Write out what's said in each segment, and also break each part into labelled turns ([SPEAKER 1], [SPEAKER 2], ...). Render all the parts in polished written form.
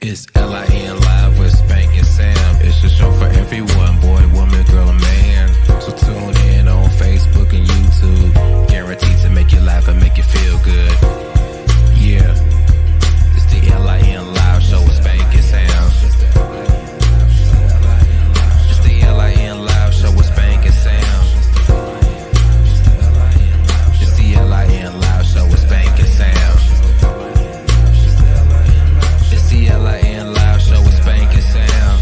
[SPEAKER 1] It's LIN live with Spank and Sam. It's a show for everyone, boy, woman, girl, and man. So tune in on Facebook and YouTube. Guaranteed to make you laugh and make you feel good. Yeah, it's the LIN live show with Spank and Sam. It's the LIN live show with Spank and Sam. It's the LIN live show with Spank and Sam. It's the LIN live show with Spank and Sam.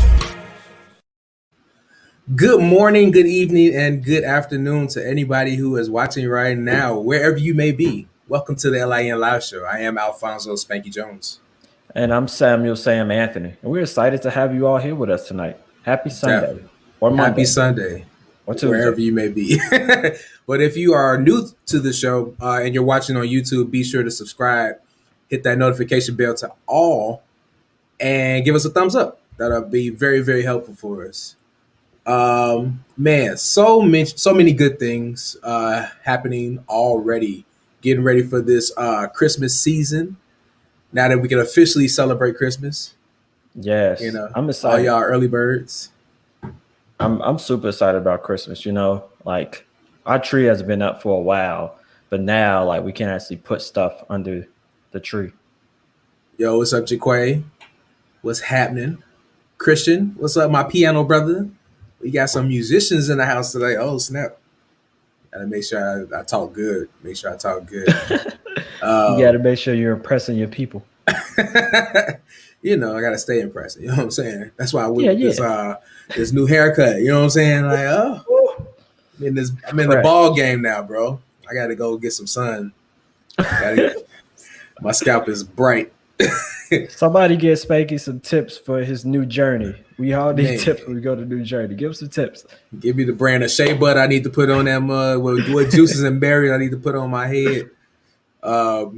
[SPEAKER 2] Good morning, good evening, and good afternoon to anybody who is watching right now, wherever you may be. Welcome to the LIN Live Show. I am Alfonso Spanky Jones.
[SPEAKER 3] And I'm Samuel Sam Anthony. And we're excited to have you all here with us tonight. Happy Sunday. Or Monday.
[SPEAKER 2] Happy Sunday,
[SPEAKER 3] or Tuesday.
[SPEAKER 2] Wherever you may be. But if you are new to the show and you're watching on YouTube, be sure to subscribe, hit that notification bell to all, and give us a thumbs up. That'll be very, very helpful for us. Man, so many good things happening already. Getting ready for this Christmas season. Now that we can officially celebrate Christmas.
[SPEAKER 3] Yes, I'm excited.
[SPEAKER 2] All y'all early birds.
[SPEAKER 3] I'm super excited about Christmas. Like our tree has been up for a while, but now like we can actually put stuff under the tree.
[SPEAKER 2] Yo, what's up, Jaquay? What's happening? Christian, what's up, my piano brother? We got some musicians in the house today. Oh, snap. Gotta make sure I talk good. Make sure I talk good.
[SPEAKER 3] You gotta make sure you're impressing your people.
[SPEAKER 2] I gotta stay impressive. You know what I'm saying? That's why I went with this new haircut. You know what I'm saying? Like, I'm in the ball game now, bro. I gotta go get some sun. My scalp is bright.
[SPEAKER 3] Somebody give Spanky some tips for his new journey. We all need tips when we go to New Journey. Give him some tips.
[SPEAKER 2] Give me the brand of shea butter I need to put on that mug. What juices and berries I need to put on my head. How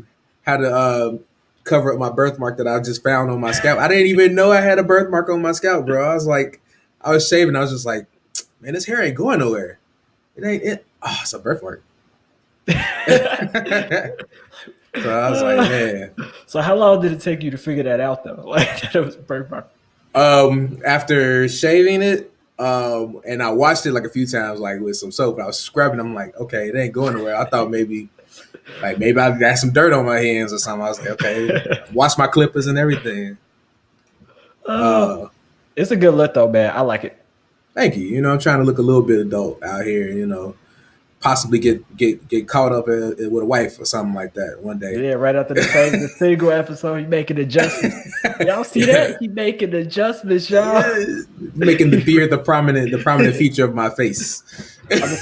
[SPEAKER 2] to cover up my birthmark that I just found on my scalp. I didn't even know I had a birthmark on my scalp, bro. I was shaving. I was just like, man, this hair ain't going nowhere. It ain't it. Oh, it's a birthmark. So I was like, man.
[SPEAKER 3] So how long did it take you to figure that out, though? Like that it was a birthmark.
[SPEAKER 2] After shaving it, and I washed it like a few times, like with some soap. I was scrubbing. I'm like, okay, it ain't going nowhere. I thought maybe I got some dirt on my hands or something. I was like, okay, wash my clippers and everything.
[SPEAKER 3] It's a good look though, man. I like it.
[SPEAKER 2] Thank you. I'm trying to look a little bit adult out here. Possibly get caught up with a wife or something like that one day.
[SPEAKER 3] Yeah, right after the single episode, he making adjustments. Y'all see that? He making adjustments, y'all.
[SPEAKER 2] Yeah, making the beard the prominent feature of my face.
[SPEAKER 3] I'm gonna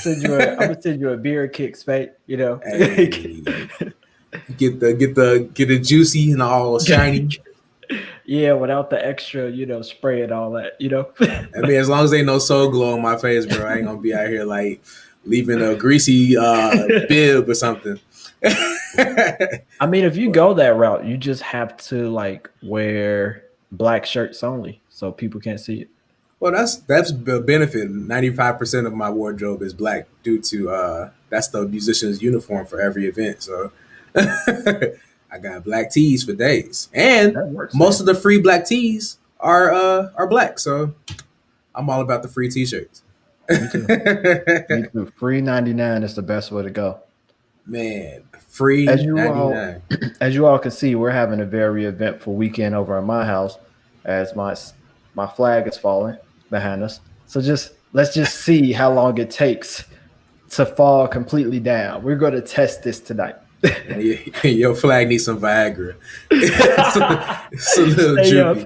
[SPEAKER 3] send you a beard kick, Spade.
[SPEAKER 2] Hey, get the juicy and all shiny.
[SPEAKER 3] Yeah, without the extra, spray and all that.
[SPEAKER 2] I mean, as long as ain't no soul glow on my face, bro, I ain't gonna be out here like leaving a greasy bib or something.
[SPEAKER 3] I mean, if you go that route, you just have to like wear black shirts only, so people can't see it.
[SPEAKER 2] Well, that's the benefit. 95% of my wardrobe is black due to that's the musician's uniform for every event. So I got black tees for days, and most of the free black tees are black. So I'm all about the free t-shirts.
[SPEAKER 3] Me too. Free 99 is the best way to go.
[SPEAKER 2] Man, free 99.
[SPEAKER 3] As you all can see, we're having a very eventful weekend over at my house as my flag is falling behind us. So let's just see how long it takes to fall completely down. We're going to test this tonight.
[SPEAKER 2] Your flag needs some Viagra. It's a little droopy.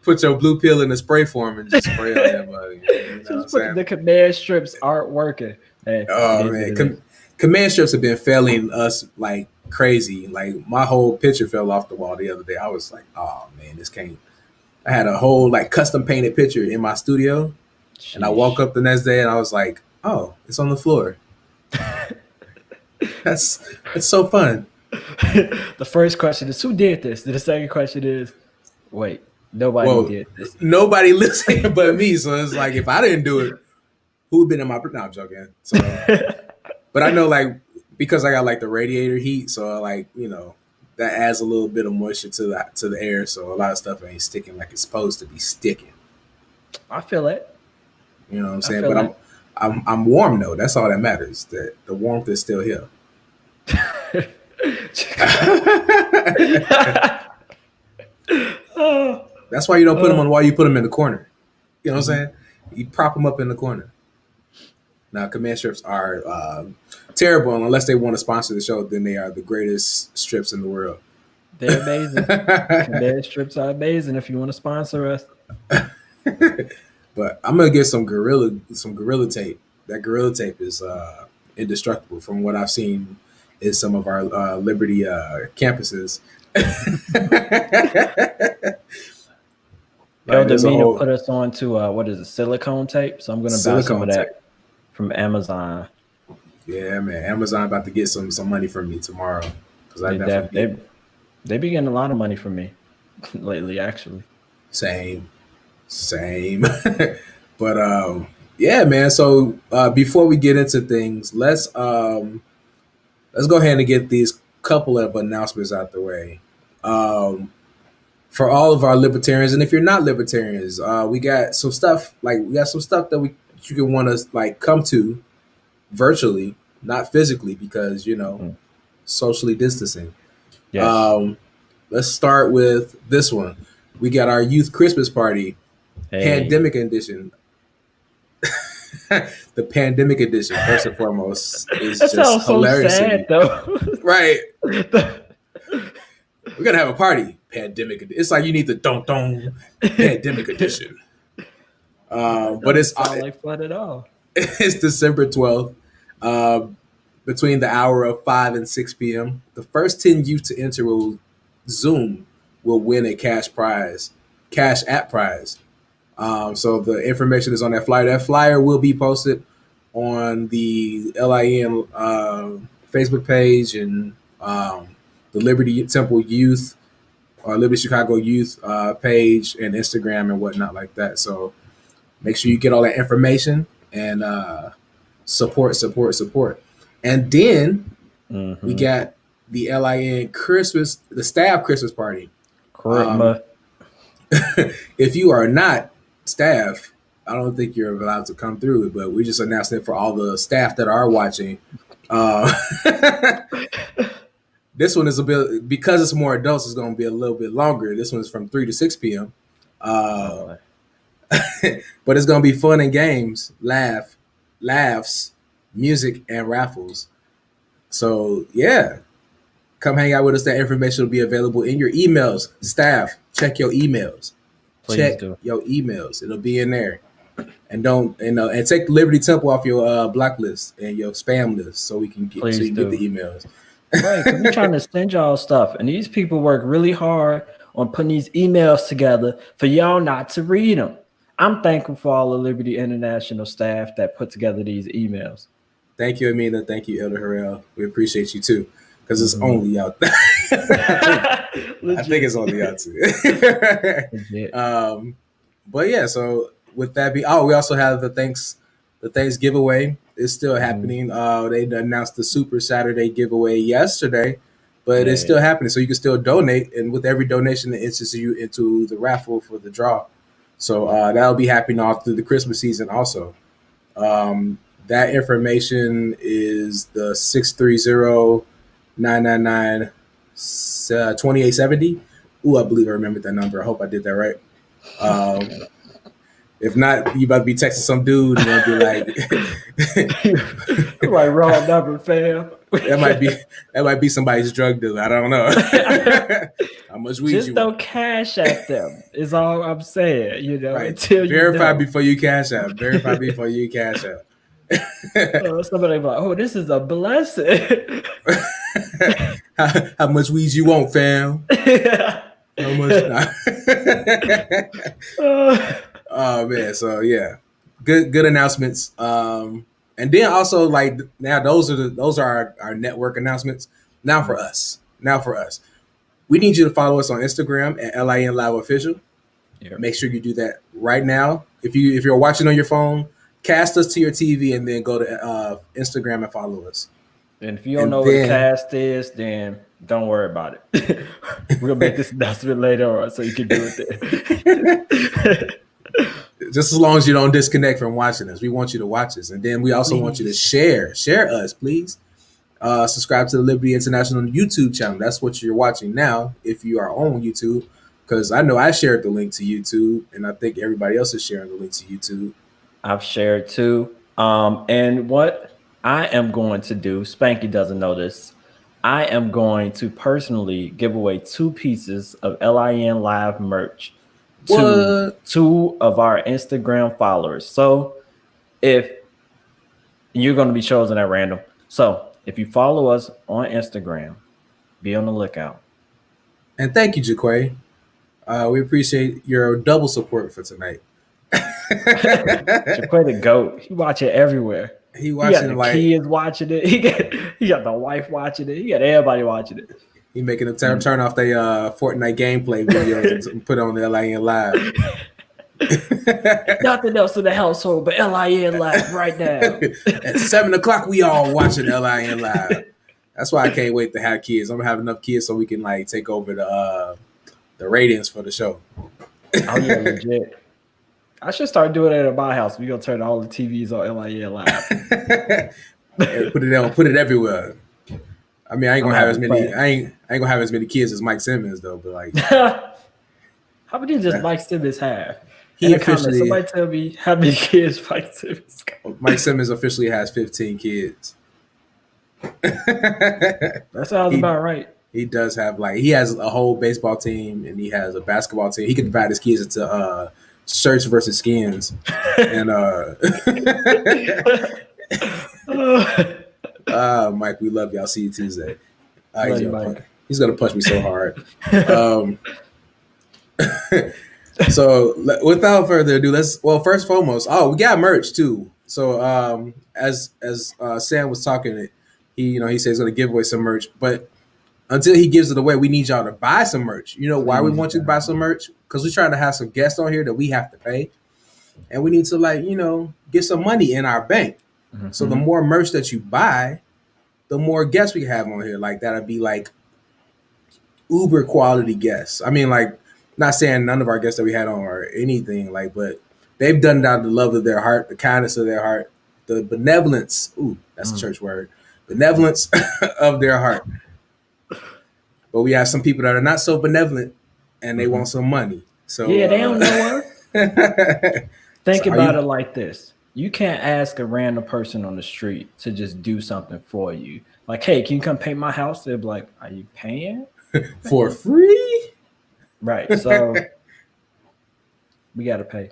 [SPEAKER 2] Put your blue pill in the spray form and just spray on everybody.
[SPEAKER 3] The command strips aren't working. Hey,
[SPEAKER 2] man, command strips have been failing us like crazy. Like my whole picture fell off the wall the other day. I was like, oh man, this can't. I had a whole like custom painted picture in my studio, and I woke up the next day and I was like, oh, it's on the floor. That's so fun.
[SPEAKER 3] The first question is who did this? The second question is, wait, nobody did this.
[SPEAKER 2] Nobody listening but me. So it's like if I didn't do it, who'd been in my? No, I'm joking. So, but I know like because I got like the radiator heat, so like that adds a little bit of moisture to the air, so a lot of stuff ain't sticking like it's supposed to be sticking.
[SPEAKER 3] I feel it.
[SPEAKER 2] You know what I'm
[SPEAKER 3] I
[SPEAKER 2] saying?
[SPEAKER 3] feel
[SPEAKER 2] But
[SPEAKER 3] it.
[SPEAKER 2] I'm warm though. That's all that matters. That the warmth is still here. That's why you don't put them on the wall. You put them in the corner. You know what I'm saying? You prop them up in the corner. Now, command strips are terrible unless they want to sponsor the show. Then they are the greatest strips in the world.
[SPEAKER 3] They're amazing. Command strips are amazing. If you want to sponsor us,
[SPEAKER 2] But I'm gonna get some gorilla tape. That gorilla tape is indestructible from what I've seen in some of our Liberty campuses.
[SPEAKER 3] Elder
[SPEAKER 2] there's a
[SPEAKER 3] Mina
[SPEAKER 2] whole
[SPEAKER 3] put us on to what is it, silicone tape? So I'm going to buy some
[SPEAKER 2] silicone
[SPEAKER 3] of
[SPEAKER 2] tape.
[SPEAKER 3] that from Amazon.
[SPEAKER 2] Yeah, man. Amazon about to get some money from me tomorrow because I definitely
[SPEAKER 3] They be getting a lot of money from me lately, actually.
[SPEAKER 2] same. But yeah, man. So before we get into things, let's go ahead and get these couple of announcements out the way. For all of our libertarians, and if you're not libertarians, we got some stuff that you can want to like come to virtually, not physically, because socially distancing.
[SPEAKER 3] Yes.
[SPEAKER 2] Let's start with this one. We got our youth Christmas party, pandemic edition. The pandemic edition, first and foremost, is
[SPEAKER 3] That
[SPEAKER 2] just
[SPEAKER 3] sounds so
[SPEAKER 2] hilarious to me.
[SPEAKER 3] sad, though.
[SPEAKER 2] Right. We're gonna have a party. Pandemic. It's like you need the don't pandemic edition. But it's
[SPEAKER 3] sound like fun at all.
[SPEAKER 2] It's December 12th, between the hour of 5 and 6 p.m. The first 10 youth to enter Zoom will win a cash app prize. So the information is on that flyer. That flyer will be posted on the LIN Facebook page and the Liberty Temple Youth or Liberty Chicago Youth page and Instagram and whatnot like that. So make sure you get all that information and support. And then we got the LIN Christmas, the staff Christmas party. If you are not staff, I don't think you're allowed to come through, but we just announced it for all the staff that are watching. This one is a bit, because it's more adults, it's going to be a little bit longer. This one is from 3 to 6 p.m. But it's going to be fun and games, laughs, music, and raffles. So, yeah, come hang out with us. That information will be available in your emails. Staff, check your emails. Your emails. It'll be in there. And and take Liberty Temple off your block list and your spam list so we can get get the emails.
[SPEAKER 3] Right, because we're trying to send y'all stuff, and these people work really hard on putting these emails together for y'all not to read them. I'm thankful for all the Liberty International staff that put together these emails.
[SPEAKER 2] Thank you, Amina. Thank you, Elder Harrell. We appreciate you too, because it's only out there. I think it's only out too. But yeah, so with that we also have the Thanks giveaway. It's still happening. They announced the Super Saturday giveaway yesterday, but it's still happening. So you can still donate, and with every donation, it enters you into the raffle for the draw. So that'll be happening all through the Christmas season also. That information is the 630-999-2870. Ooh, I believe I remembered that number. I hope I did that right. If not, you about to be texting some dude and they'll be like,
[SPEAKER 3] like wrong number, fam.
[SPEAKER 2] that might be somebody's drug dealer. I don't know. How much weed
[SPEAKER 3] just
[SPEAKER 2] you
[SPEAKER 3] don't cash at them is all I'm saying,
[SPEAKER 2] right.
[SPEAKER 3] Until
[SPEAKER 2] verify before you cash out. Verify before you cash out.
[SPEAKER 3] Somebody be like, oh, this is a blessing.
[SPEAKER 2] How much weed you want, fam? How much? Oh man, so yeah, good announcements. And then also like now those are our network announcements. Now for us, we need you to follow us on Instagram at LIN Live Official. Yeah. Make sure you do that right now. If you're watching on your phone, cast us to your TV and then go to Instagram and follow us.
[SPEAKER 3] And if you don't
[SPEAKER 2] And
[SPEAKER 3] know what a
[SPEAKER 2] then
[SPEAKER 3] cast is, then don't worry about it. We'll make this announcement later on so you can do it there.
[SPEAKER 2] just as long as you don't disconnect from watching us, we want you to watch us. And then we also want you to
[SPEAKER 3] Please.
[SPEAKER 2] share us, please. Subscribe to the Liberty International YouTube channel. That's what you're watching now if you are on YouTube. Because I know I shared the link to YouTube, and I think everybody else is sharing the link to YouTube.
[SPEAKER 3] I've shared too. And what I am going to do, Spanky doesn't know this, I am going to personally give away 2 pieces of LIN Live merch to
[SPEAKER 2] What?
[SPEAKER 3] 2 of our Instagram followers. So if you're going to be chosen at random. So if you follow us on Instagram, be on the lookout.
[SPEAKER 2] And thank you, Jaquay. We appreciate your double support for tonight.
[SPEAKER 3] Jaquay the GOAT. He watch it everywhere.
[SPEAKER 2] He
[SPEAKER 3] He got
[SPEAKER 2] watching
[SPEAKER 3] the
[SPEAKER 2] like
[SPEAKER 3] kids watching it. He got the wife watching it. He got everybody watching it.
[SPEAKER 2] he making them turn off their Fortnite gameplay videos and put on the LIN Live.
[SPEAKER 3] Nothing else in the household but LIN Live right now.
[SPEAKER 2] At 7:00, we all watching LIN Live. That's why I can't wait to have kids. I'm gonna have enough kids so we can like take over the ratings for the show.
[SPEAKER 3] Oh yeah, legit. I should start doing it at my house. We gonna turn all the TVs on LIN Live.
[SPEAKER 2] Put it everywhere. I mean, I ain't gonna have as many.
[SPEAKER 3] Fun.
[SPEAKER 2] I ain't gonna have as many kids as Mike Simmons though. But like,
[SPEAKER 3] How many does Mike Simmons have?
[SPEAKER 2] he
[SPEAKER 3] In the comments,
[SPEAKER 2] officially,
[SPEAKER 3] somebody tell me how many kids Mike Simmons got.
[SPEAKER 2] Mike Simmons officially has 15 kids.
[SPEAKER 3] That sounds about right.
[SPEAKER 2] He does have he has a whole baseball team and he has a basketball team. He can divide his kids into shirts versus skins. And Mike, we love y'all. See you Tuesday. He's gonna punch me so hard. So without further ado, first and foremost, we got merch too. So as Sam was talking, he says he's gonna give away some merch, but until he gives it away, we need y'all to buy some merch. You know why we want you to buy some merch? Because we're trying to have some guests on here that we have to pay, and we need to get some money in our bank. Mm-hmm. So the more merch that you buy, the more guests we have on here. Like that'll be like uber quality guests. I mean, like not saying none of our guests that we had on are anything but they've done it out of the love of their heart, the kindness of their heart, the benevolence. Ooh, that's a church word. Benevolence of their heart. But we have some people that are not so benevolent and they want some money. So
[SPEAKER 3] yeah, they don't know us. Think about it like this. You can't ask a random person on the street to just do something for you. Like, hey, can you come paint my house? They'll be like, are you paying?
[SPEAKER 2] For free?
[SPEAKER 3] Right. So we got to pay.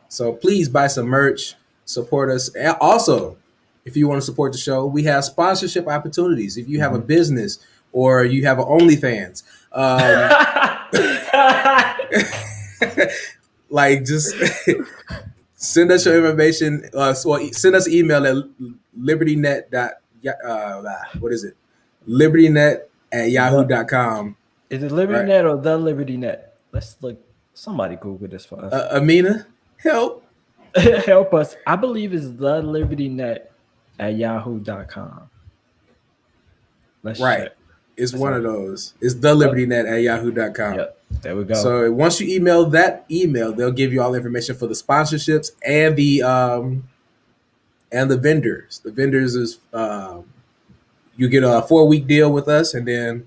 [SPEAKER 2] So please buy some merch, support us. And also, if you want to support the show, we have sponsorship opportunities. If you have a business or you have an OnlyFans, just send us your information. Send us an email at libertynet. What is it? libertynet@yahoo.com.
[SPEAKER 3] Is it LibertyNet or the LibertyNet? Let's look. Somebody Google this for us.
[SPEAKER 2] Amina, help.
[SPEAKER 3] Help us. I believe it's the libertynet@yahoo.com. Let's check.
[SPEAKER 2] It's one of those. It's the libertynet@yahoo.com.
[SPEAKER 3] Yep. There we go.
[SPEAKER 2] So once you email that email, they'll give you all the information for the sponsorships and the vendors. The vendors is you get a 4-week deal with us, and then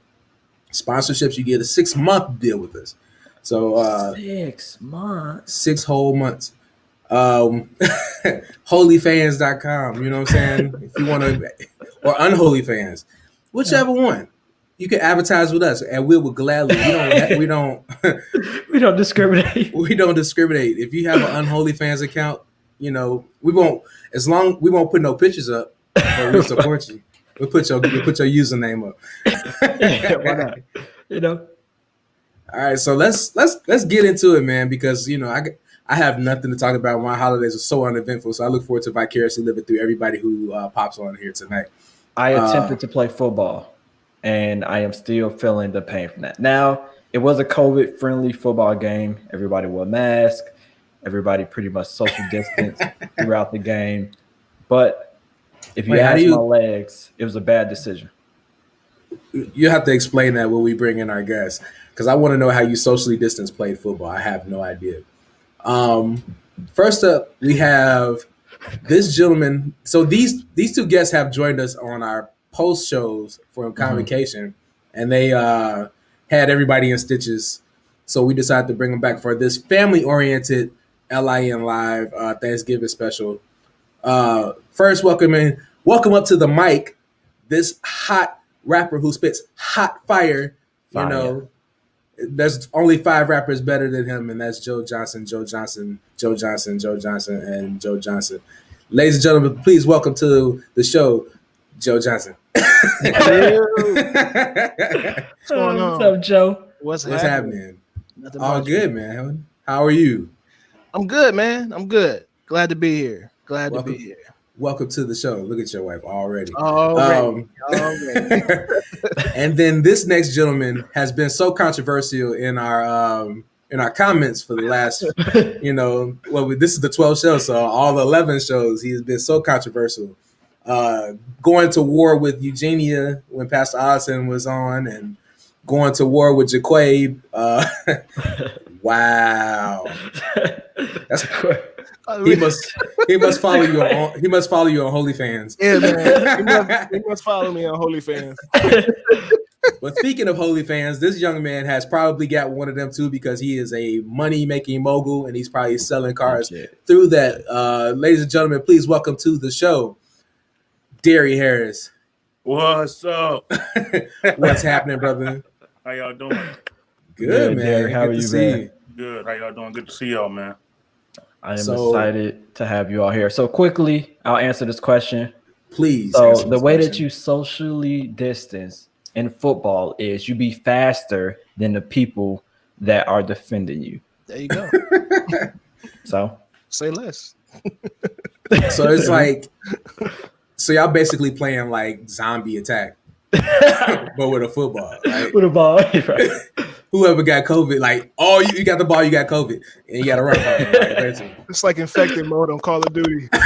[SPEAKER 2] sponsorships you get a 6-month deal with us. So
[SPEAKER 3] 6 months.
[SPEAKER 2] 6 whole months. Holyfans.com, you know what I'm saying? If you want to, or Unholy Fans, whichever one. You can advertise with us, and we will gladly. We don't
[SPEAKER 3] we don't discriminate.
[SPEAKER 2] We don't discriminate. If you have an Unholy Fans account, we won't. We won't put no pictures up, but we'll support you. We'll put your username up.
[SPEAKER 3] Yeah, why not?
[SPEAKER 2] All right, so let's get into it, man. Because I have nothing to talk about. My holidays are so uneventful, so I look forward to vicariously living through everybody who pops on here tonight.
[SPEAKER 3] I attempted to play football, and I am still feeling the pain from that. Now, it was a COVID-friendly football game. Everybody wore a mask. Everybody pretty much social distance throughout the game. But If you
[SPEAKER 2] Wait, how do
[SPEAKER 3] ask my
[SPEAKER 2] you?
[SPEAKER 3] legs, it was a bad decision.
[SPEAKER 2] You have to explain that when we bring in our guests, because I want to know how you socially distance played football. I have no idea. Um, First up, we have this gentleman. So these two guests have joined us on our post shows for Convocation, and they had everybody in stitches. So we decided to bring them back for this family oriented LIN Live Thanksgiving special. First, welcome up to the mic, this hot rapper who spits hot fire. You
[SPEAKER 3] Fire.
[SPEAKER 2] know, there's only 5 rappers better than him, and that's Joe Johnson, Joe Johnson, Joe Johnson, Joe Johnson, and Joe Johnson. Ladies and gentlemen, please welcome to the show, Joe Johnson.
[SPEAKER 4] What's going on?
[SPEAKER 3] What's up, Joe?
[SPEAKER 4] What's
[SPEAKER 2] What's happening?
[SPEAKER 4] Nothing
[SPEAKER 2] All
[SPEAKER 4] much.
[SPEAKER 2] good, man. How are you?
[SPEAKER 4] I'm good, man. I'm good. Glad to be here. Glad
[SPEAKER 2] Welcome.
[SPEAKER 4] to be here.
[SPEAKER 2] Welcome to the show. Look at your wife already.
[SPEAKER 4] Already.
[SPEAKER 2] And then this next gentleman has been so controversial in our comments for the last, this is the 12th show, so all the 11 shows, he has been so controversial. Going to war with Eugenia when Pastor Oddson was on, and going to war with Jaquabe. Wow, that's he must follow you on OnlyFans.
[SPEAKER 4] Yeah, man. He must follow me on OnlyFans.
[SPEAKER 2] But speaking of OnlyFans, this young man has probably got one of them too, because he is a money-making mogul and he's probably selling cars through that. Ladies and gentlemen, please welcome to the show, Derry Harris.
[SPEAKER 5] What's up?
[SPEAKER 2] What's happening, brother?
[SPEAKER 5] How y'all doing?
[SPEAKER 2] Good, man.
[SPEAKER 3] Derry, how
[SPEAKER 2] Good
[SPEAKER 3] are
[SPEAKER 2] to
[SPEAKER 3] you,
[SPEAKER 2] see
[SPEAKER 3] man?
[SPEAKER 2] you.
[SPEAKER 5] Good. How y'all doing? Good to see y'all, man.
[SPEAKER 3] I am excited to have you all here. So quickly, I'll answer this question.
[SPEAKER 2] Please.
[SPEAKER 3] So the way that you socially distance in football is you be faster than the people that are defending you.
[SPEAKER 4] There you go.
[SPEAKER 3] So
[SPEAKER 4] Say less.
[SPEAKER 2] So it's like, so y'all basically playing like zombie attack, but with a football, right?
[SPEAKER 3] with a ball, right?
[SPEAKER 2] Whoever got COVID, like, oh, you got the ball, you got COVID, and you got to run from it. Right? Basically.
[SPEAKER 4] It's like infected mode on Call of Duty.
[SPEAKER 2] It's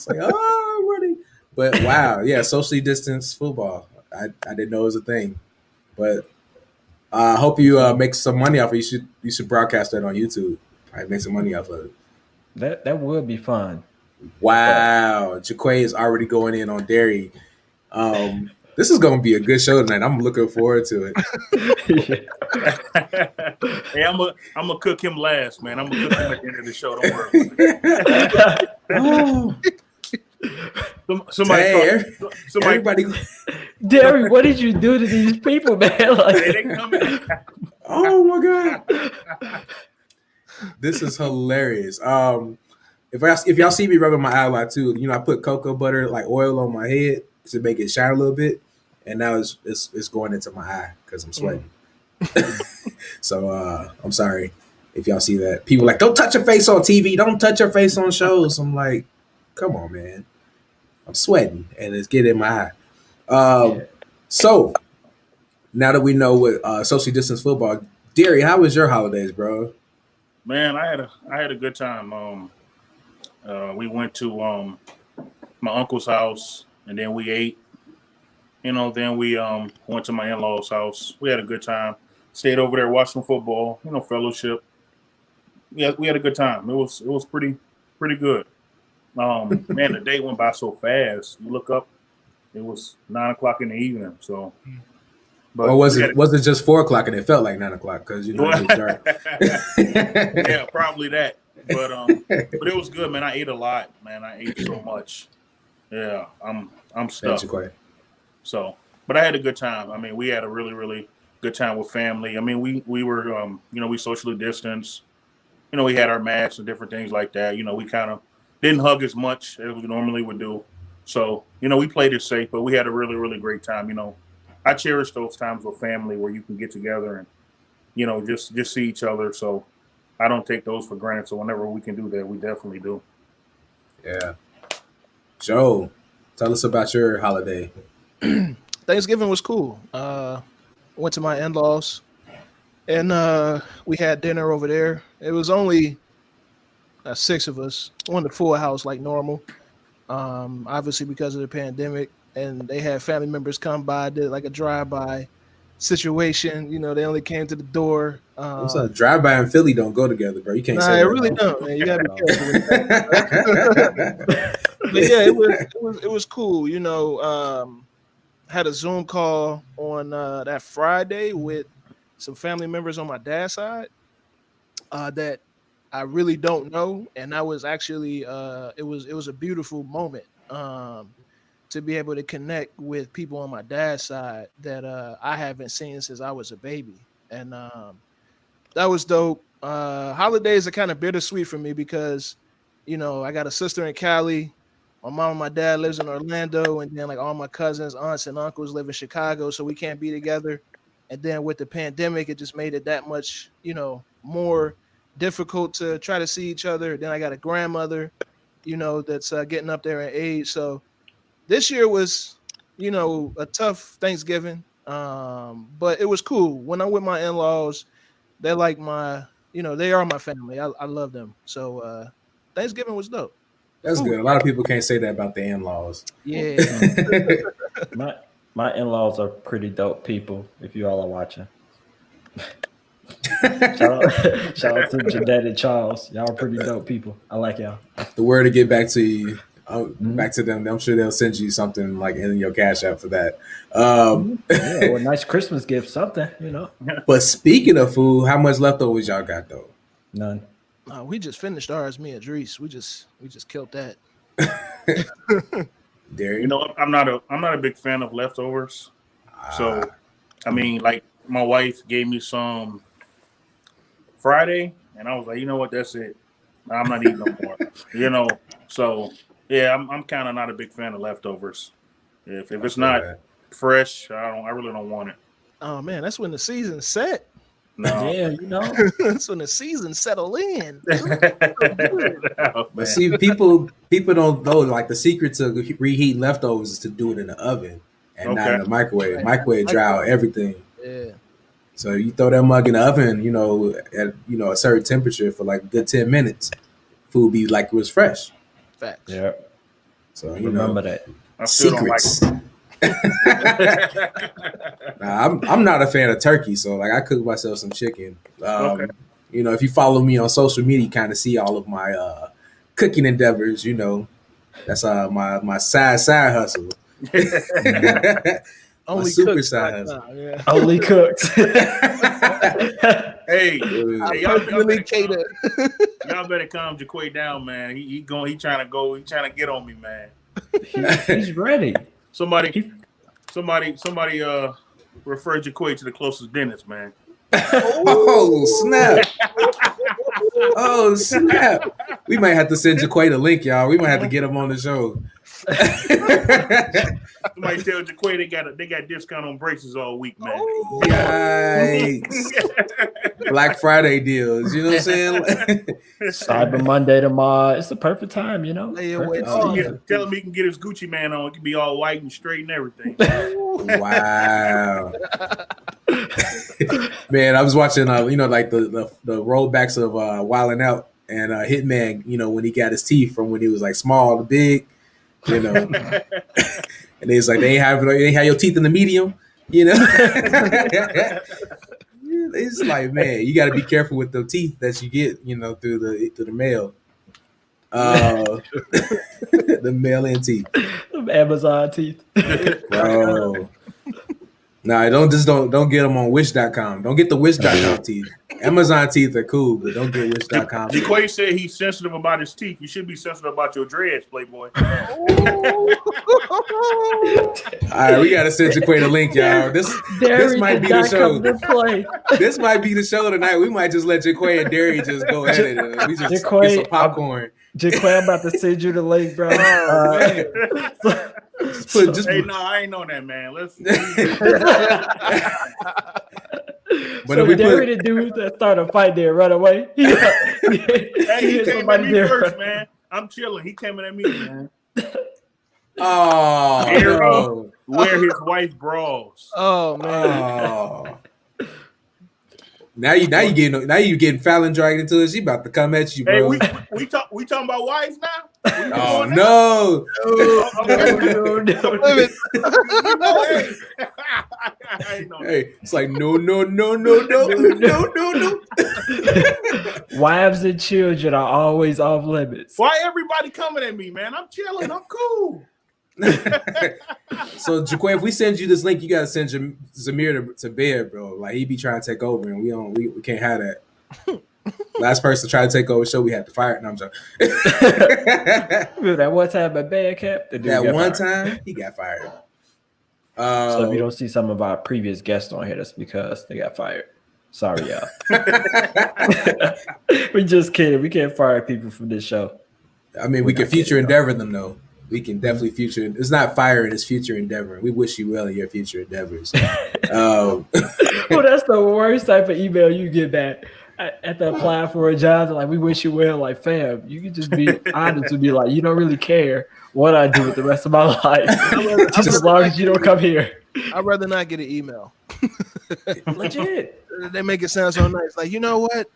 [SPEAKER 2] like, oh, I'm running. But wow, yeah, socially distanced football. I didn't know it was a thing. But I hope you make some money off of it. You should broadcast that on YouTube. Make some money off of it.
[SPEAKER 3] That would be fun.
[SPEAKER 2] Wow, Jaquay is already going in on Derry. This is going to be a good show tonight. I'm looking forward to it.
[SPEAKER 5] Hey, I'm gonna cook him last, man. I'm gonna cook him at the end of the show. Don't worry. Somebody,
[SPEAKER 2] everybody.
[SPEAKER 3] Derry, what did you do to these people, man? Like,
[SPEAKER 5] they coming.
[SPEAKER 2] Oh my god, this is hilarious. If y'all see me rubbing my eye a lot too, I put cocoa butter, like oil, on my head to make it shine a little bit, and now it's going into my eye because I'm sweating. So I'm sorry if y'all see that. People like, don't touch your face on TV, don't touch your face on shows. I'm like, come on, man. I'm sweating and it's getting in my eye. So now that we know what social distance football, Derry, how was your holidays, bro?
[SPEAKER 5] Man, I had a good time. We went to my uncle's house, and then we ate. Then we went to my in-laws' house. We had a good time. Stayed over there, watched some football. Fellowship. Yeah, we had a good time. It was pretty good. Man, the day went by so fast. You look up, it was 9:00 in the evening. So,
[SPEAKER 2] but or was it just 4:00 and it felt like 9:00 because it was dark?
[SPEAKER 5] Yeah, probably that. But it was good, man. I ate a lot, man. I ate so much. Yeah, I'm stuffed. So, but I had a good time. I mean, we had a really, really good time with family. I mean, we were we socially distanced. We had our masks and different things like that. We kind of didn't hug as much as we normally would do. So, we played it safe, but we had a really, really great time. I cherish those times with family where you can get together and, just see each other. So I don't take those for granted. So whenever we can do that, we definitely do.
[SPEAKER 2] Yeah. Joe, tell us about your holiday.
[SPEAKER 4] Thanksgiving was cool. Went to my in-laws and we had dinner over there. It was only 6 of us. On the full house like normal. Obviously because of the pandemic, and they had family members come by, did like a drive-by situation. You know, they only came to the door.
[SPEAKER 2] What's up? Drive-by and Philly don't go together, bro. You can't
[SPEAKER 4] Nah,
[SPEAKER 2] say
[SPEAKER 4] it
[SPEAKER 2] that.
[SPEAKER 4] really don't, man. You gotta be careful. But yeah, it was cool. You know, had a Zoom call on that Friday with some family members on my dad's side that I really don't know, and that was actually it was a beautiful moment to be able to connect with people on my dad's side that I haven't seen since I was a baby, and that was dope. Holidays are kind of bittersweet for me because, you know, I got a sister in Cali. My mom and my dad lives in Orlando, and then like all my cousins, aunts, and uncles live in Chicago, so we can't be together. And then with the pandemic, it just made it that much, you know, more difficult to try to see each other. Then I got a grandmother, you know, that's getting up there in age. So this year was, you know, a tough Thanksgiving, but it was cool. When I'm with my in-laws, they're like my, you know, they are my family. I love them. So Thanksgiving was dope.
[SPEAKER 2] That's good. A lot of people can't say that about the in-laws.
[SPEAKER 4] Yeah.
[SPEAKER 3] My in-laws are pretty dope people. If you all are watching, shout out to Jeanette and Charles. Y'all are pretty dope people. I like y'all.
[SPEAKER 2] The word to get back to you, back to them. I'm sure they'll send you something like in your Cash App for that.
[SPEAKER 3] Yeah, or a nice Christmas gift, something, you know.
[SPEAKER 2] But speaking of food, how much leftovers y'all got though?
[SPEAKER 3] None.
[SPEAKER 4] We just finished ours, me and Drees. We just killed that.
[SPEAKER 2] Darian?
[SPEAKER 5] You know, I'm not a big fan of leftovers. So, I mean, like my wife gave me some Friday, and I was like, you know what, that's it. I'm not eating no more. You know, so yeah, I'm kind of not a big fan of leftovers. If it's not fresh, I really don't want it.
[SPEAKER 4] Oh man, that's when the season's set.
[SPEAKER 5] No.
[SPEAKER 3] Yeah, you know.
[SPEAKER 4] That's when the season settle in.
[SPEAKER 2] But see, people don't know, like the secret to reheat leftovers is to do it in the oven and not in the microwave.
[SPEAKER 4] Right.
[SPEAKER 2] Microwave dry out everything.
[SPEAKER 4] Yeah.
[SPEAKER 2] So you throw that mug in the oven, you know, at a certain temperature for like a good 10 minutes, food be like it was fresh.
[SPEAKER 4] Facts.
[SPEAKER 3] Yeah.
[SPEAKER 2] So you
[SPEAKER 3] Remember
[SPEAKER 2] know,
[SPEAKER 3] that.
[SPEAKER 5] I still
[SPEAKER 2] secrets.
[SPEAKER 5] don't like
[SPEAKER 2] Nah, I'm not a fan of turkey, so like I cook myself some chicken.
[SPEAKER 5] Okay.
[SPEAKER 2] You know, if you follow me on social media, you kind of see all of my cooking endeavors. You know, that's my side hustle.
[SPEAKER 4] Only
[SPEAKER 2] super
[SPEAKER 4] cooks
[SPEAKER 2] side
[SPEAKER 4] like
[SPEAKER 2] hustle.
[SPEAKER 4] that, yeah.
[SPEAKER 3] Only cooks.
[SPEAKER 5] Hey, y'all
[SPEAKER 4] Personally cater.
[SPEAKER 5] better calm Jaquay down, man. He trying to get on me, man.
[SPEAKER 3] He's ready.
[SPEAKER 5] Somebody refer Jaquay to the closest dentist, man.
[SPEAKER 2] Oh snap! Oh snap! We might have to send Jaquay the link, y'all. We might have to get him on the show.
[SPEAKER 5] Somebody tell Jaquay they got discount on braces all week, man.
[SPEAKER 2] Yikes! Black Friday deals. You know what I'm saying?
[SPEAKER 3] Cyber Monday tomorrow. It's the perfect time, you know.
[SPEAKER 4] Lay
[SPEAKER 3] Perfect
[SPEAKER 4] away.
[SPEAKER 3] season.
[SPEAKER 5] Tell him he can get his Gucci man on. It can be all white and straight and everything.
[SPEAKER 2] Wow. Man, I was watching like the rollbacks of Wildin' Out and Hitman, you know, when he got his teeth from when he was like small to big, you know. And it's like they ain't have your teeth in the medium, you know. It's like, man, you got to be careful with the teeth that you get, you know, through the mail. The mail and teeth.
[SPEAKER 3] Amazon teeth.
[SPEAKER 2] Bro. Nah, don't get them on Wish.com. Don't get the Wish.com teeth. Amazon teeth are cool, but don't get Wish.com.
[SPEAKER 5] Jaquay said he's sensitive about his teeth. You should be sensitive about your dreads, Playboy.
[SPEAKER 2] All right, we gotta send Jaquay the link, y'all. This might be the show. This might be the show tonight. We might just let Jaquay and Derry just go at it. And we just get some popcorn.
[SPEAKER 3] Jaquay, I'm about to send you the link, bro.
[SPEAKER 5] Hey, no, I ain't know that, man.
[SPEAKER 3] But so if we the dude that started a fight there, run away.
[SPEAKER 5] He came at me first, man. I'm chilling. He coming at me, man.
[SPEAKER 2] Oh,
[SPEAKER 5] Arrow, wear his wife bras.
[SPEAKER 4] Oh man.
[SPEAKER 2] Oh. Now you getting Fallon dragged into it. She about to come at you,
[SPEAKER 5] Hey,
[SPEAKER 2] bro.
[SPEAKER 5] we talking about wives now?
[SPEAKER 2] Oh no! Hey, it's like no.
[SPEAKER 3] Wives and children are always off limits.
[SPEAKER 5] Why everybody coming at me, man? I'm chilling. I'm cool.
[SPEAKER 2] So Jaquay, if we send you this link, you gotta send Zamir to bed, bro. Like he be trying to take over, and we can't have that. Last person to try to take over the show, we had to fire it. No, I'm joking.
[SPEAKER 3] That one time at band camp,
[SPEAKER 2] that one time he got fired.
[SPEAKER 3] So if you don't see some of our previous guests on here, that's because they got fired. Sorry, y'all. We just kidding. We can't fire people from this show.
[SPEAKER 2] I mean, we can future endeavor them though. We can definitely future. It's not firing; it's future endeavor. We wish you well in your future endeavors.
[SPEAKER 3] Well, that's the worst type of email you get back after applying for a job. Like, we wish you well. Like, fam, you can just be honest and be like, you don't really care what I do with the rest of my life, just as long as you don't come here.
[SPEAKER 4] I'd rather not get an email.
[SPEAKER 3] Legit.
[SPEAKER 4] They make it sound so nice. Like, you know what?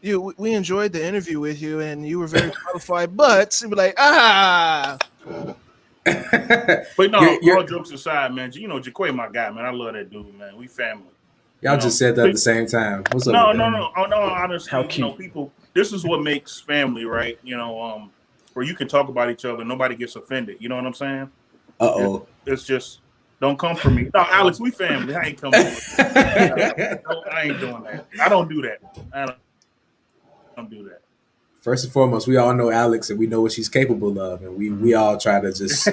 [SPEAKER 4] We enjoyed the interview with you, and you were very qualified. But be like,
[SPEAKER 5] But no, all jokes aside, man. You know, Jaquay, my guy, man. I love that dude, man. We family.
[SPEAKER 2] Y'all just said that at the same time. What's up?
[SPEAKER 5] No. Honestly, how cute. You know, people. This is what makes family, right? You know, where you can talk about each other, nobody gets offended. You know what I'm saying? It's just don't come for me. No, Alex, we family. I ain't coming. I ain't doing that. I don't do that. I don't do that.
[SPEAKER 2] First and foremost, we all know Alex and we know what she's capable of, and we all try to just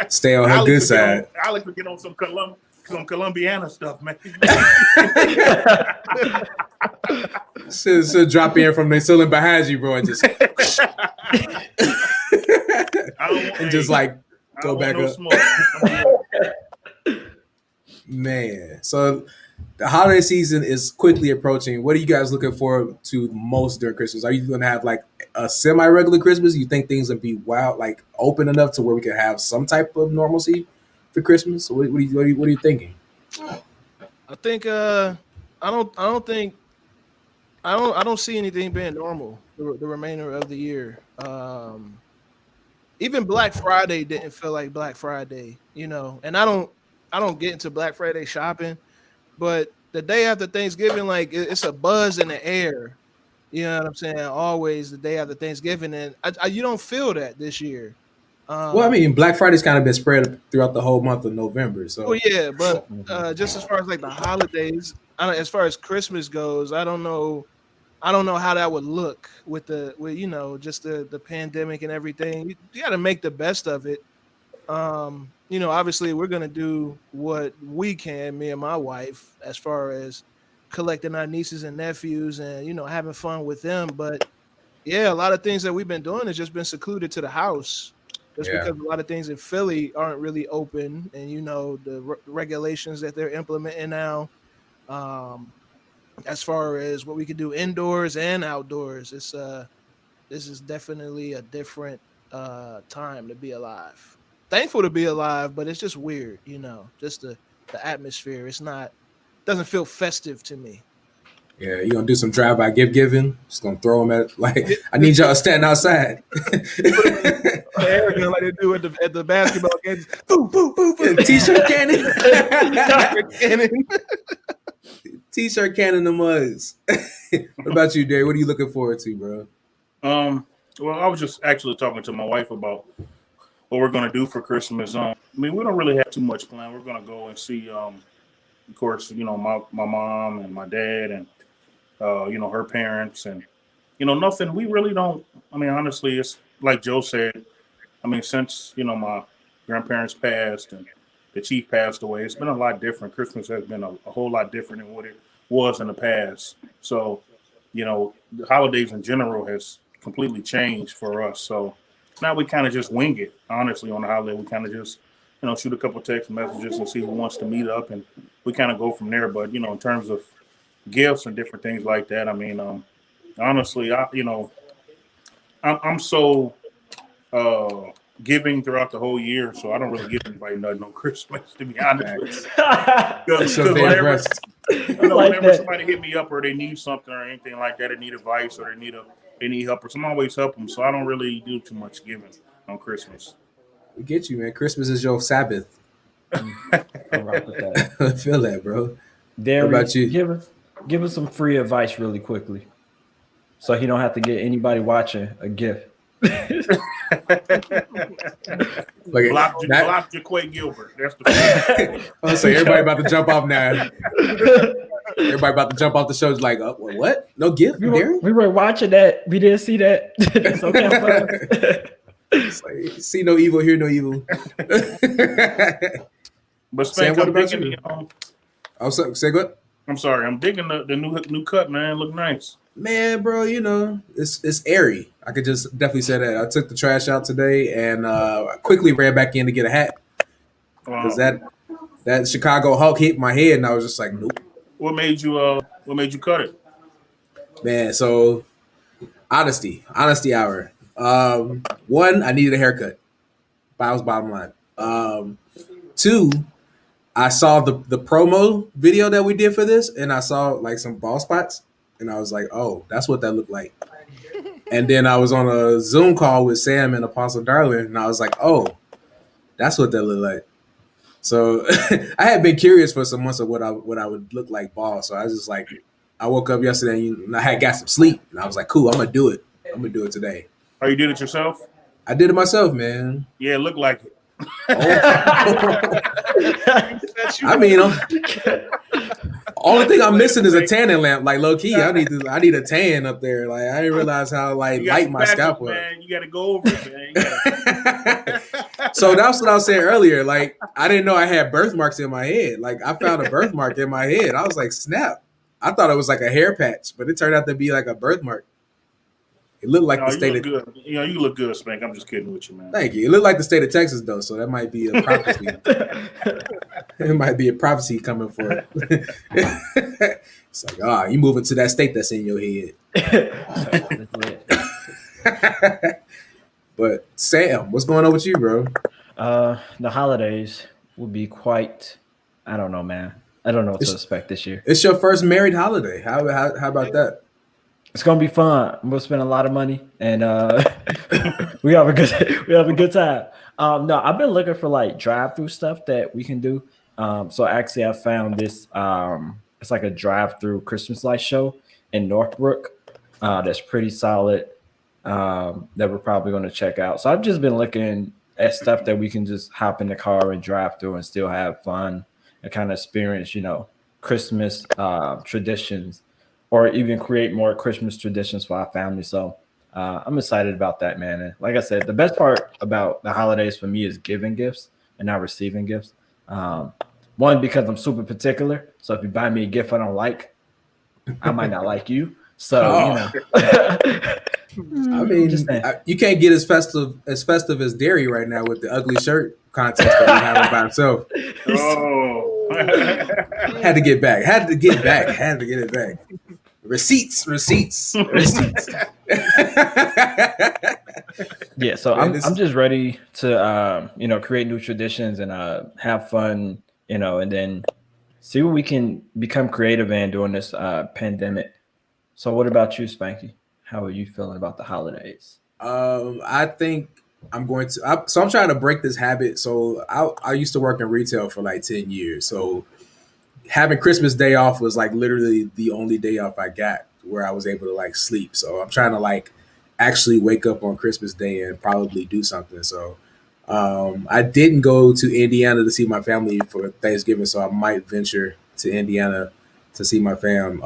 [SPEAKER 2] stay on her good side.
[SPEAKER 5] Alex will get on some Colombiana stuff, man.
[SPEAKER 2] So drop in from the ceiling behind you, bro, and just just like go back up. Man, so the holiday season is quickly approaching. What are you guys looking forward to most during Christmas? Are you going to have like a semi-regular Christmas? You think things will be wild, like open enough to where we can have some type of normalcy for Christmas? So what are you thinking?
[SPEAKER 4] I think I don't see anything being normal the remainder of the year. Even Black Friday didn't feel like Black Friday, you know. And I don't get into Black Friday shopping, but the day after Thanksgiving, like it's a buzz in the air. You know what I'm saying? Always the day after Thanksgiving, and you don't feel that this year.
[SPEAKER 2] Well, I mean, Black Friday's kind of been spread throughout the whole month of November. So,
[SPEAKER 4] yeah, but just as far as like the holidays, as far as Christmas goes, I don't know how that would look with you know, just the pandemic and everything. You got to make the best of it. You know, obviously we're gonna do what we can, me and my wife, as far as collecting our nieces and nephews and, you know, having fun with them. But yeah, a lot of things that we've been doing has just been secluded to the house. Just because a lot of things in Philly aren't really open, and you know the regulations that they're implementing now, as far as what we can do indoors and outdoors, this is definitely a different time to be alive. Thankful to be alive, but it's just weird, you know. Just the atmosphere. Doesn't feel festive to me.
[SPEAKER 2] Yeah, you gonna do some drive-by gift giving? Just gonna throw them at I need y'all to stand outside.
[SPEAKER 4] Like they do at the basketball games. Boom, boom, boom, boom.
[SPEAKER 2] T-shirt cannon. T-shirt cannon the mugs. What about you, Dave? What are you looking forward to, bro?
[SPEAKER 5] Well, I was just actually talking to my wife about what we're gonna do for Christmas. I mean, we don't really have too much planned. We're gonna go and see, of course, you know, my mom and my dad and you know, her parents, and you know, nothing. We really don't. I mean, honestly, it's like Joe said. I mean, since, you know, my grandparents passed and the chief passed away, it's been a lot different. Christmas has been a whole lot different than what it was in the past. So, you know, the holidays in general has completely changed for us. So now we kind of just wing it. Honestly, on the holiday, we kind of just, you know, shoot a couple text messages and see who wants to meet up, and we kind of go from there. But, you know, in terms of gifts and different things like that, I mean, honestly, I'm so giving throughout the whole year, so I don't really give anybody nothing on Christmas, to be honest with you. Because whenever, whenever somebody hit me up or they need something or anything like that, they need advice or they need help, or I'm always help them. So I don't really do too much giving on Christmas.
[SPEAKER 2] We get you, man. Christmas is your Sabbath.
[SPEAKER 3] I'll rock with that.
[SPEAKER 2] I feel that, bro.
[SPEAKER 3] Derry,
[SPEAKER 2] what about you?
[SPEAKER 3] Give us some free advice really quickly, so he don't have to get anybody watching a gift.
[SPEAKER 5] Block Jaquay Gilbert. That's the.
[SPEAKER 2] I'll say everybody about to jump off now. Everybody about to jump off the show is like, what? No gift, Derry?
[SPEAKER 3] We were watching that. We didn't see that. It's okay.
[SPEAKER 2] It's like, see no evil, hear no evil.
[SPEAKER 5] But Spank, I'm digging
[SPEAKER 2] say good.
[SPEAKER 5] I'm sorry, I'm digging the new cut, man. Look nice.
[SPEAKER 2] Man, bro, you know, it's airy. I could just definitely say that. I took the trash out today and quickly ran back in to get a hat. Because that Chicago Hulk hit my head and I was just like, nope.
[SPEAKER 5] What made you cut it?
[SPEAKER 2] Man, so honesty hour. One, I needed a haircut. That was bottom line. Two, I saw the promo video that we did for this, and I saw like some bald spots, and I was like, "Oh, that's what that looked like." And then I was on a Zoom call with Sam and Apostle Darling, and I was like, "Oh, that's what that looked like." So I had been curious for some months of what I would look like bald. So I was just like, I woke up yesterday and I had got some sleep, and I was like, "Cool, I'm gonna do it. I'm gonna do it today."
[SPEAKER 5] Oh, you did it yourself?
[SPEAKER 2] I did it myself, man.
[SPEAKER 5] Yeah, it looked like it.
[SPEAKER 2] I mean, only thing I'm missing is a tanning lamp. Like low key, I need a tan up there. Like I didn't realize how light my scalp was.
[SPEAKER 5] Man, you got to go over it, man.
[SPEAKER 2] So that's what I was saying earlier. Like I didn't know I had birthmarks in my head. Like I found a birthmark in my head. I was like, snap! I thought it was like a hair patch, but it turned out to be like a birthmark. It looked like the state of
[SPEAKER 5] good. You know, you look good, Spank. I'm just kidding with you, man.
[SPEAKER 2] Thank you. It looked like the state of Texas, though, so that might be a prophecy. It might be a prophecy coming for it. It's like, you moving to that state that's in your head. But Sam, what's going on with you, bro?
[SPEAKER 3] The holidays will be quite. I don't know, man. I don't know what to expect this year.
[SPEAKER 2] It's your first married holiday. How about that?
[SPEAKER 3] It's gonna be fun. We'll spend a lot of money, and we have a good time. No, I've been looking for like drive-through stuff that we can do. So actually, I found this. It's like a drive-through Christmas light show in Northbrook. That's pretty solid. That we're probably going to check out. So I've just been looking at stuff that we can just hop in the car and drive through and still have fun and kind of experience, Christmas traditions. Or even create more Christmas traditions for our family. So I'm excited about that, man. And like I said, the best part about the holidays for me is giving gifts and not receiving gifts. One, because I'm super particular. So if you buy me a gift I don't like, I might not like you. So, I
[SPEAKER 2] mean, you can't get as festive as Derry right now with the ugly shirt contest that he had by himself.
[SPEAKER 5] Oh.
[SPEAKER 2] Had to get it back. Receipts.
[SPEAKER 3] Yeah, so I'm just ready to create new traditions and have fun, and then see what we can become creative in during this pandemic. So what about you, Spanky? How are you feeling about the holidays?
[SPEAKER 2] I think I'm going to. I'm trying to break this habit. So I used to work in retail for like 10 years. So having Christmas Day off was like literally the only day off I got where I was able to like sleep. So I'm trying to like actually wake up on Christmas Day and probably do something. So I didn't go to Indiana to see my family for Thanksgiving. So I might venture to Indiana to see my fam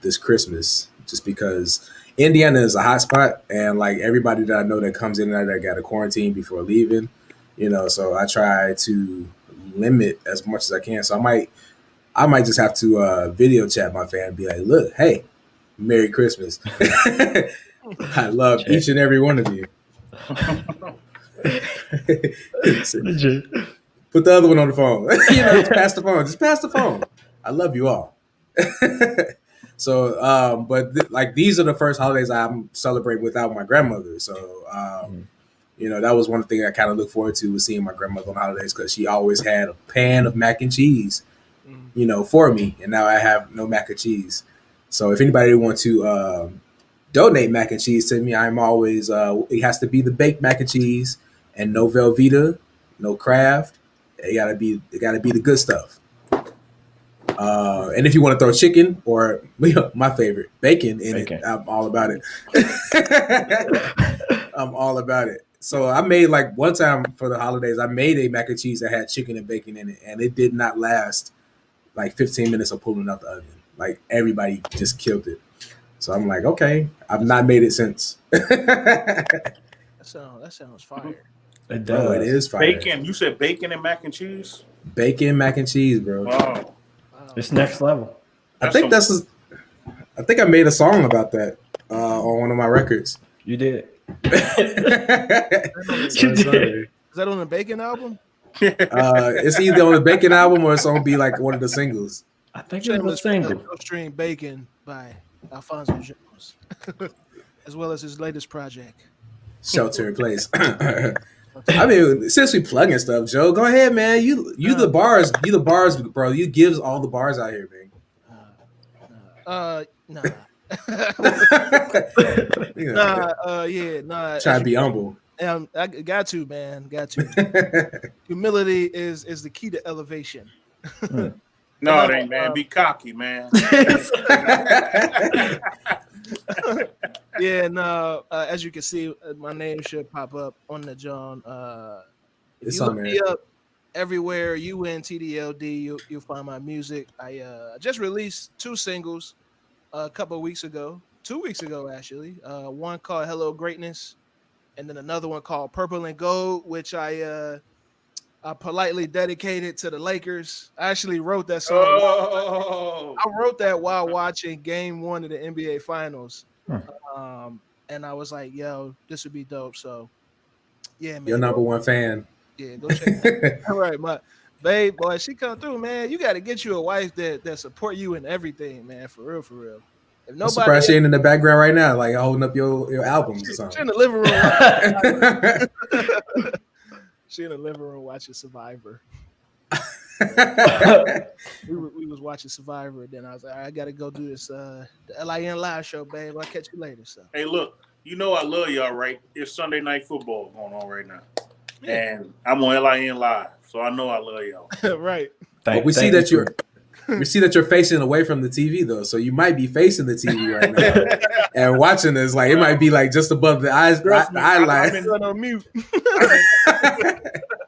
[SPEAKER 2] this Christmas, just because Indiana is a hot spot, and like everybody that I know that comes in there, that got a quarantine before leaving, so I try to limit as much as I can. So I might just have to video chat my fam and be like, look, hey, Merry Christmas. I love each and every one of you. Put the other one on the phone. Just pass the phone. I love you all. So, but these are the first holidays I'm celebrating without my grandmother. So, You know, that was one thing I kind of look forward to, was seeing my grandmother on holidays, because she always had a pan of mac and cheese, you know, for me. And now I have no mac and cheese. So if anybody wants to donate mac and cheese to me, I'm always, it has to be the baked mac and cheese, and no Velveeta, no Kraft. It gotta be the good stuff. And if you want to throw chicken or, you know, my favorite, bacon in it, I'm all about it. I'm all about it. So I made, like, one time for the holidays, I made a mac and cheese that had chicken and bacon in it, and it did not last like 15 minutes of pulling out the oven. Like, everybody just killed it. So I'm like, okay, I've not made it since.
[SPEAKER 4] That sounds fire.
[SPEAKER 3] It does.
[SPEAKER 2] Bro, it is fire.
[SPEAKER 5] Bacon. You said bacon and mac and cheese?
[SPEAKER 2] Bacon, mac and cheese, bro.
[SPEAKER 5] Wow.
[SPEAKER 3] It's next level.
[SPEAKER 2] I think I made a song about that on one of my records.
[SPEAKER 3] You did.
[SPEAKER 4] Is that on the Bacon album?
[SPEAKER 2] It's either on the Bacon album or it's on be like one of the singles.
[SPEAKER 3] I think it was a single.
[SPEAKER 4] No String Bacon by Alfonso Jones, as well as his latest project,
[SPEAKER 2] Shelter in Place. I mean, since we plugging stuff, Joe, go ahead, man. You the bars, bro. You gives all the bars out here, man.
[SPEAKER 4] Nah.
[SPEAKER 2] Try to be humble.
[SPEAKER 4] I got to, man. Got to. Humility is the key to elevation.
[SPEAKER 5] No, it ain't, man. Be cocky, man.
[SPEAKER 4] Yeah, no. As you can see, my name should pop up on the John. If
[SPEAKER 2] It's
[SPEAKER 4] you
[SPEAKER 2] on
[SPEAKER 4] look
[SPEAKER 2] there.
[SPEAKER 4] me up everywhere, UNTDLD, you'll find my music. I just released 2 singles a couple of weeks ago. 2 weeks ago, actually. One called "Hello Greatness," and then another one called "Purple and Gold," which I politely dedicated to the Lakers. I actually wrote that song.
[SPEAKER 5] Oh.
[SPEAKER 4] I wrote that while watching Game 1 of the NBA Finals. And I was like, yo, this would be dope. So, yeah, man.
[SPEAKER 2] Your number one fan.
[SPEAKER 4] Yeah, go check it out. All right, my babe, boy, she come through, man. You got to get you a wife that support you in everything, man. For real, for real. If
[SPEAKER 2] I'm
[SPEAKER 4] nobody
[SPEAKER 2] surprised she ain't in the background right now, like holding up your albums or
[SPEAKER 4] she
[SPEAKER 2] something.
[SPEAKER 4] in the living room. She in the living room watching Survivor. we was watching Survivor, and then I was like, I gotta go do this the LIN live show, babe. I'll catch you later. So
[SPEAKER 5] Hey, look, you know I love y'all, right? It's Sunday Night Football going on right now. And I'm on LIN Live, so I know I love y'all.
[SPEAKER 4] right.
[SPEAKER 2] But we see that you're facing away from the TV though, so you might be facing the TV right now and watching this. Like, it might be like just above the eyes,
[SPEAKER 5] Trust me,
[SPEAKER 2] eye line.
[SPEAKER 4] I'm on mute.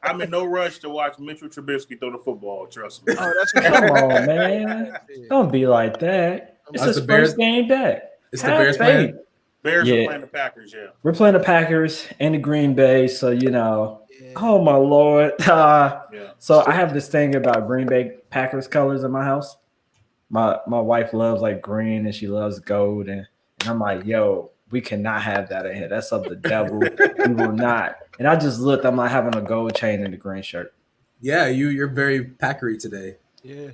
[SPEAKER 5] I'm in no rush to watch Mitchell Trubisky throw the football. Trust me.
[SPEAKER 4] Oh, that's
[SPEAKER 3] Come on, man. Don't be like that. It's
[SPEAKER 2] That's
[SPEAKER 3] his
[SPEAKER 2] the Bears-
[SPEAKER 3] first game back.
[SPEAKER 2] It's the
[SPEAKER 3] Have
[SPEAKER 2] Bears
[SPEAKER 3] faith.
[SPEAKER 2] playing.
[SPEAKER 5] Bears
[SPEAKER 3] Yeah.
[SPEAKER 5] are playing the Packers, yeah.
[SPEAKER 3] We're playing the Packers and the Green Bay, so you know.
[SPEAKER 4] Yeah.
[SPEAKER 3] Oh my Lord.
[SPEAKER 5] Yeah.
[SPEAKER 3] So I have this thing about Green Bay Packers colors in my house. My wife loves like green and she loves gold, and I'm like, yo, we cannot have that in here. That's of the devil. We will not. And I just looked. I'm like having a gold chain and a green shirt.
[SPEAKER 2] Yeah, you're very Packery today,
[SPEAKER 4] Yeah.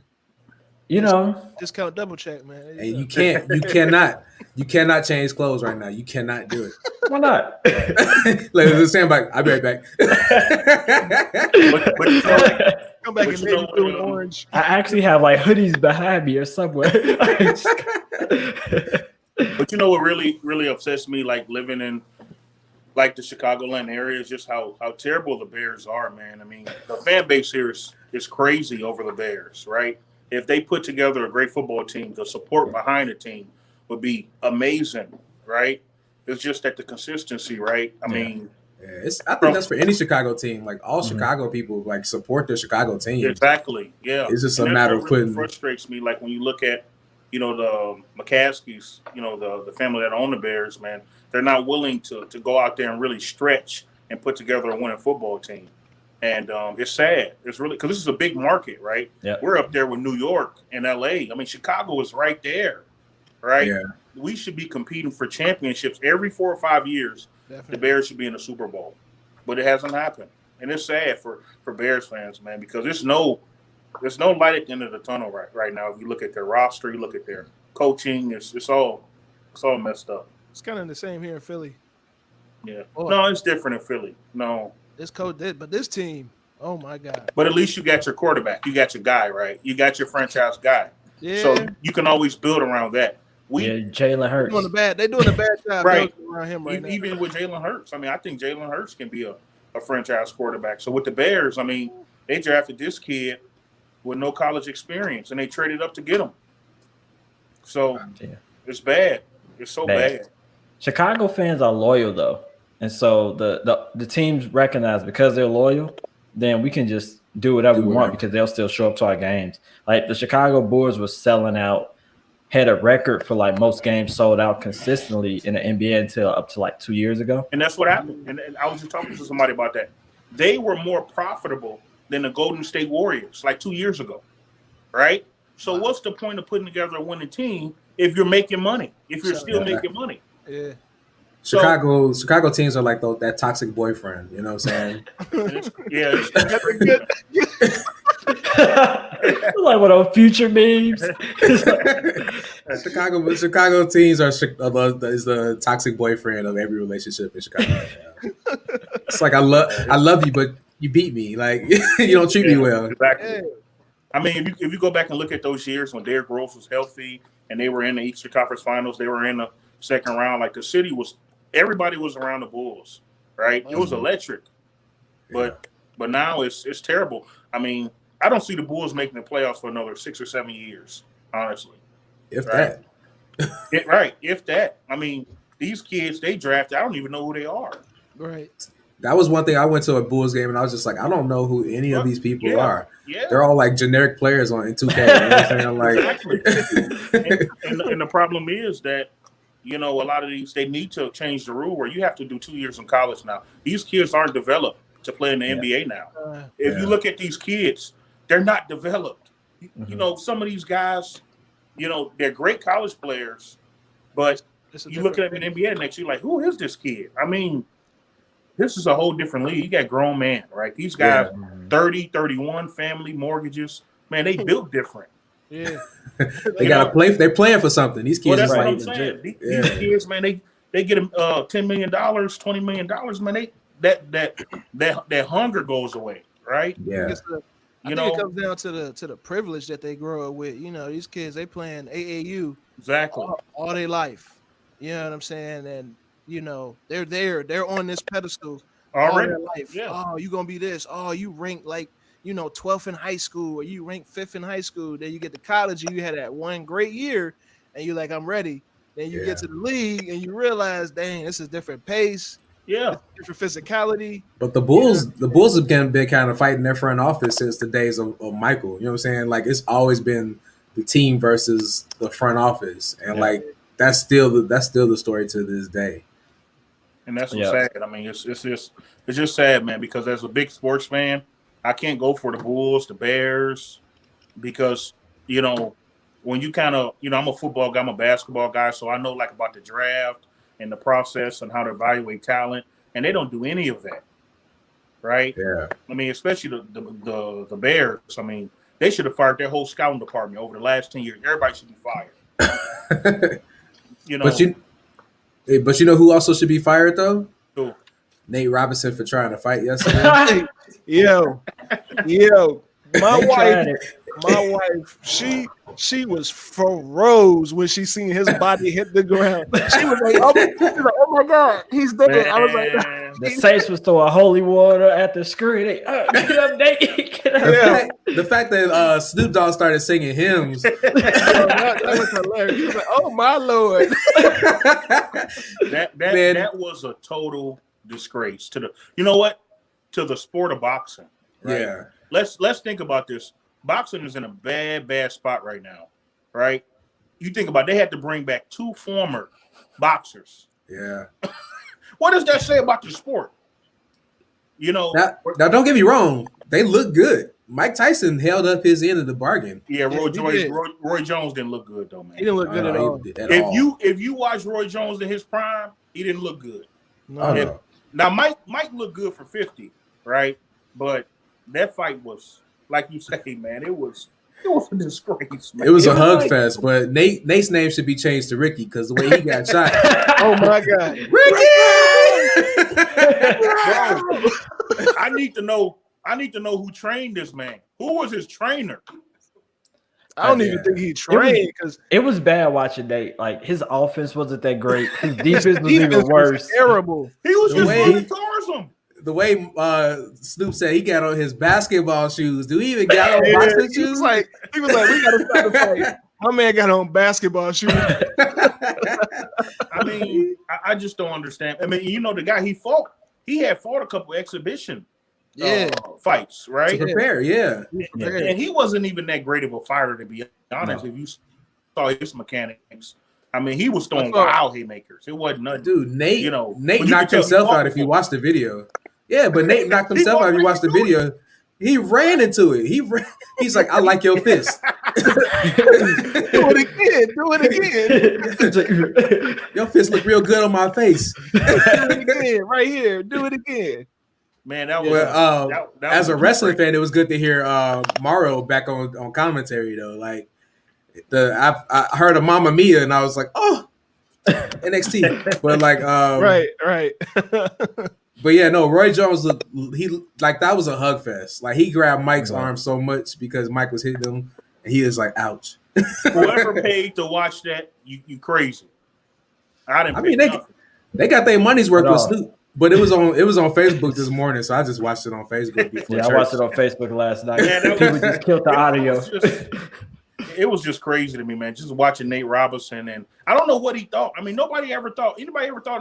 [SPEAKER 3] You know,
[SPEAKER 4] Discount double check, man. There
[SPEAKER 2] and
[SPEAKER 4] go.
[SPEAKER 2] you cannot change clothes right now. You cannot do it.
[SPEAKER 3] why not?
[SPEAKER 2] Like, stand back. I'll be right back.
[SPEAKER 5] But you know,
[SPEAKER 4] Come back
[SPEAKER 5] but
[SPEAKER 4] and
[SPEAKER 5] you
[SPEAKER 4] navy
[SPEAKER 5] know
[SPEAKER 4] blue
[SPEAKER 5] what,
[SPEAKER 4] and orange.
[SPEAKER 3] I actually have like hoodies behind me or somewhere.
[SPEAKER 5] but you know what really, really upsets me, like living in like the Chicagoland area, is just how terrible the Bears are, man. I mean, the fan base here is crazy over the Bears, right? If they put together a great football team, the support behind the team would be amazing, right? It's just that the consistency, right? I mean,
[SPEAKER 2] Yeah, I think that's for any Chicago team. Like, all Chicago people like support their Chicago team.
[SPEAKER 5] exactly, yeah.
[SPEAKER 2] It's just a
[SPEAKER 5] And that's
[SPEAKER 2] matter
[SPEAKER 5] what
[SPEAKER 2] of
[SPEAKER 5] really
[SPEAKER 2] putting.
[SPEAKER 5] frustrates me. Like when you look at, you know, the McCaskies, you know, the family that own the Bears, man, they're not willing to go out there and really stretch and put together a winning football team. And it's sad. It's really, because this is a big market, right?
[SPEAKER 3] Yeah.
[SPEAKER 5] We're up there with New York and LA. I mean, Chicago is right there, right?
[SPEAKER 2] Yeah.
[SPEAKER 5] We should be competing for championships every 4 or 5 years. The
[SPEAKER 4] Definitely.
[SPEAKER 5] Bears should be in the Super Bowl, but it hasn't happened, and it's sad for Bears fans, man, because there's no light at the end of the tunnel right now. If you look at their roster, you look at their coaching, it's all messed up.
[SPEAKER 4] It's kind of the same here in Philly.
[SPEAKER 5] Yeah.
[SPEAKER 4] Boy.
[SPEAKER 5] No, it's different in Philly. No.
[SPEAKER 4] This coach did, but this team, oh my God.
[SPEAKER 5] But at least you got your quarterback. You got your guy, right? You got your franchise guy.
[SPEAKER 4] Yeah.
[SPEAKER 5] So you can always build around that.
[SPEAKER 3] Jalen Hurts.
[SPEAKER 4] They're doing a bad job
[SPEAKER 5] right.
[SPEAKER 4] building around him right now.
[SPEAKER 5] Even with Jalen Hurts. I mean, I think Jalen Hurts can be a franchise quarterback. So with the Bears, I mean, they drafted this kid with no college experience, and they traded up to get him. So it's bad. It's so bad.
[SPEAKER 3] Chicago fans are loyal, though. And so the teams recognize because they're loyal, then we can just do whatever we want because they'll still show up to our games. Like the Chicago Bulls was selling out, had a record for like most games sold out consistently in the NBA until up to like 2 years ago.
[SPEAKER 5] And that's what happened. And I was just talking to somebody about that. They were more profitable than the Golden State Warriors like 2 years ago, right? So what's the point of putting together a winning team if you're making money, if you're still making money?
[SPEAKER 4] Yeah.
[SPEAKER 2] Chicago teams are like that toxic boyfriend. You know what I'm saying?
[SPEAKER 3] Like one of those future memes.
[SPEAKER 2] Chicago teams is the toxic boyfriend of every relationship in Chicago right now. It's like I love you, but you beat me. Like you don't treat me well.
[SPEAKER 5] Exactly. Yeah. I mean, if you go back and look at those years when Derrick Rose was healthy and they were in the Eastern Conference Finals, they were in the second round. Like the city was, everybody was around the Bulls, right? It was electric, but now it's terrible. I mean, I don't see the Bulls making the playoffs for another 6 or 7 years, honestly.
[SPEAKER 2] If
[SPEAKER 5] right?
[SPEAKER 2] that.
[SPEAKER 5] If that. I mean, these kids they drafted, I don't even know who they are.
[SPEAKER 4] Right.
[SPEAKER 2] That was one thing. I went to a Bulls game and I was just like, I don't know who any of these people are.
[SPEAKER 5] Yeah.
[SPEAKER 2] They're all like generic players in 2K. You know what I'm saying? Like,
[SPEAKER 5] exactly. and the problem is that, you know, a lot of these, they need to change the rule where you have to do 2 years in college now. These kids aren't developed to play in the NBA now. If you look at these kids, they're not developed. You know, some of these guys, you know, they're great college players, but you look at them in the NBA next year, like, who is this kid? I mean, this is a whole different league. You got grown men, right? These guys, 30, 31, family, mortgages. Man, they built different.
[SPEAKER 4] Yeah.
[SPEAKER 2] They got to play. They're playing for something. These kids
[SPEAKER 5] that's
[SPEAKER 2] are
[SPEAKER 5] what I'm saying. These kids, man, they get them $10 million, $20 million, man. That hunger goes away, right?
[SPEAKER 2] Yeah.
[SPEAKER 4] I think it comes down to the privilege that they grow up with. You know, these kids, they playing AAU
[SPEAKER 5] exactly
[SPEAKER 4] all their life. You know what I'm saying? And you know, they're on this pedestal
[SPEAKER 5] already.
[SPEAKER 4] All their life. Yeah. Oh, you gonna be this. Oh, you rank like 12th in high school, or you rank 5th in high school. Then you get to college and you had that one great year, and you're like, I'm ready. Then you get to the league and you realize, dang, this is different pace.
[SPEAKER 5] Yeah,
[SPEAKER 4] different physicality.
[SPEAKER 2] But the Bulls have been kind of fighting their front office since the days of Michael. You know what I'm saying? Like it's always been the team versus the front office, and like that's still the story to this day.
[SPEAKER 5] And that's what's sad. I mean, it's just sad, man. Because as a big sports fan, I can't go for the Bulls, the Bears, because when you kind of I'm a football guy, I'm a basketball guy, so I know like about the draft and the process and how to evaluate talent, and they don't do any of that, right?
[SPEAKER 2] Yeah.
[SPEAKER 5] I mean, especially the Bears. I mean, they should have fired their whole scouting department over the last 10 years. Everybody should be fired.
[SPEAKER 2] But you know who also should be fired though?
[SPEAKER 5] Who?
[SPEAKER 2] Nate Robinson for trying to fight yesterday.
[SPEAKER 4] Yo, my wife, she was froze when she seen his body hit the ground. She was like, "Oh my God, he's dead!" Man. I was like,
[SPEAKER 3] "The Saints was throwing holy water at the screen." Get up, Nate! Get up.
[SPEAKER 2] The fact that Snoop Dogg started singing hymns,
[SPEAKER 4] that was hilarious. He was like, "Oh my Lord!"
[SPEAKER 5] that was a total disgrace to the sport of boxing. Right?
[SPEAKER 2] Yeah.
[SPEAKER 5] Let's think about this. Boxing is in a bad spot right now, right? You think about they had to bring back 2 former boxers.
[SPEAKER 2] Yeah.
[SPEAKER 5] What does that say about the sport?
[SPEAKER 2] Now don't get me wrong. They look good. Mike Tyson held up his end of the bargain.
[SPEAKER 5] Yeah, Roy Jones didn't look good though, man.
[SPEAKER 4] He didn't look good at all.
[SPEAKER 5] If you watch Roy Jones in his prime, he didn't look good.
[SPEAKER 2] No.
[SPEAKER 5] Now Mike looked good for 50, right? But that fight was, like you say, man, it was a disgrace, man.
[SPEAKER 2] It was a hug fest, but Nate's name should be changed to Ricky because the way he got shot.
[SPEAKER 4] Oh my God,
[SPEAKER 2] Ricky!
[SPEAKER 5] I need to know who trained this man. Who was his trainer?
[SPEAKER 4] I don't even think he trained because
[SPEAKER 3] it was bad watching Nate. Like his offense wasn't that great. His defense was even worse.
[SPEAKER 4] Terrible.
[SPEAKER 5] He was just running towards him.
[SPEAKER 2] The way Snoop said he got on his basketball shoes. Do he even got on boxing shoes?
[SPEAKER 4] He was like, we gotta start the fight. My man got on basketball shoes.
[SPEAKER 5] I mean, I just don't understand. I mean, the guy he had fought a couple exhibition fights, right?
[SPEAKER 2] To prepare, yeah.
[SPEAKER 5] And he wasn't even that great of a fighter, to be honest. No. If you saw his mechanics, I mean, he was throwing wild haymakers. It wasn't nothing.
[SPEAKER 2] Dude, Nate knocked himself out if you watch the video. Yeah, but Nate knocked himself out if you watch the video. He ran into it. He's like, I like your fist.
[SPEAKER 4] Do it again.
[SPEAKER 2] Your fist look real good on my face.
[SPEAKER 4] Do it again, right here. Do it again.
[SPEAKER 5] Man, that was that
[SPEAKER 2] as a wrestling fan, it was good to hear Mauro back on commentary though. Like I heard of Mamma Mia and I was like, oh, NXT. But like
[SPEAKER 4] right.
[SPEAKER 2] But yeah, no, Roy Jones that was a hug fest. Like he grabbed Mike's arm so much because Mike was hitting him, and he was like, "Ouch."
[SPEAKER 5] Whoever paid to watch that, you crazy. I didn't. I mean,
[SPEAKER 2] they got their money's worth with Snoop, but it was on Facebook this morning, so I just watched it on Facebook before.
[SPEAKER 3] Yeah, I watched it on Facebook last night. People just killed the audio.
[SPEAKER 5] It was just crazy to me, man. Just watching Nate Robinson, and I don't know what he thought. I mean, anybody ever thought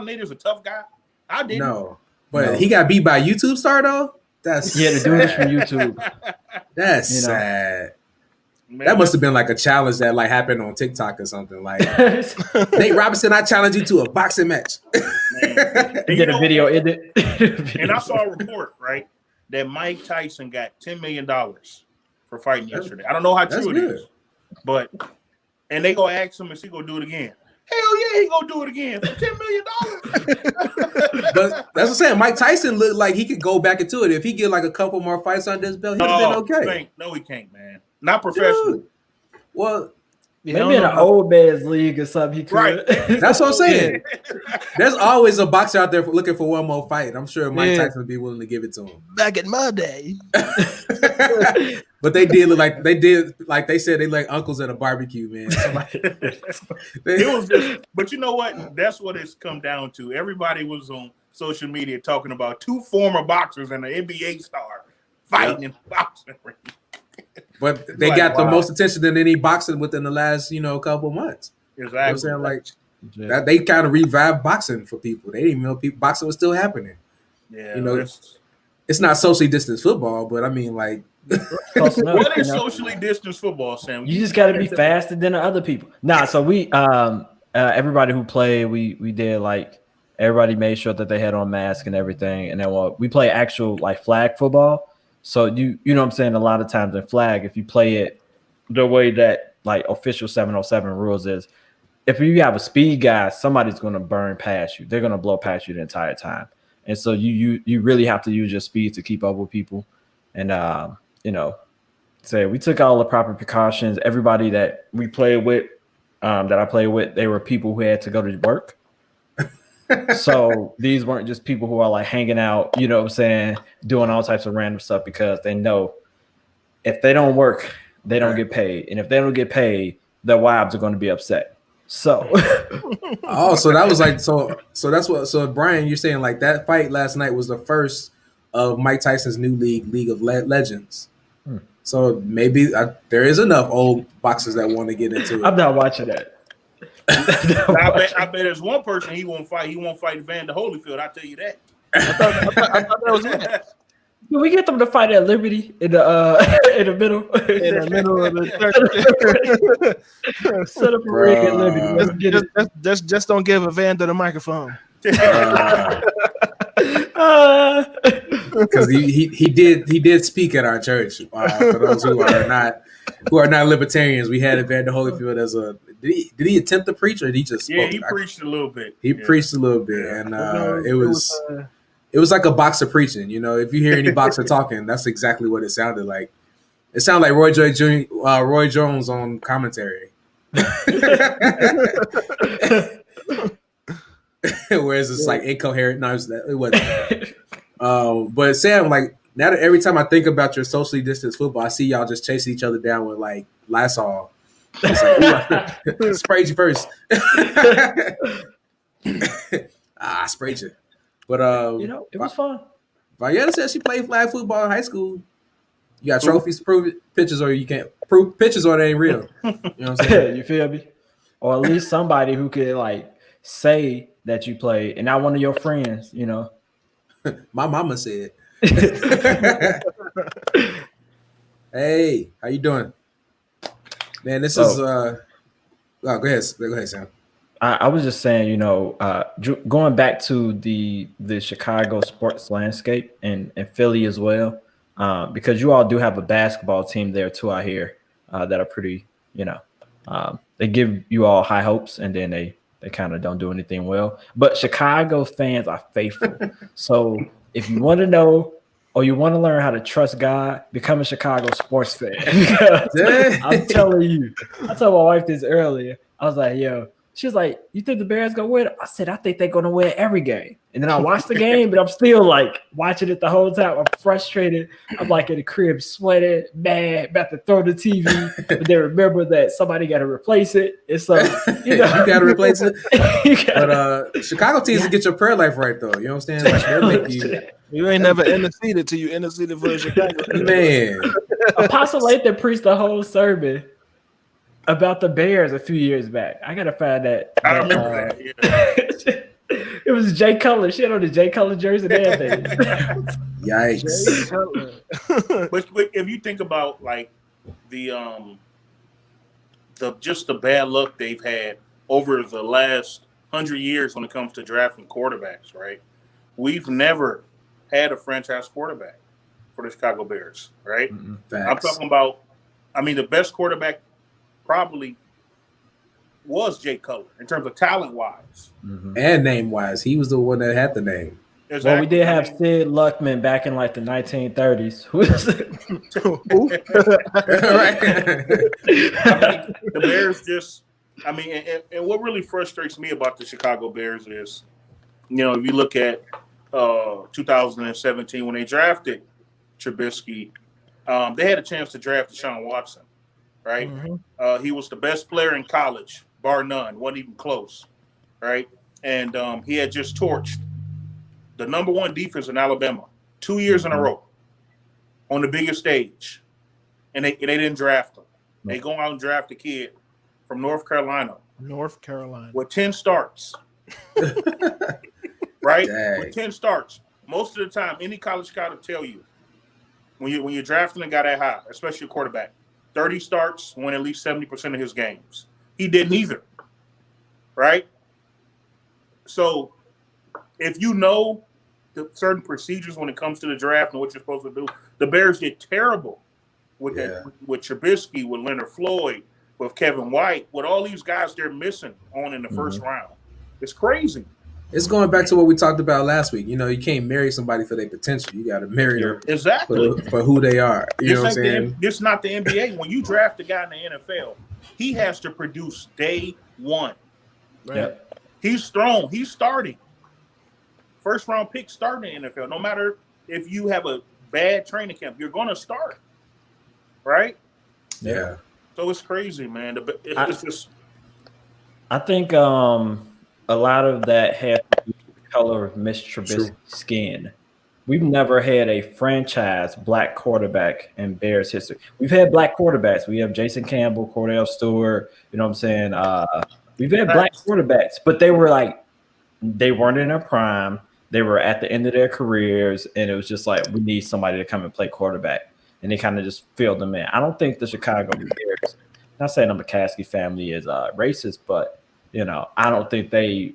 [SPEAKER 5] Nate was a tough guy? I didn't.
[SPEAKER 2] No. But he got beat by a YouTube star though. That's
[SPEAKER 3] the dude is from YouTube.
[SPEAKER 2] That's sad. Man, that must have been like a challenge that like happened on TikTok or something. Like Nate Robinson, I challenge you to a boxing match.
[SPEAKER 3] He did a video.
[SPEAKER 5] And I saw a report right that Mike Tyson got $10 million for fighting yesterday. I don't know how true it is, but they gonna ask him if he gonna do it again. Hell yeah, he gonna do it again for $10 million.
[SPEAKER 2] But that's what I'm saying. Mike Tyson looked like he could go back into it. If he get like a couple more fights on this belt, he'd have been okay.
[SPEAKER 5] No, he can't, man. Not professional.
[SPEAKER 2] Dude. Well,
[SPEAKER 3] maybe in an old man's league or something. He could.
[SPEAKER 2] Right. That's what I'm saying. There's always a boxer out there looking for one more fight. I'm sure Mike Tyson would be willing to give it to him.
[SPEAKER 4] Back in my day.
[SPEAKER 2] But they did look like they said they like uncles at a barbecue, man.
[SPEAKER 5] It was just, but you know what? That's what it's come down to. Everybody was on social media talking about two former boxers and an NBA star fighting in boxing.
[SPEAKER 2] But they got the most attention than any boxing within the last, couple months.
[SPEAKER 5] Exactly. You know
[SPEAKER 2] what I'm saying? Like that they kind of revived boxing for people. They didn't even know boxing was still happening.
[SPEAKER 5] Yeah.
[SPEAKER 2] It's not socially distanced football, but I mean like
[SPEAKER 5] what is socially distanced football, Sam?
[SPEAKER 3] You just got to be faster than the other people. Nah, so we everybody who played, we did like everybody made sure that they had on masks and everything, and then we play actual like flag football. So you know what I'm saying. A lot of times in flag, if you play it the way that like official 707 rules is, if you have a speed guy, somebody's going to burn past you. They're going to blow past you the entire time, and so you really have to use your speed to keep up with people, and say we took all the proper precautions. Everybody that we played with, that I played with, they were people who had to go to work. So these weren't just people who are like hanging out, you know what I'm saying, doing all types of random stuff because they know if they don't work, they don't get paid. And if they don't get paid, their wives are going to be upset. So
[SPEAKER 2] so that was like so that's what Brian, you're saying like that fight last night was the first of Mike Tyson's new League of Legends. So maybe there is enough old boxers that want to get into it.
[SPEAKER 3] I'm not watching that.
[SPEAKER 5] I bet there's one person he won't fight. He won't fight Evander Holyfield. I'll tell you that. I thought that was him.
[SPEAKER 3] Can we get them to fight at Liberty in the middle?
[SPEAKER 4] In the middle of the church.
[SPEAKER 3] Set up a ring at Liberty.
[SPEAKER 4] Just don't give Evander the microphone.
[SPEAKER 2] Because he did speak at our church. For those who are not libertarians, we had Evander Holyfield as a. Did he attempt to preach or did he just spoke?
[SPEAKER 5] Yeah, he preached a little bit.
[SPEAKER 2] He preached a little bit, and it was like a boxer preaching. If you hear any boxer talking, that's exactly what it sounded like. It sounded like Roy Jones on commentary. Whereas it's like incoherent. No, it wasn't. But Sam, like now that every time I think about your socially distanced football, I see y'all just chasing each other down with like Lysol. It's like, ooh, I sprayed you first. I sprayed you. But
[SPEAKER 3] it was fun.
[SPEAKER 2] Valletta said she played flag football in high school. You got trophies to prove it, pictures, or you can't prove pictures, or they ain't real. You know what I'm saying?
[SPEAKER 3] You feel me? Or at least somebody who could like say that you played and not one of your friends, you know.
[SPEAKER 2] My mama said. Hey, how you doing? Man, this is go ahead, Sam.
[SPEAKER 3] I was just saying, you know, going back to the Chicago sports landscape and Philly as well, because you all do have a basketball team there too, I hear, that are pretty, you know, they give you all high hopes and then they kind of don't do anything well. But Chicago fans are faithful. So if you want to know or you want to learn how to trust God, become a Chicago sports fan. I'm telling you, I told my wife this earlier. I was like, yo, she was like, you think the Bears gonna win? I said, I think they're gonna win every game. And then I watched the game, but I'm still like watching it the whole time. I'm frustrated. I'm like in the crib sweating, mad, about to throw the TV. But then remember that somebody got to replace it. And so, you know,
[SPEAKER 2] you got to replace it. But Chicago teams to get your prayer life right, though. You know what I'm saying? Like, they'll make
[SPEAKER 4] you ain't never interceded till you interceded for Chicago.
[SPEAKER 2] Man.
[SPEAKER 3] Apostle Lathan preached the whole sermon about the Bears a few years back. I gotta find that.
[SPEAKER 5] I remember that. Yeah.
[SPEAKER 3] It was Jay Cutler. She had on the Jay Cutler jersey and everything.
[SPEAKER 2] Yikes!
[SPEAKER 5] but if you think about like the just the bad luck they've had over the last 100 years when it comes to drafting quarterbacks, right? We've never had a franchise quarterback for the Chicago Bears, right? I'm talking about. I mean, the best quarterback probably was Jay Cutler in terms of talent-wise.
[SPEAKER 2] And name-wise. He was the one that had the name.
[SPEAKER 5] Exactly.
[SPEAKER 3] Well, we did have Sid Luckman back in like the 1930s.
[SPEAKER 2] Right.
[SPEAKER 5] I mean, the Bears just – I mean, and what really frustrates me about the Chicago Bears is, you know, if you look at 2017 when they drafted Trubisky, they had a chance to draft Deshaun Watson. Right, he was the best player in college, bar none. Wasn't even close, right? And he had just torched the number one defense in Alabama 2 years in a row on the biggest stage, and they didn't draft him. They go out and draft a kid from North Carolina with 10 starts, right?
[SPEAKER 2] Dang.
[SPEAKER 5] With 10 starts. Most of the time, any college scout will tell you when you're drafting a guy that high, especially a quarterback. 30 starts, win at least 70% of his games. He didn't either, right? So if you know the certain procedures when it comes to the draft and what you're supposed to do, the Bears did terrible with that, with Trubisky, with Leonard Floyd, with Kevin White, with all these guys they're missing on in the first round. It's crazy.
[SPEAKER 2] It's going back to what we talked about last week. You know, you can't marry somebody for their potential. You got to marry them for who they are. You know what I'm saying?
[SPEAKER 5] This is not the NBA. When you draft a guy in the NFL, he has to produce day one. Right? Yep. He's thrown. He's starting. First round pick starting in the NFL. No matter if you have a bad training camp, you're going to start. Right?
[SPEAKER 2] Yeah.
[SPEAKER 5] So it's crazy, man. It's just.
[SPEAKER 3] I think a lot of that has to do with the color of Mitch Trubisky's skin. We've never had a franchise black quarterback in Bears history. We've had black quarterbacks. We have Jason Campbell, Cordell Stewart. You know what I'm saying? We've had black quarterbacks, but they weren't in their prime. They were at the end of their careers, and it was just like, we need somebody to come and play quarterback. And they kind of just filled them in. I don't think the Chicago Bears, not saying the McCaskey family is racist, but you know, I don't think they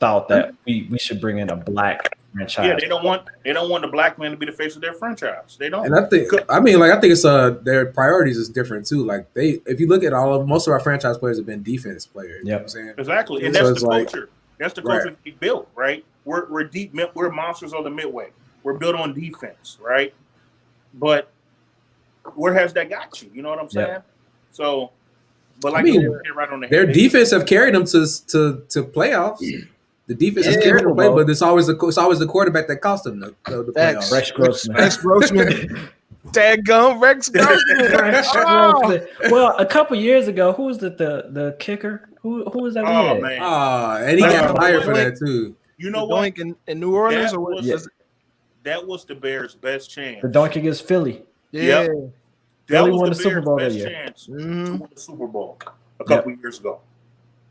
[SPEAKER 3] thought that we should bring in a black franchise.
[SPEAKER 5] Yeah, they don't want the black man to be the face of their franchise. They don't.
[SPEAKER 2] And I think it's their priorities is different too. Like if you look at most of our franchise players have been defense players. You know what I'm saying?
[SPEAKER 5] Exactly, and that's the culture. That's the culture we built, right? We're deep. We're monsters of the midway. We're built on defense, right? But where has that got you? You know what I'm saying? So. But like right on the
[SPEAKER 2] their defense have carried them to playoffs. The defense is scared to play, but it's always the quarterback that cost them the playoffs.
[SPEAKER 3] Rex Grossman.
[SPEAKER 4] Rex Grossman. Dadgum Rex Grossman.
[SPEAKER 3] Well, a couple years ago, who was the kicker? Who was that?
[SPEAKER 5] Oh man.
[SPEAKER 2] And he got fired for that too.
[SPEAKER 5] You know what?
[SPEAKER 4] Doink in New Orleans,
[SPEAKER 5] That was the Bears' best chance.
[SPEAKER 3] The doink against Philly.
[SPEAKER 4] Yeah.
[SPEAKER 5] Yep.
[SPEAKER 3] Philly
[SPEAKER 5] That
[SPEAKER 3] won
[SPEAKER 5] was
[SPEAKER 3] the
[SPEAKER 5] the
[SPEAKER 3] Super
[SPEAKER 5] Bears'
[SPEAKER 3] Bowl that
[SPEAKER 5] best
[SPEAKER 3] year.
[SPEAKER 5] chance to win the Super Bowl a couple years ago.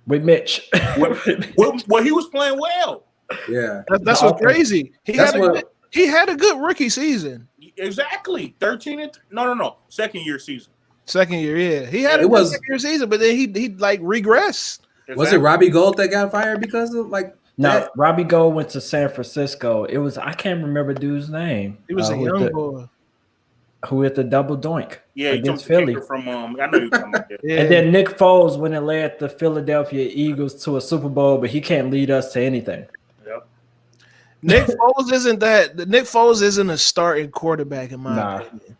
[SPEAKER 3] With Mitch.
[SPEAKER 5] Well, he was playing well.
[SPEAKER 2] Yeah.
[SPEAKER 4] That's what's crazy. He had a good rookie season.
[SPEAKER 5] Exactly. 13 no. Second year season.
[SPEAKER 4] Second year, yeah. He had a good second year season, but then he like regressed.
[SPEAKER 5] Exactly.
[SPEAKER 2] Was it Robbie Gold that got fired because of like
[SPEAKER 3] No, Robbie Gold went to San Francisco. It was I can't remember dude's name.
[SPEAKER 4] He was a young boy.
[SPEAKER 3] Who hit the double doink against Philly.
[SPEAKER 5] From I know you talking about that.
[SPEAKER 3] Yeah. And then Nick Foles went and led the Philadelphia Eagles to a Super Bowl, but he can't lead us to anything.
[SPEAKER 5] Yep.
[SPEAKER 4] Nick Foles isn't a starting quarterback in my opinion.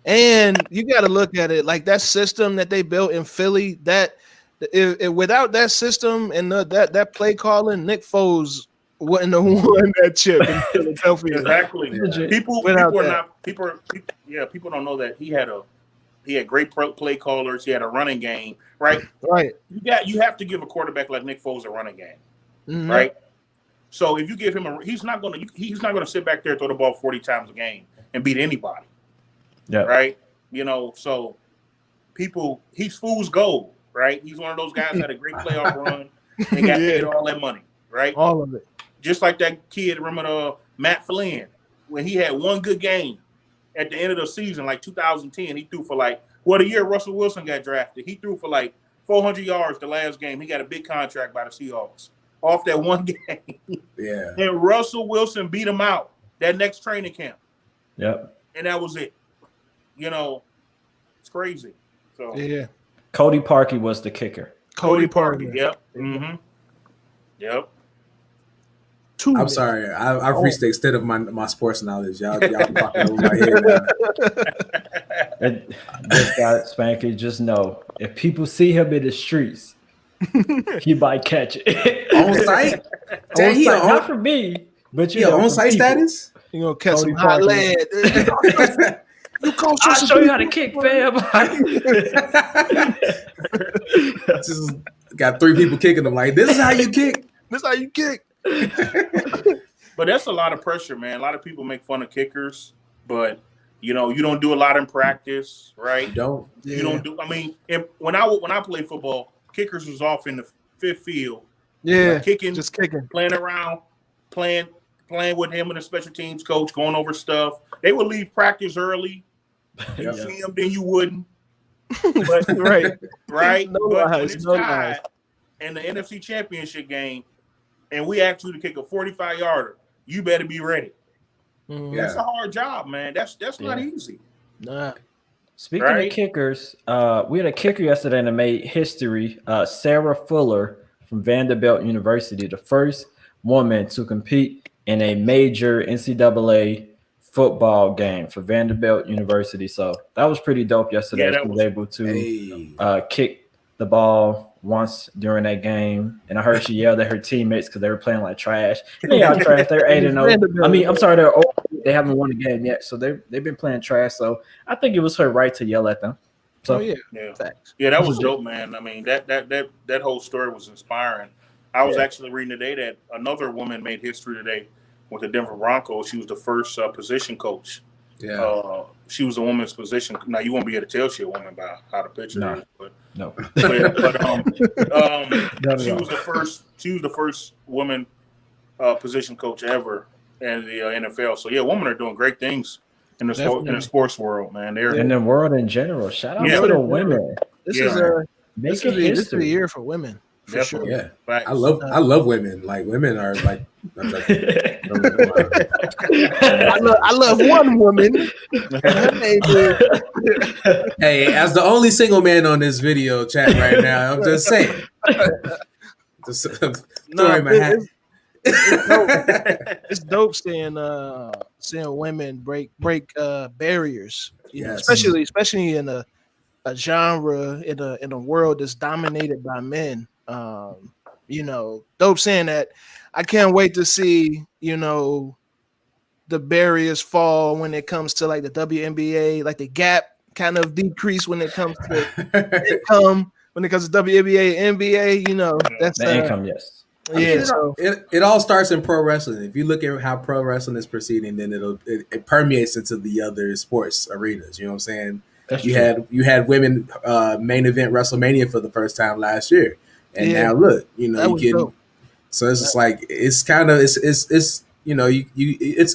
[SPEAKER 4] And you got to look at it like that system that they built in Philly. That without that system and that play calling, Nick Foles wouldn't have won that chip in Philadelphia.
[SPEAKER 5] Exactly.
[SPEAKER 4] Yeah.
[SPEAKER 5] People don't know that he had great play callers. He had a running game, right?
[SPEAKER 4] Right.
[SPEAKER 5] You have to give a quarterback like Nick Foles a running game, right? So if you give him he's not going to sit back there and throw the ball 40 times a game and beat anybody.
[SPEAKER 3] Yeah.
[SPEAKER 5] Right. So he's fool's gold, right? He's one of those guys that had a great playoff run and got paid all that money, right?
[SPEAKER 4] All of it.
[SPEAKER 5] Just like that kid, remember Matt Flynn, when he had one good game at the end of the season, like 2010, he threw for the year Russell Wilson got drafted, he threw for 400 yards the last game. He got a big contract by the Seahawks off that one game.
[SPEAKER 2] Yeah.
[SPEAKER 5] And Russell Wilson beat him out that next training camp.
[SPEAKER 3] Yep.
[SPEAKER 5] And that was it. It's crazy. So
[SPEAKER 4] yeah.
[SPEAKER 3] Cody Parkey was the kicker.
[SPEAKER 4] Cody Parkey.
[SPEAKER 5] Yep. Mm-hmm. Yep.
[SPEAKER 2] I'm sorry. I've reached the extent of my sports knowledge. Y'all talking over my head now.
[SPEAKER 3] This guy, Spanky, just know if people see him in the streets, he might catch it.
[SPEAKER 2] On site?
[SPEAKER 3] Not for me, but
[SPEAKER 2] on site status?
[SPEAKER 4] You gonna catch some hot lead.
[SPEAKER 3] I'll show you how to kick, fam.
[SPEAKER 2] Just got 3 people kicking them like, this is how you kick.
[SPEAKER 4] This is how you kick.
[SPEAKER 5] But that's a lot of pressure, man. A lot of people make fun of kickers, but you don't do a lot in practice, right?
[SPEAKER 2] You don't.
[SPEAKER 5] You don't do. I mean, when I played football, kickers was off in the fifth field.
[SPEAKER 4] Yeah,
[SPEAKER 5] kicking,
[SPEAKER 4] just kicking,
[SPEAKER 5] playing around, playing with him and the special teams coach, going over stuff. They would leave practice early. You see him, then you wouldn't. But, right.
[SPEAKER 4] No
[SPEAKER 5] but
[SPEAKER 4] lies,
[SPEAKER 5] when it's
[SPEAKER 4] no
[SPEAKER 5] tied
[SPEAKER 4] lies.
[SPEAKER 5] in the NFC Championship game, and we ask you to kick a 45-yarder, you better be ready. That's a hard job, man. That's not easy.
[SPEAKER 4] Nah.
[SPEAKER 3] Speaking of kickers, we had a kicker yesterday that made history. Sarah Fuller from Vanderbilt University, the first woman to compete in a major NCAA football game for Vanderbilt University. So that was pretty dope yesterday. She was able to kick the ball once during that game, and I heard she yelled at her teammates because they were playing like trash. They're trash. They're 8-0. I mean, I'm sorry, they're 0. They haven't won a game yet, so they've been playing trash. So I think it was her right to yell at them. So
[SPEAKER 5] that was dope, man. I mean, that whole story was inspiring. I was actually reading today that another woman made history today with the Denver Broncos. She was the first position coach. Yeah. She was a woman's position. Now you won't be able to tell she a woman by how the picture is, but
[SPEAKER 3] no.
[SPEAKER 5] She was the first woman position coach ever in the NFL. So women are doing great things in the sports world, man. They're
[SPEAKER 3] in the world in general. Shout out to the women.
[SPEAKER 4] This is a year for women. For sure.
[SPEAKER 2] Yeah. I love women. Like women are like
[SPEAKER 4] I love one woman.
[SPEAKER 2] Hey, as the only single man on this video chat right now, I'm just saying.
[SPEAKER 4] It's dope seeing women break barriers. Especially in a genre in a world that's dominated by men. Dope saying that. I can't wait to see, the barriers fall when it comes to like the WNBA, like the gap kind of decrease when it comes to income, when it comes to WNBA and NBA. That's
[SPEAKER 3] The income, yes.
[SPEAKER 4] Yeah,
[SPEAKER 2] it all starts in pro wrestling. If you look at how pro wrestling is proceeding, then it permeates into the other sports arenas. You know what I'm saying?
[SPEAKER 3] That's
[SPEAKER 2] you
[SPEAKER 3] true.
[SPEAKER 2] had women main event WrestleMania for the first time last year, and
[SPEAKER 4] Yeah.
[SPEAKER 2] now look,
[SPEAKER 4] That
[SPEAKER 2] you
[SPEAKER 4] was
[SPEAKER 2] can.
[SPEAKER 4] dope.
[SPEAKER 2] So it's just like it's kind of it's it's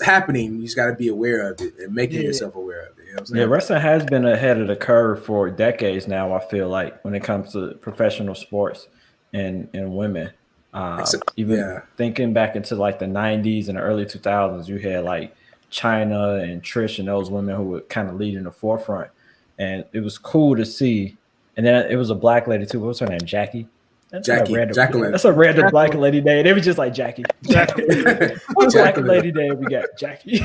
[SPEAKER 2] happening. You just got to be aware of it and making yourself aware of it. You know what I'm saying?
[SPEAKER 3] Yeah, wrestling has been ahead of the curve for decades now. I feel like when it comes to professional sports and women. Thinking back into like the 90s and the early 2000s, you had like China and Trish and those women who were kind of leading the forefront, and it was cool to see. And then it was a black lady too. What was her name? Jackie.
[SPEAKER 2] Jacqueline.
[SPEAKER 3] That's a random black lady name. They were just like Jackie. Black lady name. We got Jackie.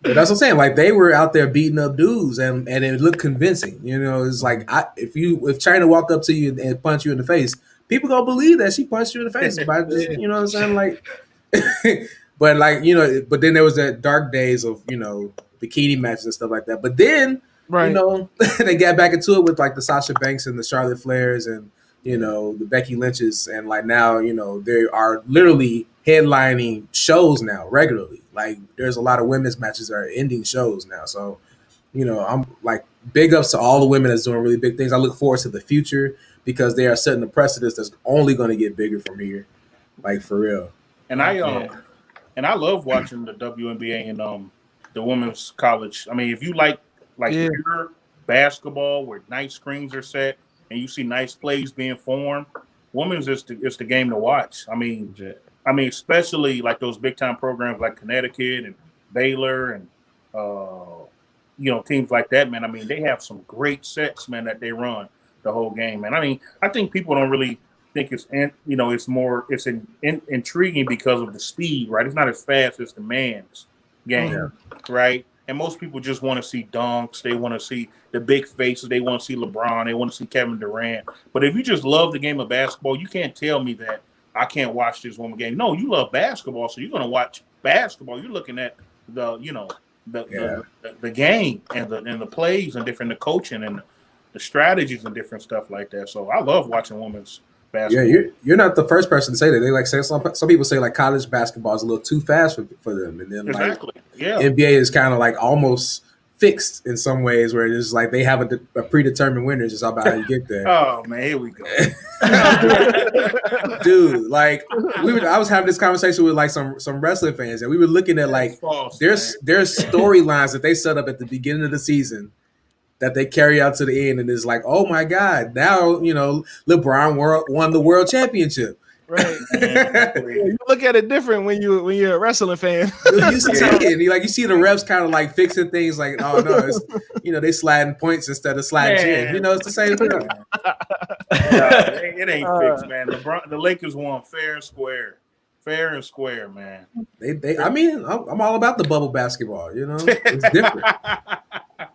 [SPEAKER 2] But that's what I'm saying. Like they were out there beating up dudes, and it looked convincing. It's like if China walked up to you and punched you in the face, people gonna believe that she punched you in the face by just you know what I'm saying. Like, but like but then there was that dark days of bikini matches and stuff like that. But then they got back into it with like the Sasha Banks and the Charlotte Flairs and the Becky Lynches, and like now they are literally headlining shows now regularly. Like there's a lot of women's matches that are ending shows now. So I'm like big ups to all the women that's doing really big things. I look forward to the future because they are setting the precedence that's only going to get bigger from here, like for real.
[SPEAKER 5] And I love watching the WNBA and the women's college. I mean, if you like pure basketball where nice screens are set and you see nice plays being formed, women's is the game to watch. I mean, especially like those big time programs like Connecticut and Baylor and teams like that, man. I mean, they have some great sets, man, that they run the whole game, man. I mean, I think people don't really think it's intriguing because of the speed, right? It's not as fast as the man's game, right? And most people just want to see dunks. They want to see the big faces. They want to see LeBron. They want to see Kevin Durant. But if you just love the game of basketball, you can't tell me that I can't watch this woman game. No, you love basketball, so you're going to watch basketball. You're looking at the game and the plays and the coaching and the strategies and different stuff like that. So I love watching women's basketball.
[SPEAKER 2] Yeah, you're not the first person to say that. They like say some people say like college basketball is a little too fast for them, and then NBA is kind of like almost fixed in some ways where it's like they have a predetermined winner. It's just about how you get there.
[SPEAKER 5] Oh man, here we go,
[SPEAKER 2] dude. Like I was having this conversation with like some wrestling fans, and we were looking at like there's storylines that they set up at the beginning of the season that they carry out to the end, and it's like, oh my God, now LeBron won the world championship.
[SPEAKER 4] Right. You look at it different when you're a wrestling fan.
[SPEAKER 2] You see the refs kind of like fixing things like, oh no, it's they sliding points instead of sliding chins. It's the same thing.
[SPEAKER 5] No, it ain't fixed, man. The Lakers won fair and square. Fair and square, man.
[SPEAKER 2] I mean, I'm all about the bubble basketball. It's different.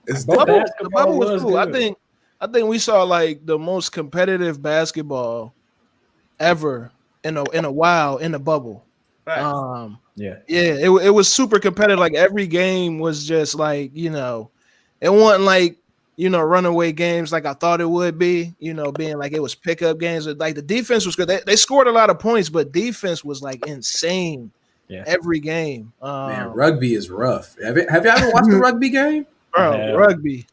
[SPEAKER 4] The bubble was cool. Good. I think we saw like the most competitive basketball ever in a while in the bubble. It was super competitive. Like every game was just like it wasn't like runaway games like I thought it would be. Being like it was pickup games. Like the defense was good. They scored a lot of points, but defense was like insane. Yeah. Every game.
[SPEAKER 2] Man, rugby is rough. Have you ever watched a rugby game?
[SPEAKER 4] Bro, rugby.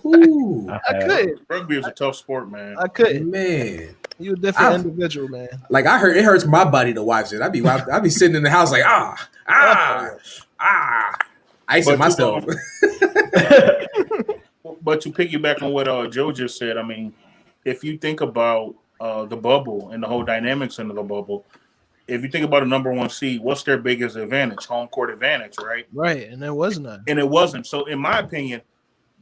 [SPEAKER 2] Ooh,
[SPEAKER 4] I could.
[SPEAKER 5] Rugby is a tough sport, man.
[SPEAKER 4] I could.
[SPEAKER 2] Man.
[SPEAKER 4] You a different individual, man.
[SPEAKER 2] Like it hurts my body to watch it. I'd be sitting in the house like icing myself.
[SPEAKER 5] But to piggyback on what Joe just said, I mean, if you think about the bubble and the whole dynamics into the bubble, if you think about a number one seed, what's their biggest advantage? Home court advantage, right?
[SPEAKER 4] Right, and there was none.
[SPEAKER 5] And it wasn't. So, in my opinion,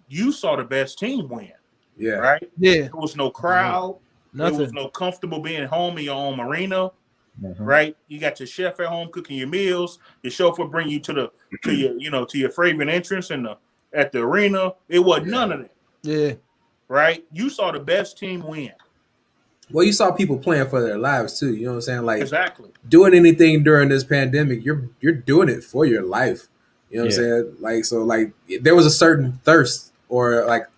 [SPEAKER 5] you saw the best team win.
[SPEAKER 2] Yeah.
[SPEAKER 5] Right?
[SPEAKER 4] Yeah.
[SPEAKER 5] There was no crowd.
[SPEAKER 4] Nothing.
[SPEAKER 5] There was no comfortable being home in your own arena. Right? You got your chef at home cooking your meals. Your chauffeur bring you to your favorite entrance at the arena. It wasn't none of that.
[SPEAKER 4] Yeah.
[SPEAKER 5] Right? You saw the best team win.
[SPEAKER 2] Well, you saw people playing for their lives too. You know what I'm saying? Like
[SPEAKER 5] Exactly.
[SPEAKER 2] doing anything during this pandemic, you're doing it for your life. You know what I'm
[SPEAKER 3] Yeah.
[SPEAKER 2] saying? Like so, like there was a certain thirst or like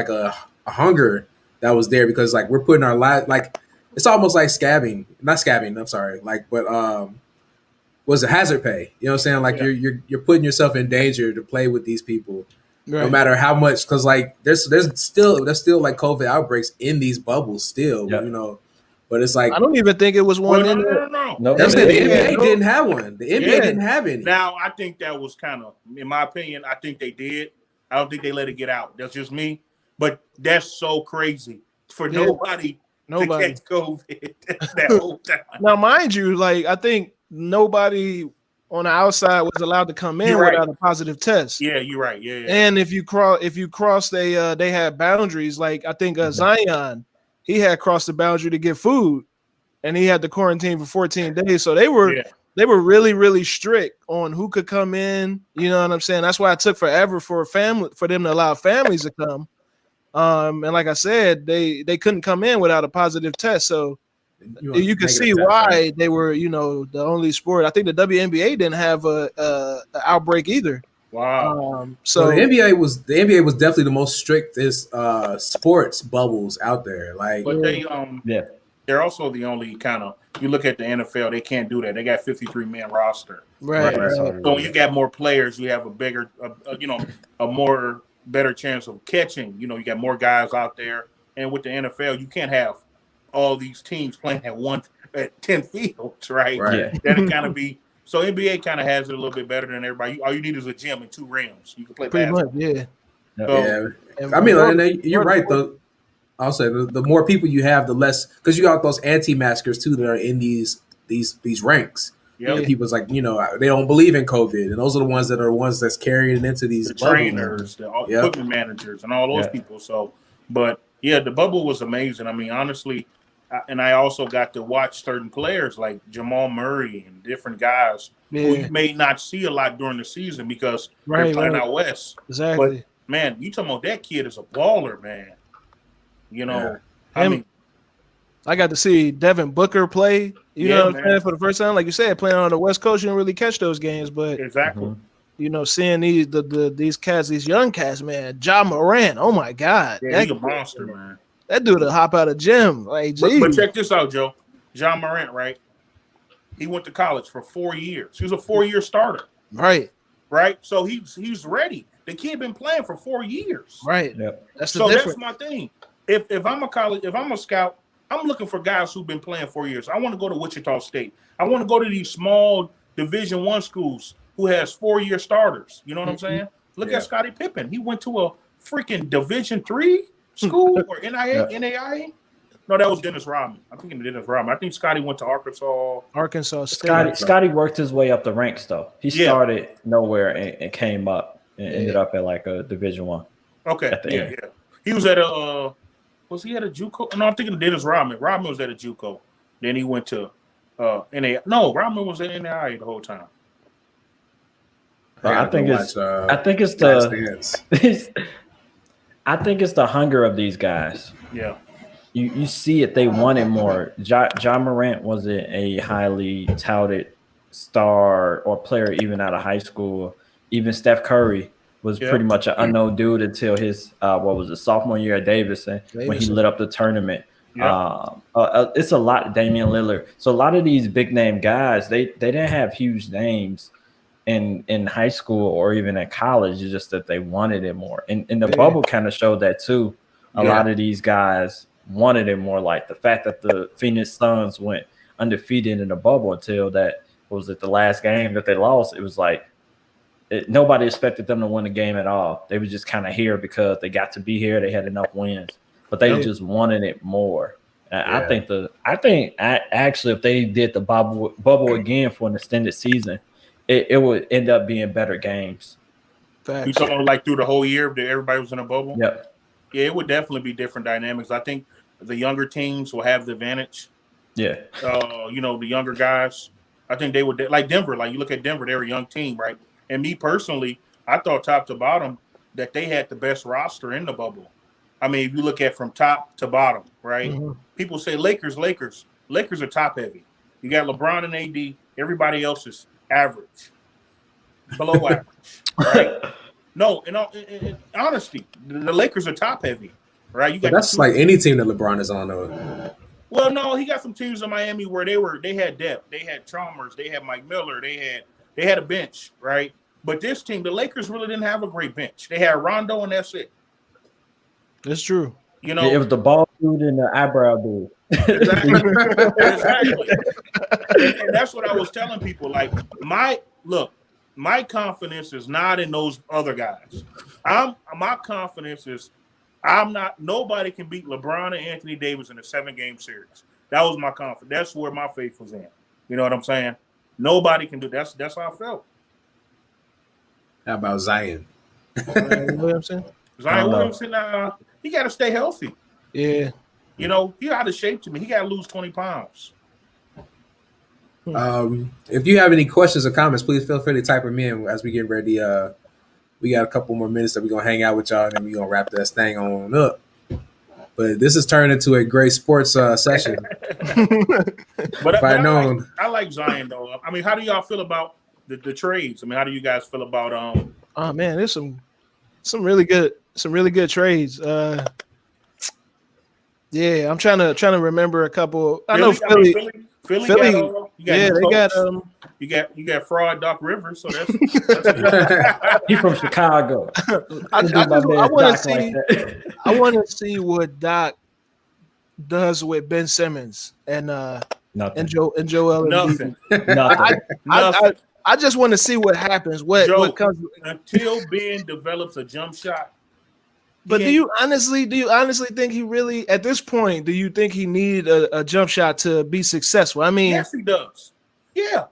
[SPEAKER 2] a hunger that was there because like we're putting our life like it's almost like scabbing, not scabbing. I'm sorry, like but was a hazard pay. You know what I'm saying? Like
[SPEAKER 5] Yeah.
[SPEAKER 2] you're putting yourself in danger to play with these people. No
[SPEAKER 4] Right.
[SPEAKER 2] matter how much, because like there's still like COVID outbreaks in these bubbles still,
[SPEAKER 3] Yep.
[SPEAKER 2] you know, but it's like
[SPEAKER 4] I don't even think it was
[SPEAKER 5] Well,
[SPEAKER 4] one
[SPEAKER 5] no,
[SPEAKER 4] in
[SPEAKER 5] no,
[SPEAKER 4] there.
[SPEAKER 5] no, no.
[SPEAKER 3] Nope.
[SPEAKER 2] that's the
[SPEAKER 4] Yeah,
[SPEAKER 2] NBA
[SPEAKER 4] no.
[SPEAKER 2] didn't have one. The NBA
[SPEAKER 4] Yeah.
[SPEAKER 2] didn't have any.
[SPEAKER 5] Now, I think that was kind of, in my opinion, I think they did. I don't think they let it get out. That's just me. But that's so crazy for
[SPEAKER 4] Yeah.
[SPEAKER 5] nobody to
[SPEAKER 4] Nobody.
[SPEAKER 5] catch COVID that whole time.
[SPEAKER 4] Now, mind you, like I think nobody on the outside was allowed to come in
[SPEAKER 5] You're right.
[SPEAKER 4] without a positive test.
[SPEAKER 5] Yeah, you're right. Yeah, yeah.
[SPEAKER 4] And if you cross, they had boundaries. Like I think Zion, he had crossed the boundary to get food, and he had to quarantine for 14 days. So they were
[SPEAKER 5] Yeah.
[SPEAKER 4] really, really strict on who could come in. You know what I'm saying? That's why it took forever for them to allow families to come. And like I said, they couldn't come in without a positive test. So you can see why they were, the only sport. I think the WNBA didn't have a outbreak either.
[SPEAKER 5] Wow.
[SPEAKER 2] So the NBA was definitely the most strictest sports bubbles out there. Like,
[SPEAKER 5] But
[SPEAKER 3] Yeah.
[SPEAKER 5] they're also the only kind of, you look at the NFL, they can't do that. They got 53-man roster.
[SPEAKER 4] Right.
[SPEAKER 5] So when you got more players, you have a bigger, a more better chance of catching. You know, you got more guys out there. And with the NFL, you can't have all these teams playing at 10 fields, right?
[SPEAKER 3] Yeah.
[SPEAKER 5] That'd kind of be, so NBA kind of has it a little bit better than everybody. All you need is a gym and 2 rims. You can play
[SPEAKER 4] Pretty much,
[SPEAKER 5] basketball.
[SPEAKER 4] yeah.
[SPEAKER 5] So,
[SPEAKER 2] yeah. I mean, and you're right though. I'll say the more people you have, the less, because you got those anti-maskers too that are in these ranks.
[SPEAKER 5] Yep.
[SPEAKER 2] And people's like, they don't believe in COVID, and those are the ones that's carrying it into these
[SPEAKER 5] the
[SPEAKER 2] bubbles.
[SPEAKER 5] trainers, the equipment managers, and all those people. So, but yeah, the bubble was amazing. I mean, honestly, and I also got to watch certain players like Jamal Murray and different guys who you may not see a lot during the season because they're playing out west.
[SPEAKER 4] Exactly.
[SPEAKER 5] But man, you talking about that kid is a baller, man. You know,
[SPEAKER 4] I mean, I got to see Devin Booker play. You know what I'm saying, for the first time. Like you said, playing on the West Coast, you don't really catch those games. But
[SPEAKER 5] exactly,
[SPEAKER 4] seeing these cats, these young cats, man. Ja Morant, oh my God,
[SPEAKER 5] yeah, he's a monster, man.
[SPEAKER 4] That dude will hop out of gym. Like,
[SPEAKER 5] but check this out, Joe. Ja Morant, right? He went to college for 4 years. He was a 4-year starter.
[SPEAKER 4] Right.
[SPEAKER 5] So he's ready. The kid been playing for 4 years.
[SPEAKER 4] Right.
[SPEAKER 3] Yep.
[SPEAKER 4] That's the difference.
[SPEAKER 5] That's my thing. If I'm a scout, I'm looking for guys who've been playing 4 years. I want to go to Wichita State. I want to go to these small Division I schools who has 4-year starters. You know what I'm saying? Look at Scottie Pippen. He went to a freaking Division III school or NAIA. No, that was Dennis Rodman. I'm thinking Dennis Rodman. I think Scottie went to Arkansas
[SPEAKER 4] State.
[SPEAKER 3] Scottie worked his way up the ranks though. He started nowhere and came up and ended up at like a Division I.
[SPEAKER 5] Okay. Yeah. He was at was he at a JUCO? No, I'm thinking of Dennis Rodman. Rodman was at a JUCO. Then he went to NAIA. No, Rodman was at NAIA the whole time.
[SPEAKER 3] I think it's the hunger of these guys.
[SPEAKER 5] Yeah.
[SPEAKER 3] You see it, they wanted more. Ja Morant wasn't a highly touted star or player even out of high school. Even Steph Curry was pretty much an unknown dude until his sophomore year at Davidson when he lit up the tournament. It's a lot. Damian Lillard. So a lot of these big name guys, they didn't have huge names in high school or even at college. It's just that they wanted it more. And the bubble kind of showed that too. A lot of these guys wanted it more. Like the fact that the Phoenix Suns went undefeated in the bubble until that was it the last game that they lost. It was like nobody expected them to win the game at all. They were just kind of here because they got to be here. They had enough wins, but they just wanted it more. I think actually if they did the bubble again for an extended season, it would end up being better games.
[SPEAKER 5] You talking like through the whole year that everybody was in a bubble?
[SPEAKER 3] Yep.
[SPEAKER 5] Yeah, it would definitely be different dynamics. I think the younger teams will have the advantage.
[SPEAKER 3] Yeah.
[SPEAKER 5] The younger guys, I think they would like Denver. Like you look at Denver, they're a young team, right? And me personally, I thought top to bottom that they had the best roster in the bubble. I mean, if you look at from top to bottom, right?
[SPEAKER 4] Mhm.
[SPEAKER 5] People say Lakers are top heavy. You got LeBron and AD. Everybody else is average, below average, right? No, in honesty, the Lakers are top heavy, right? You
[SPEAKER 2] But
[SPEAKER 5] got
[SPEAKER 2] that's like any team that LeBron is on, though.
[SPEAKER 5] well, no, he got some teams in Miami where they had depth, they had Chalmers, they had Mike Miller, they had a bench, right? But this team, the Lakers really didn't have a great bench. They had Rondo, and that's it.
[SPEAKER 4] That's true.
[SPEAKER 5] You know,
[SPEAKER 3] It was the ball dude and the eyebrow dude.
[SPEAKER 5] exactly. And that's what I was telling people. Like my confidence is not in those other guys. My confidence is nobody can beat LeBron and Anthony Davis in a 7-game series. That was my confidence. That's where my faith was in. You know what I'm saying? Nobody can do that. That's how I felt.
[SPEAKER 2] How about Zion?
[SPEAKER 4] Zion Williamson.
[SPEAKER 5] He got to stay healthy.
[SPEAKER 4] Yeah.
[SPEAKER 5] You know, he out of shape to me. He got to lose 20 pounds.
[SPEAKER 2] If you have any questions or comments, please feel free to type them in as we get ready. We got a couple more minutes that we're going to hang out with y'all, and then we're going to wrap this thing on up. But this has turned into a great sports session.
[SPEAKER 5] But
[SPEAKER 2] I
[SPEAKER 5] like Zion, though. I mean, how do y'all feel about the trades? I mean, how do you guys feel about
[SPEAKER 4] Oh man, there's some really good trades. Yeah, I'm trying to remember a couple. I know Philly.
[SPEAKER 5] You got fraud Doc Rivers, so that's
[SPEAKER 3] He's from Chicago.
[SPEAKER 4] I want to see what Doc does with Ben Simmons and Joel Embiid.
[SPEAKER 3] Nothing.
[SPEAKER 4] I just want to see what happens. What comes
[SPEAKER 5] until Ben develops a jump shot.
[SPEAKER 4] But do you honestly think he really, at this point, do you think he needed a jump shot to be successful? I mean,
[SPEAKER 5] yes, he does. Yeah,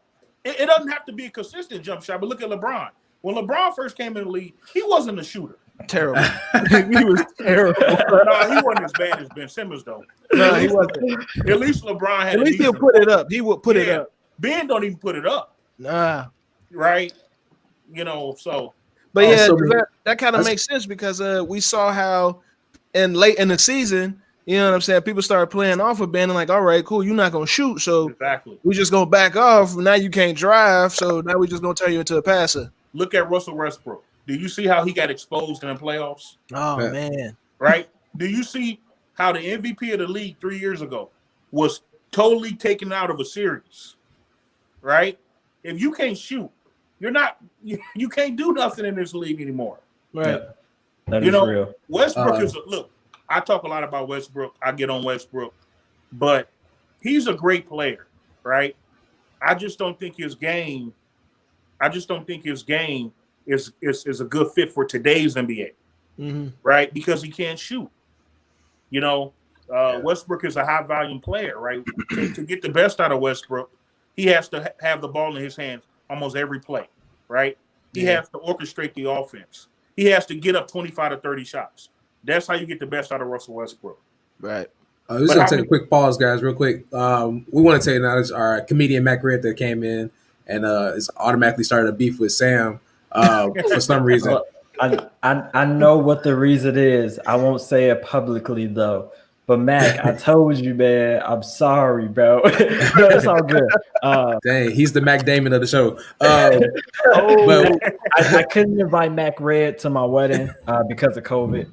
[SPEAKER 5] it doesn't have to be a consistent jump shot. But look at LeBron. When LeBron first came in the league, he wasn't a shooter.
[SPEAKER 4] Terrible. He was terrible.
[SPEAKER 5] No, he wasn't as bad as Ben Simmons, though.
[SPEAKER 4] No, he wasn't.
[SPEAKER 5] At least LeBron had.
[SPEAKER 4] At least he'll put it up. He will put it up.
[SPEAKER 5] Ben don't even put it up.
[SPEAKER 4] Nah.
[SPEAKER 5] Right. You know. So.
[SPEAKER 4] But that kind of makes sense because we saw how late in the season, you know what I'm saying, people started playing off of Ben and like, all right, cool, you're not gonna shoot, so we just gonna back off. Now you can't drive, so now we just gonna turn you into a passer.
[SPEAKER 5] Look at Russell Westbrook. Do you see how he got exposed in the playoffs?
[SPEAKER 4] Oh man.
[SPEAKER 5] Right? Do you see how the MVP of the league 3 years ago was totally taken out of a series? Right? If you can't shoot, you can't do nothing in this league anymore.
[SPEAKER 4] Right.
[SPEAKER 3] That is real.
[SPEAKER 5] Westbrook look, I talk a lot about Westbrook. I get on Westbrook, but he's a great player, right? I just don't think his game is a good fit for today's NBA.
[SPEAKER 4] Mm-hmm.
[SPEAKER 5] Right? Because he can't shoot. You know, Westbrook is a high volume player, right? To get the best out of Westbrook, he has to have the ball in his hands almost every play, right? He has to orchestrate the offense. He has to get up 25 to 30 shots. That's how you get the best out of Russell Westbrook.
[SPEAKER 4] Right.
[SPEAKER 2] We're just going to take a quick pause, guys, real quick. We want to tell you now, this our comedian Mac Red that came in and is automatically started a beef with Sam for some reason.
[SPEAKER 3] I know what the reason is. I won't say it publicly, though. But Mac, I told you, man. I'm sorry, bro. No, it's all good.
[SPEAKER 2] Dang, he's the Mac Damon of the show.
[SPEAKER 3] But I couldn't invite Mac Red to my wedding because of COVID.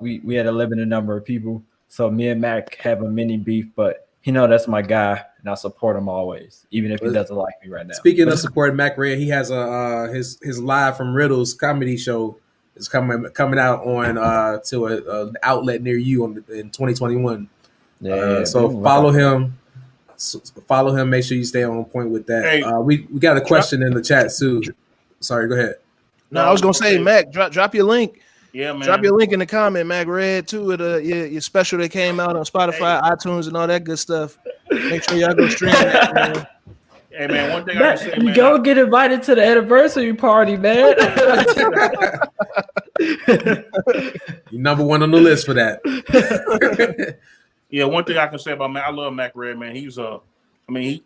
[SPEAKER 3] We had a limited number of people, so me and Mac have a mini beef. But that's my guy, and I support him always, even if he doesn't like me right now.
[SPEAKER 2] Speaking of supporting Mac Red, he has his live from Riddles comedy show. It's coming out on to an outlet near you in 2021.
[SPEAKER 3] Yeah.
[SPEAKER 2] So follow him. Make sure you stay on point with that. Hey, we got a question in the chat too. Sorry, go ahead.
[SPEAKER 4] No, I was gonna say, Mac, drop your link.
[SPEAKER 5] Yeah, man.
[SPEAKER 4] Drop your link in the comment, Mac Red, too, with your special that came out on Spotify, iTunes, and all that good stuff. Make sure y'all go stream that, man.
[SPEAKER 5] Hey, man, one thing I can say, man.
[SPEAKER 3] Go get invited to the anniversary party, man.
[SPEAKER 2] You're number one on the list for that.
[SPEAKER 5] Yeah, one thing I can say about Mac, I love Mac Red, man. He's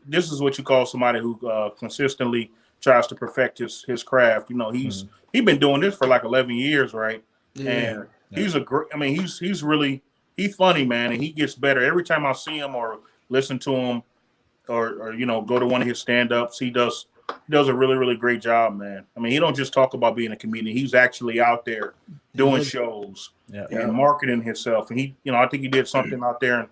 [SPEAKER 5] this is what you call somebody who consistently tries to perfect his craft. He's been doing this for like 11 years, right?
[SPEAKER 4] Yeah.
[SPEAKER 5] And He's a great. I mean, he's funny, man, and he gets better every time I see him or listen to him, or go to one of his stand-ups. He does a really, really great job, man. I mean, he don't just talk about being a comedian. He's actually out there doing shows and marketing himself. And he, I think he did something out there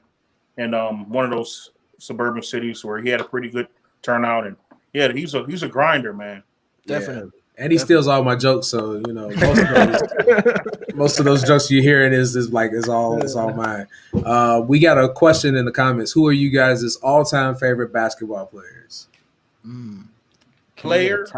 [SPEAKER 5] in one of those suburban cities where he had a pretty good turnout. And he's a grinder, man.
[SPEAKER 4] Definitely.
[SPEAKER 2] Yeah. And he steals all my jokes, so most of those jokes you're hearing is all mine. We got a question in the comments. Who are you guys' all-time favorite basketball players?
[SPEAKER 5] Players.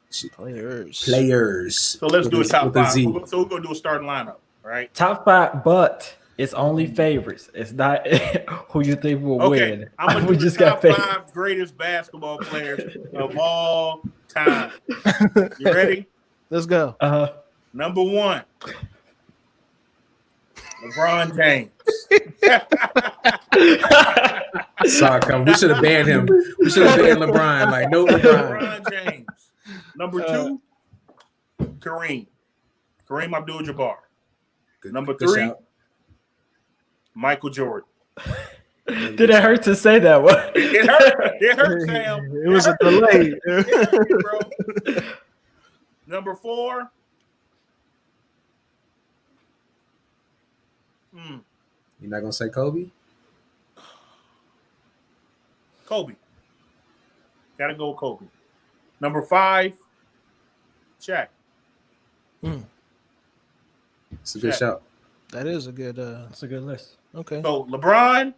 [SPEAKER 2] So
[SPEAKER 5] let's do a top five. So we're gonna do a starting lineup, right?
[SPEAKER 3] Top 5, but it's only favorites. It's not who you think will win.
[SPEAKER 5] I'm gonna do the top 5 greatest basketball players of all time. You ready?
[SPEAKER 4] Let's go.
[SPEAKER 5] Number 1, LeBron James.
[SPEAKER 2] We should have banned him. We should have banned LeBron. Like, no LeBron.
[SPEAKER 5] LeBron James. Number 2, Kareem Abdul-Jabbar. Number 3, Michael Jordan.
[SPEAKER 3] Did it hurt to say that one?
[SPEAKER 5] It hurt. It hurt, Sam.
[SPEAKER 4] It was a delay.
[SPEAKER 5] Bro. Number 4.
[SPEAKER 2] You're not gonna say Kobe?
[SPEAKER 5] Kobe. Gotta go with Kobe. Number 5, Shaq.
[SPEAKER 2] It's a good shout.
[SPEAKER 4] That is a good.
[SPEAKER 3] That's a good list.
[SPEAKER 4] Okay.
[SPEAKER 5] So LeBron,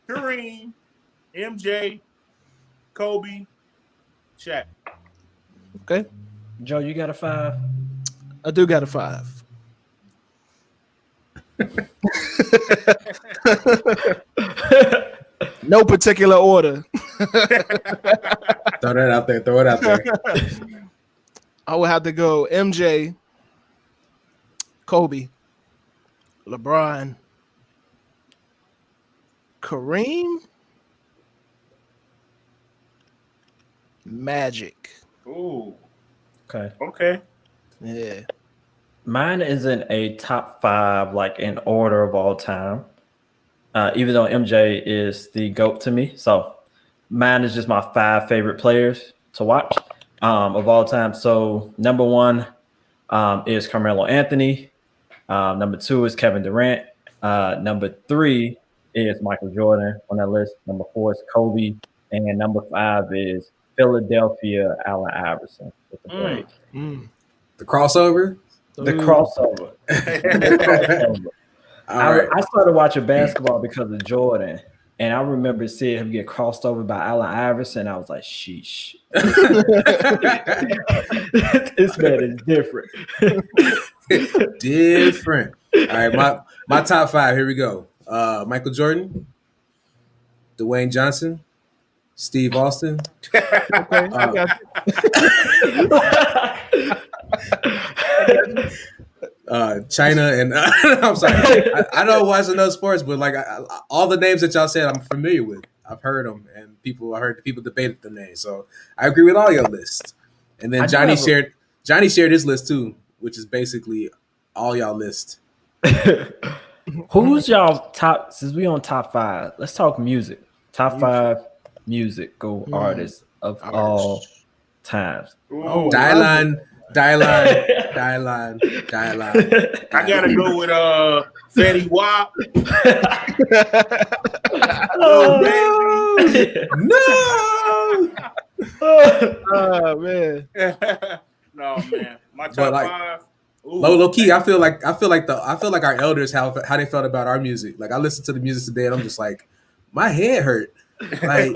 [SPEAKER 5] Kareem, MJ, Kobe, Shaq.
[SPEAKER 4] Okay.
[SPEAKER 3] Joe, you got a 5?
[SPEAKER 4] I do got a 5. No particular order.
[SPEAKER 2] Throw it out there.
[SPEAKER 4] I would have to go MJ, Kobe, LeBron, Kareem, Magic.
[SPEAKER 5] Ooh.
[SPEAKER 3] Okay.
[SPEAKER 4] Yeah.
[SPEAKER 3] Mine isn't a top 5 like in order of all time. Even though MJ is the GOAT to me. So mine is just my 5 favorite players to watch of all time. So number 1 is Carmelo Anthony. Number 2 is Kevin Durant. Number 3 is Michael Jordan on that list. Number 4 is Kobe. And number 5 is Philadelphia Allen Iverson with the Braves.
[SPEAKER 2] The crossover?
[SPEAKER 3] The crossover. I started watching basketball because of Jordan, and I remember seeing him get crossed over by Allen Iverson. I was like, sheesh. This man is different.
[SPEAKER 2] Different. All right, my top 5. Here we go. Michael Jordan, Dwayne Johnson, Steve Austin. China and I'm sorry. I don't watch enough sports, but like all the names that y'all said, I'm familiar with. I've heard them, and I heard people debated the names. So I agree with all your lists. And then Johnny shared his list too, which is basically all y'all list.
[SPEAKER 3] Who's y'all top? Since we on top 5, let's talk music. Top 5 musical artists of all times.
[SPEAKER 2] Dylan. I
[SPEAKER 5] gotta go with Fetty Wap.
[SPEAKER 2] No.
[SPEAKER 4] Oh man.
[SPEAKER 5] No man. My top 5.
[SPEAKER 2] Low key, I feel like our elders how they felt about our music. Like I listened to the music today and I'm just like, my head hurt. Like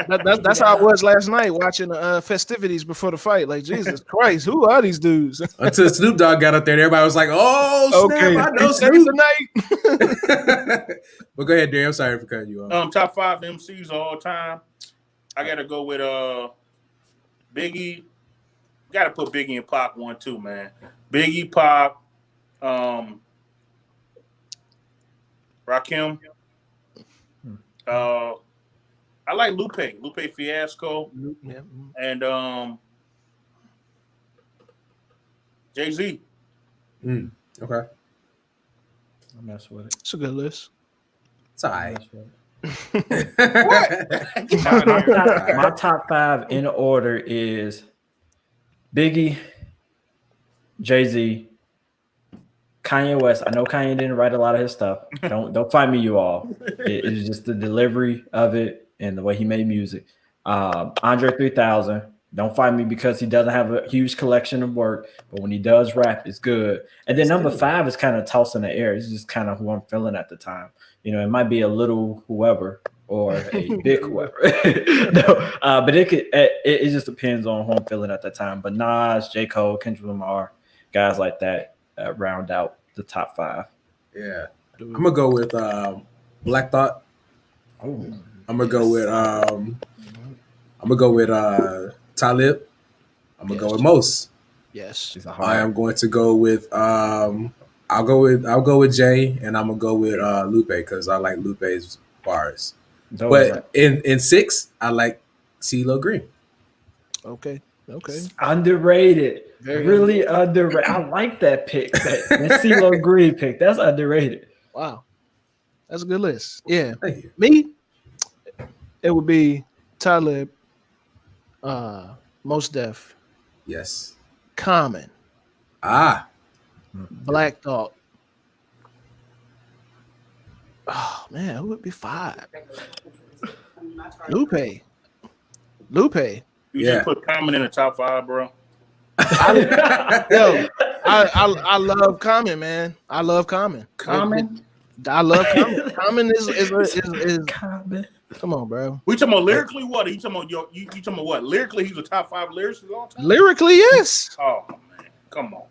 [SPEAKER 4] that's how I was last night watching the festivities before the fight. Like, Jesus Christ, who are these dudes?
[SPEAKER 2] Until Snoop Dogg got up there, and everybody was like, "Oh, snap, I know Snoop tonight." But go ahead, Dave. I'm sorry for cutting you off.
[SPEAKER 5] Top 5 MCs of all time. I gotta go with Biggie. Gotta put Biggie and Pac 1 too, man. Biggie, Pac, Rakim. I like Lupe Fiasco, and Jay-Z.
[SPEAKER 2] Okay.
[SPEAKER 3] I mess with it.
[SPEAKER 4] It's a good list.
[SPEAKER 2] It's all right.
[SPEAKER 3] My top 5 in order is Biggie, Jay-Z, Kanye West. I know Kanye didn't write a lot of his stuff. Don't fight me, you all. It's just the delivery of it and the way he made music. Andre 3000. Don't fight me because he doesn't have a huge collection of work, but when he does rap, it's good. And then number 5 is kind of tossed in the air. It's just kind of who I'm feeling at the time. You know, it might be a little whoever or a big whoever. But it just depends on who I'm feeling at the time. But Nas, J. Cole, Kendrick Lamar, guys like that round out the top 5.
[SPEAKER 2] Yeah, I'm gonna go with Black Thought.
[SPEAKER 3] Oh,
[SPEAKER 2] I'm gonna go with Talib. I'm gonna go with Mos.
[SPEAKER 4] Yes.
[SPEAKER 2] I am going to go with I'll go with Jay, and I'm gonna go with Lupe because I like Lupe's bars. But in 6, I like CeeLo Green.
[SPEAKER 4] Okay.
[SPEAKER 3] Underrated. Really underrated. I like that pick. That CeeLo Green pick. That's underrated.
[SPEAKER 4] Wow. That's a good list. Yeah.
[SPEAKER 2] Thank you.
[SPEAKER 4] Me, it would be Talib, Mos Def,
[SPEAKER 2] Yes.
[SPEAKER 4] Common, Black Thought. Oh man, who would be 5? Lupe.
[SPEAKER 5] You
[SPEAKER 2] Yeah.
[SPEAKER 5] just put Common in the top 5, bro.
[SPEAKER 4] I love Common, man. I love Common.
[SPEAKER 3] Common.
[SPEAKER 4] I love Common. Common is
[SPEAKER 3] Common.
[SPEAKER 4] Come on, bro.
[SPEAKER 5] We talking about lyrically? What are you talking about? You talking about what? Lyrically, he's a top 5 lyricist of all time.
[SPEAKER 4] Lyrically, yes.
[SPEAKER 5] Oh man, come on.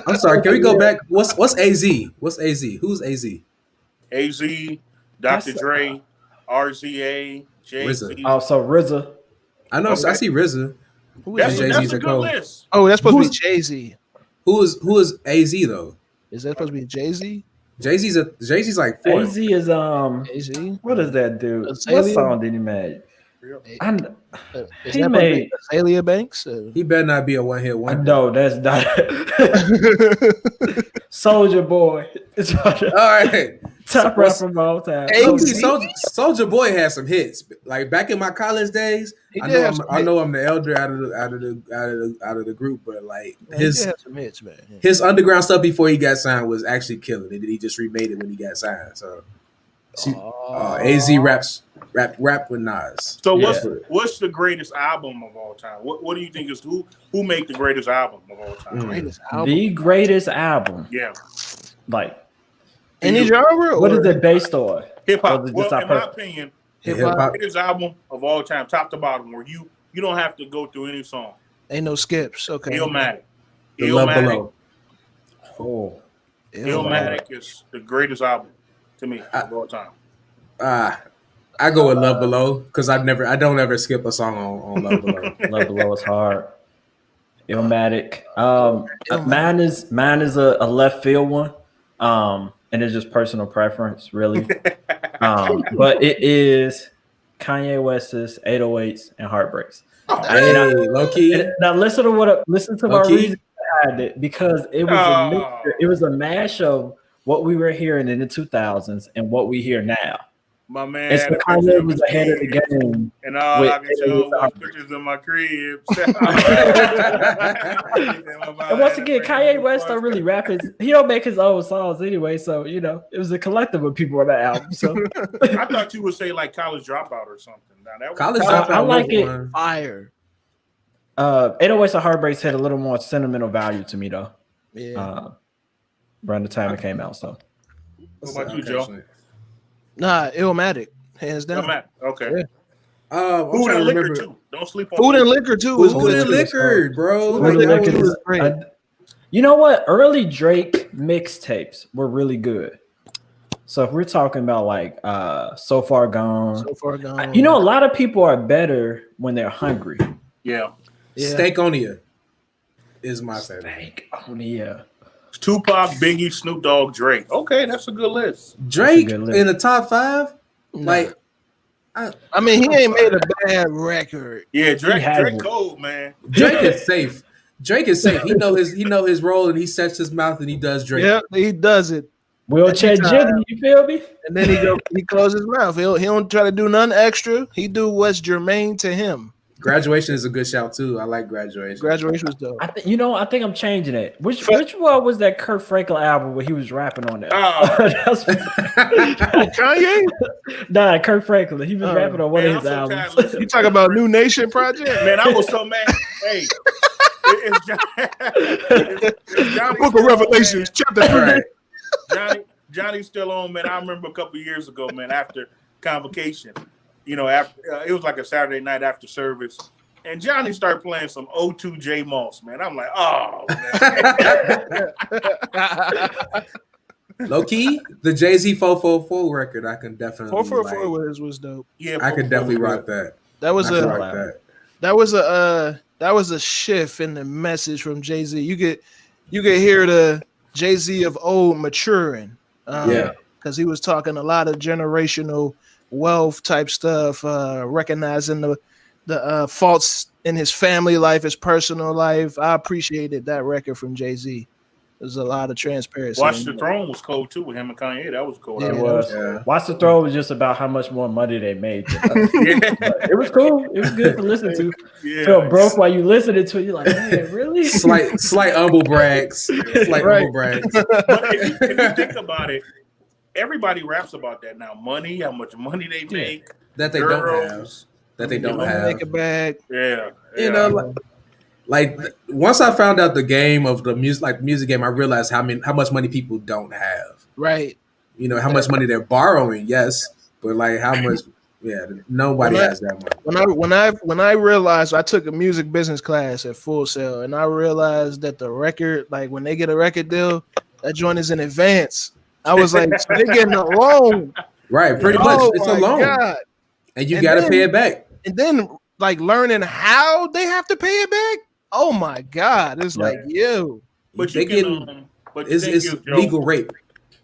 [SPEAKER 2] I'm sorry. Can we go back? What's AZ? What's AZ? Who's AZ?
[SPEAKER 5] AZ, Dr. Dre, RZA, Jay-Z.
[SPEAKER 2] RZA.
[SPEAKER 3] Oh, so RZA.
[SPEAKER 2] I know.
[SPEAKER 5] Okay.
[SPEAKER 2] I see RZA.
[SPEAKER 5] That's
[SPEAKER 2] Jay-Z's
[SPEAKER 5] a
[SPEAKER 2] a
[SPEAKER 5] good
[SPEAKER 2] Cole.
[SPEAKER 5] list.
[SPEAKER 4] Oh, that's supposed to be Jay-Z.
[SPEAKER 2] Who is AZ though?
[SPEAKER 4] Is that supposed to be Jay-Z?
[SPEAKER 2] Jay-Z's like 4.
[SPEAKER 3] AZ is
[SPEAKER 4] Jay-Z?
[SPEAKER 3] what does that do?
[SPEAKER 4] Azalea?
[SPEAKER 3] What song did he make?
[SPEAKER 4] Is
[SPEAKER 3] He
[SPEAKER 4] that supposed to
[SPEAKER 3] made-
[SPEAKER 4] be Azalea Banks?
[SPEAKER 2] He better not be a one-hit wonder.
[SPEAKER 3] No, that's not Soldier Boy. It's
[SPEAKER 2] All right.
[SPEAKER 3] top rapper of all time.
[SPEAKER 2] Soldier Boy had some hits. Like back in my college days,
[SPEAKER 4] He
[SPEAKER 2] I
[SPEAKER 4] did have
[SPEAKER 2] know
[SPEAKER 4] some
[SPEAKER 2] I know I'm the elder out of the group, but like
[SPEAKER 4] He did have some hits, man. Yeah.
[SPEAKER 2] his underground stuff before he got signed was actually killing it. He just remade it when he got signed. So AZ rap with Nas.
[SPEAKER 5] So what's the greatest album of all time? What do you think is who made the greatest album of all time?
[SPEAKER 4] Greatest album.
[SPEAKER 3] The greatest album.
[SPEAKER 5] Yeah,
[SPEAKER 3] Like,
[SPEAKER 4] Any genre?
[SPEAKER 3] what
[SPEAKER 4] or
[SPEAKER 3] is it based on?
[SPEAKER 5] hip hop.
[SPEAKER 3] Or is it
[SPEAKER 5] Well,
[SPEAKER 3] just
[SPEAKER 5] in my
[SPEAKER 3] our-
[SPEAKER 5] opinion,
[SPEAKER 2] Hip-hop.
[SPEAKER 5] greatest album of all time, top to bottom, where you don't have to go through any song.
[SPEAKER 4] Ain't no skips. Okay.
[SPEAKER 5] Illmatic.
[SPEAKER 2] The Love Below.
[SPEAKER 3] Oh,
[SPEAKER 5] Illmatic is the greatest album to me of all time.
[SPEAKER 2] I go with Love Below because I don't ever skip a song on Love Below.
[SPEAKER 3] Love Below is hard. Illmatic. Mine is a left field one. And it's just personal preference, really. But it is Kanye West's 808s and Heartbreaks.
[SPEAKER 2] Low key.
[SPEAKER 3] Now listen to my
[SPEAKER 2] Okay.
[SPEAKER 3] reason behind it, because it was a mixture, it was a mash of what we were hearing in the 2000s and what we hear now.
[SPEAKER 5] My man,
[SPEAKER 3] And so
[SPEAKER 5] had a picture
[SPEAKER 3] Kanye
[SPEAKER 5] of
[SPEAKER 3] was
[SPEAKER 5] his
[SPEAKER 3] ahead of the
[SPEAKER 5] kid,
[SPEAKER 3] game.
[SPEAKER 5] and all
[SPEAKER 3] with
[SPEAKER 5] I can show was
[SPEAKER 3] Heartbreaks.
[SPEAKER 5] pictures of my crib.
[SPEAKER 3] And once again, Kanye West don't really rap he don't make his own songs anyway, so you know it was a collective of people on that album. So
[SPEAKER 5] I thought you would say like College Dropout or something. Now, that was
[SPEAKER 2] College
[SPEAKER 3] I
[SPEAKER 2] Dropout
[SPEAKER 3] like
[SPEAKER 2] was
[SPEAKER 3] it.
[SPEAKER 2] one.
[SPEAKER 4] Fire.
[SPEAKER 3] 808s and Heartbreaks had a little more sentimental value to me though.
[SPEAKER 4] Yeah.
[SPEAKER 3] Around the time it came out. So
[SPEAKER 5] What about you, Joe?
[SPEAKER 4] Nah, Illmatic. Hands down.
[SPEAKER 5] Okay.
[SPEAKER 4] Yeah.
[SPEAKER 2] I'm
[SPEAKER 5] Food
[SPEAKER 2] trying
[SPEAKER 5] and
[SPEAKER 2] to
[SPEAKER 5] liquor
[SPEAKER 2] remember.
[SPEAKER 5] too. Don't sleep on
[SPEAKER 4] Food and Liquor too is
[SPEAKER 2] Food
[SPEAKER 4] good.
[SPEAKER 2] and
[SPEAKER 4] too.
[SPEAKER 2] liquor, bro.
[SPEAKER 4] Food and
[SPEAKER 3] Really
[SPEAKER 4] Liquor
[SPEAKER 3] like it.
[SPEAKER 4] is great.
[SPEAKER 3] You know what? Early Drake mixtapes were really good. So if we're talking about like So Far Gone,
[SPEAKER 4] So Far Gone.
[SPEAKER 3] you know, a lot of people are better when they're hungry.
[SPEAKER 5] Yeah.
[SPEAKER 4] Yeah.
[SPEAKER 2] Steakonia is my favorite.
[SPEAKER 3] Like, oh yeah.
[SPEAKER 5] Tupac, Biggie, Snoop Dogg, Drake. Okay, that's a good list.
[SPEAKER 2] Drake
[SPEAKER 3] good list.
[SPEAKER 2] in the top 5.
[SPEAKER 4] Nah.
[SPEAKER 2] Like,
[SPEAKER 4] I mean, he ain't made a bad record.
[SPEAKER 5] Yeah,
[SPEAKER 3] He
[SPEAKER 5] Drake
[SPEAKER 3] hasn't.
[SPEAKER 5] cold, man.
[SPEAKER 2] Drake is safe. Drake is safe. He know his role, and he sets his mouth and he does Drake.
[SPEAKER 4] Yeah, he does it.
[SPEAKER 3] Wheelchair Jimmy, you feel me?
[SPEAKER 4] And then he closes his mouth. He don't try to do nothing extra. He do what's germane to him.
[SPEAKER 2] Graduation is a good shout too. I like Graduation.
[SPEAKER 4] Graduation was dope.
[SPEAKER 3] I think I'm changing it. Which one was that Kurt Franklin album where he was rapping on that?
[SPEAKER 4] Kanye?
[SPEAKER 3] Nah, Kurt Franklin. He was rapping on one of his albums.
[SPEAKER 4] You talk about New Nation Project?
[SPEAKER 5] Man, I was so mad. Hey.
[SPEAKER 4] Book of Revelations, chapter 3.
[SPEAKER 5] Johnny's still on, man. I remember a couple years ago, man, after convocation, after it was like a Saturday night after service, and Johnny started playing some O2 J Moss, man. I'm like, oh, man.
[SPEAKER 2] Low key, the Jay-Z 444 record, I can definitely
[SPEAKER 4] 444 was dope.
[SPEAKER 5] Yeah,
[SPEAKER 2] I could definitely rock that.
[SPEAKER 4] That was a shift in the message from Jay-Z. You could hear the Jay-Z of old maturing. Because he was talking a lot of generational wealth type stuff, recognizing the faults in his family life, his personal life. I appreciated that record from Jay-Z. There's a lot of transparency.
[SPEAKER 5] Watch the Throne was cold too with him and Kanye. That was cool.
[SPEAKER 3] It was. Yeah. Watch the Throne was just about how much more money they made. It was cool. It was good to listen to. Yeah. Felt broke while you listened to it. You're like, man, really?
[SPEAKER 2] Slight humble brags. Humble brags.
[SPEAKER 5] But if you think about it, everybody raps about that now. Money, how much money they make.
[SPEAKER 2] That they don't have. That they don't have.
[SPEAKER 4] Make a bag.
[SPEAKER 5] Yeah.
[SPEAKER 2] Like once I found out the game of the music game, I realized how much money people don't have.
[SPEAKER 4] Right.
[SPEAKER 2] How much money they're borrowing, yes, but like how much? Yeah, nobody has that money.
[SPEAKER 4] When I realized, I took a music business class at Full Sail, and I realized that the record, like when they get a record deal, that joint is in advance. I was like, so they're getting a loan.
[SPEAKER 2] Right, pretty much. It's a loan, and you got to pay it back.
[SPEAKER 4] And then like learning how they have to pay it back. Oh my God! It's like you,
[SPEAKER 5] but
[SPEAKER 2] it's legal rape.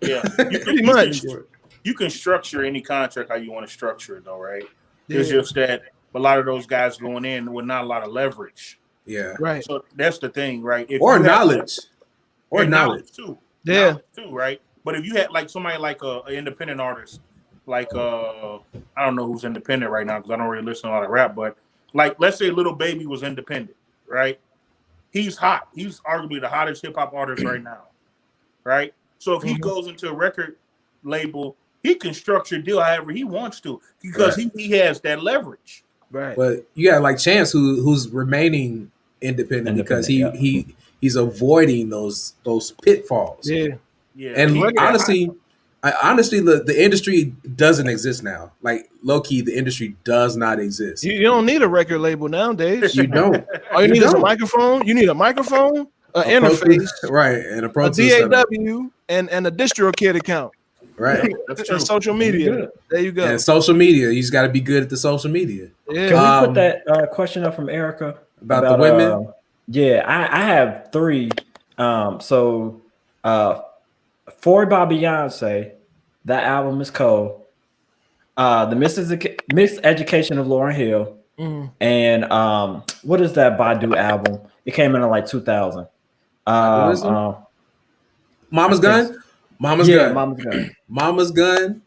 [SPEAKER 5] Yeah,
[SPEAKER 4] pretty much.
[SPEAKER 5] You can structure any contract how you want to structure it, though, right? Yeah. It's just that a lot of those guys going in with not a lot of leverage.
[SPEAKER 2] Yeah,
[SPEAKER 4] right.
[SPEAKER 5] So that's the thing, right?
[SPEAKER 2] Knowledge
[SPEAKER 5] too.
[SPEAKER 4] Yeah,
[SPEAKER 5] knowledge too, right? But if you had like somebody like an independent artist, like I don't know who's independent right now because I don't really listen to a lot of rap, but like let's say Lil Baby was independent. Right, he's hot. He's arguably the hottest hip hop artist right now. Right, so if he goes into a record label, he can structure a deal however he wants to because he has that leverage.
[SPEAKER 4] Right,
[SPEAKER 2] but you got like Chance who's remaining independent because he's avoiding those pitfalls.
[SPEAKER 4] Yeah,
[SPEAKER 2] and honestly, the industry doesn't exist now. Like low key, the industry does not exist.
[SPEAKER 4] You don't need a record label nowadays.
[SPEAKER 2] You don't.
[SPEAKER 4] All you need is a microphone. You need a microphone, an interface,
[SPEAKER 2] right, and a Pro
[SPEAKER 4] Tools DAW, and a DistroKid account.
[SPEAKER 2] Right.
[SPEAKER 4] That's true. Social media. There you go.
[SPEAKER 2] And social media. You just got to be good at the social media.
[SPEAKER 3] Yeah. Can we put that question up from Erica
[SPEAKER 2] about the women?
[SPEAKER 3] I have 3. For by Beyonce, that album is cold. The Miseducation of Lauryn Hill, and what is that Badu album? It came in like 2000.
[SPEAKER 2] Mama's Gun. Mama's Gun.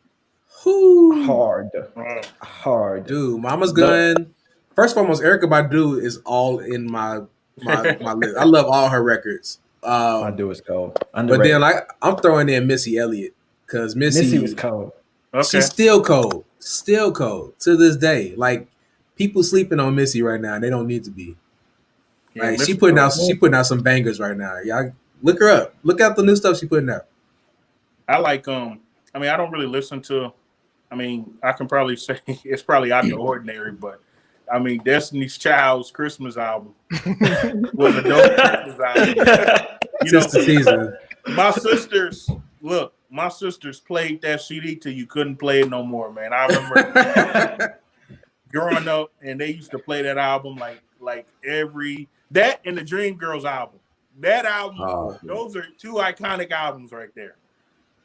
[SPEAKER 3] Whoo. Hard,
[SPEAKER 2] dude. Mama's Gun. First and foremost, Erykah Badu is all in my list. I love all her records.
[SPEAKER 3] Badu is cold.
[SPEAKER 2] Underrated. But then I'm throwing in Missy Elliott because Missy
[SPEAKER 3] was cold.
[SPEAKER 2] Okay. She's still cold to this day. Like people sleeping on Missy right now, and they don't need to be. Yeah, like she putting out some bangers right now. Y'all look her up. Look out the new stuff she putting out.
[SPEAKER 5] I like I don't really listen to. I can probably say it's probably out of the ordinary, but Destiny's Child's Christmas album was a dope Christmas album.
[SPEAKER 2] Just the season.
[SPEAKER 5] My sisters played that CD till you couldn't play it no more, man. I remember growing up, and they used to play that album like that and the Dreamgirls album. That album, those are 2 iconic albums right there.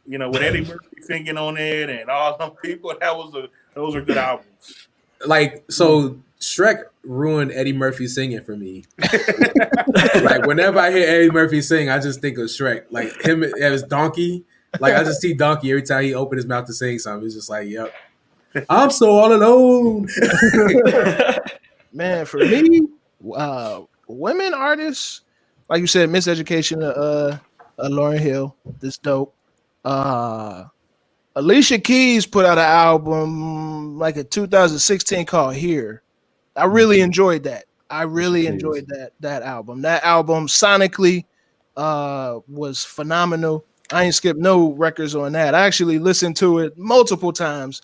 [SPEAKER 5] With Eddie Murphy singing on it and all them people. Those are good albums.
[SPEAKER 2] like so Shrek ruined Eddie Murphy singing for me. Like whenever I hear Eddie Murphy sing, I just think of Shrek. Like him as Donkey. Like I just see Donkey every time he opened his mouth to sing something. It's just like, yep. I'm so all alone.
[SPEAKER 4] Man, for me, women artists, like you said, Miseducation, Lauryn Hill, this dope. Alicia Keys put out an album like in 2016 called Here. I really enjoyed that. I really enjoyed that album. That album sonically was phenomenal. I ain't skipped no records on that. I actually listened to it multiple times.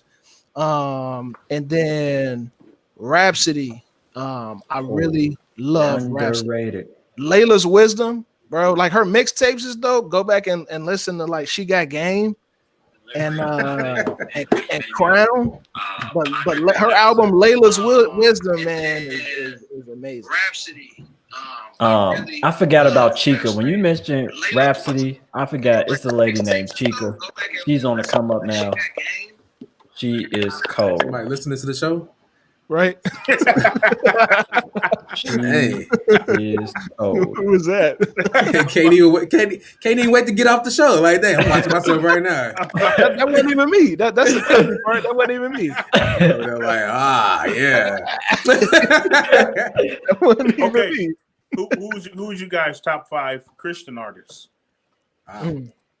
[SPEAKER 4] And then Rhapsody. I really love
[SPEAKER 3] underrated.
[SPEAKER 4] Rhapsody. Layla's Wisdom, bro. Like her mixtapes is dope. Go back and listen to like She Got Game and Crown. But her album Layla's Wisdom, man, is amazing.
[SPEAKER 6] Rhapsody.
[SPEAKER 3] I forgot about Chica. When you mentioned Rhapsody, I forgot it's the lady named Chica. She's on the come up now. She is cold.
[SPEAKER 2] Somebody listening to the show?
[SPEAKER 4] Right?
[SPEAKER 3] She is cold.
[SPEAKER 4] Who was that?
[SPEAKER 2] Can't even wait to get off the show. Like that. I'm watching myself right now.
[SPEAKER 4] that wasn't even me. That's the crazy part. That wasn't even me.
[SPEAKER 2] They're like, yeah.
[SPEAKER 4] That wasn't even
[SPEAKER 5] Okay.
[SPEAKER 4] me.
[SPEAKER 5] Who's you guys' top 5 Christian artists?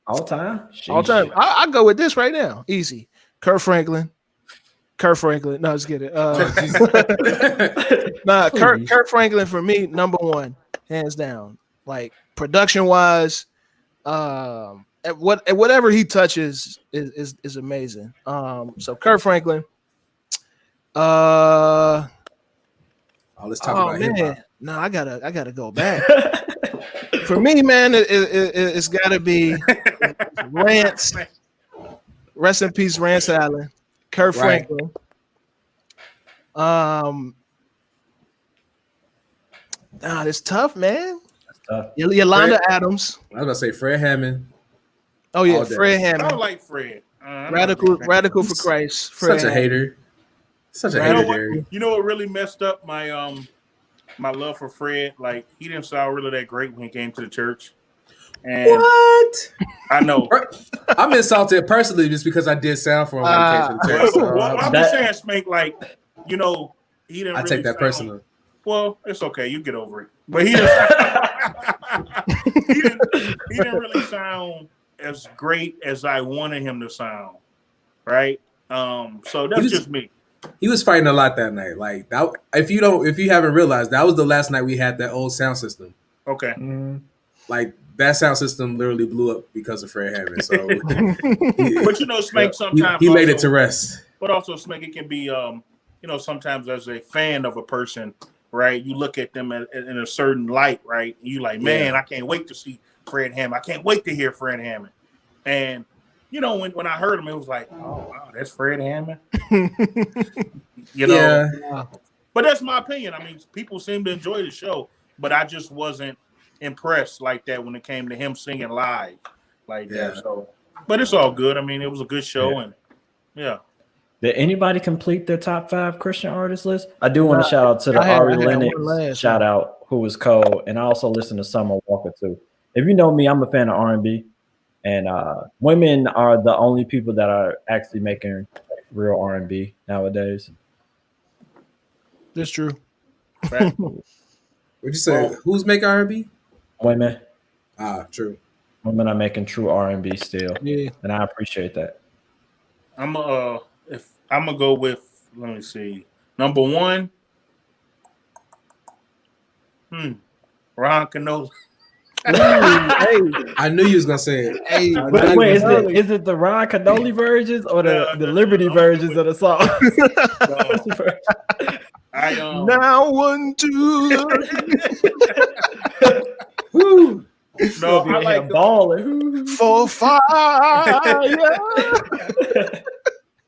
[SPEAKER 3] All time?
[SPEAKER 4] All time. I go with this right now. Easy. Kurt Franklin. No, just kidding. Kurt Franklin for me, number 1, hands down. Like production wise, whatever he touches is amazing. So Kurt Franklin.
[SPEAKER 2] Let's talk about hip hop.
[SPEAKER 4] No, I gotta go back. For me, man, it's gotta be Rance. Rest in peace, Rance Allen. Kurt Franklin. It's tough, man.
[SPEAKER 3] That's tough.
[SPEAKER 4] Yolanda Adams.
[SPEAKER 2] I was about to say Fred Hammond.
[SPEAKER 4] Oh yeah,
[SPEAKER 2] All day.
[SPEAKER 4] Fred
[SPEAKER 5] I
[SPEAKER 4] Hammond.
[SPEAKER 5] don't like Fred.
[SPEAKER 4] Radical for Christ. Fred
[SPEAKER 2] Such a hater. Such a hater, Jerry.
[SPEAKER 5] You know what really messed up my my love for Fred? Like he didn't sound really that great when he came to the church. And
[SPEAKER 2] What?
[SPEAKER 5] I know.
[SPEAKER 2] I'm insulted personally just because I did sound for him when he came to the church. So,
[SPEAKER 5] Well, I'm just saying, Spank, like, you know, he didn't
[SPEAKER 2] I
[SPEAKER 5] really
[SPEAKER 2] take that
[SPEAKER 5] sound-
[SPEAKER 2] personally.
[SPEAKER 5] Well, it's okay. You get over it. But he didn't really sound as great as I wanted him to sound. Right? So that's just me.
[SPEAKER 2] He was fighting a lot that night. Like that, if you haven't realized, that was the last night we had that old sound system.
[SPEAKER 5] Okay.
[SPEAKER 2] Like that sound system literally blew up because of Fred Hammond. So,
[SPEAKER 5] But you know, Spank sometimes
[SPEAKER 2] he laid it
[SPEAKER 5] also-
[SPEAKER 2] to rest.
[SPEAKER 5] But also, Spank, it can be, you know, sometimes as a fan of a person, right? You look at them in a certain light, right? You like, man, I can't wait to see Fred Hammond. I can't wait to hear Fred Hammond. And you know, when I heard him, it was like, oh wow, that's Fred Hammond. You know,
[SPEAKER 2] Yeah.
[SPEAKER 5] But that's my opinion. I mean, people seem to enjoy the show, but I just wasn't impressed like that when it came to him singing live like that. So, but it's all good. I mean, it was a good show, and
[SPEAKER 3] Did anybody complete their top 5 Christian artist list? I do want to shout out to the Ari Lennox shout out, who was cold, and I also listen to Summer Walker too. If you know me, I'm a fan of R&B, and women are the only people that are actually making real R&B nowadays.
[SPEAKER 4] That's true.
[SPEAKER 2] What'd you say? Who's making R&B?
[SPEAKER 3] Women.
[SPEAKER 2] True.
[SPEAKER 3] Women are making true R&B still, and I appreciate that.
[SPEAKER 5] I'm gonna go with, let me see, number 1. Ron Canoli.
[SPEAKER 2] I knew you was gonna say it.
[SPEAKER 4] Hey,
[SPEAKER 3] Wait, is it the Ron Canoli versions or the Liberty versions of the song?
[SPEAKER 4] Now 1, 2.
[SPEAKER 2] Woo.
[SPEAKER 5] No, I like
[SPEAKER 3] balling.
[SPEAKER 4] 4, 5.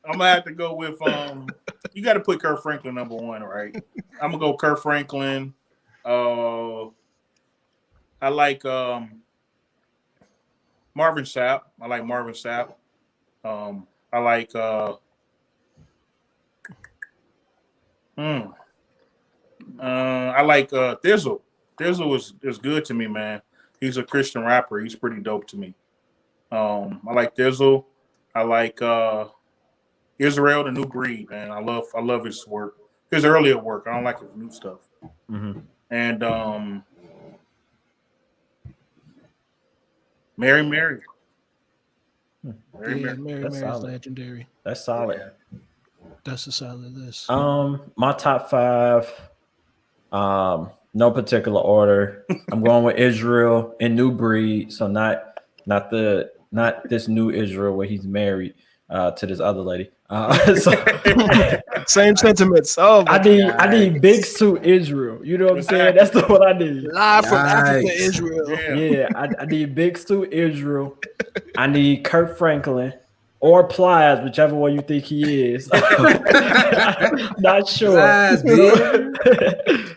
[SPEAKER 5] I'm gonna have to go with you got to put Kurt Franklin number 1, right? I'm gonna go Kurt Franklin. I like Marvin Sapp. I like Marvin Sapp. I like Mm. I like Thizzle. Thizzle is good to me, man. He's a Christian rapper. He's pretty dope to me. I like Thizzle. I like Israel, the New Breed, man. I love his work. His earlier work. I don't like his new stuff.
[SPEAKER 3] Mm-hmm.
[SPEAKER 5] And Mary. Mary
[SPEAKER 4] Mary's
[SPEAKER 3] solid.
[SPEAKER 4] legendary.
[SPEAKER 3] That's solid.
[SPEAKER 4] That's a solid list.
[SPEAKER 3] My top 5, no particular order. I'm going with Israel and New Breed. So not this new Israel where he's married to this other lady.
[SPEAKER 4] Same sentiments. Oh,
[SPEAKER 3] I need Big Suit Israel. You know what I'm saying? That's the one I need.
[SPEAKER 4] Live from Africa, Israel.
[SPEAKER 3] Yeah, I need Big Suit Israel. I need Kurt Franklin or Plies, whichever one you think he is. Not sure.
[SPEAKER 2] Plies,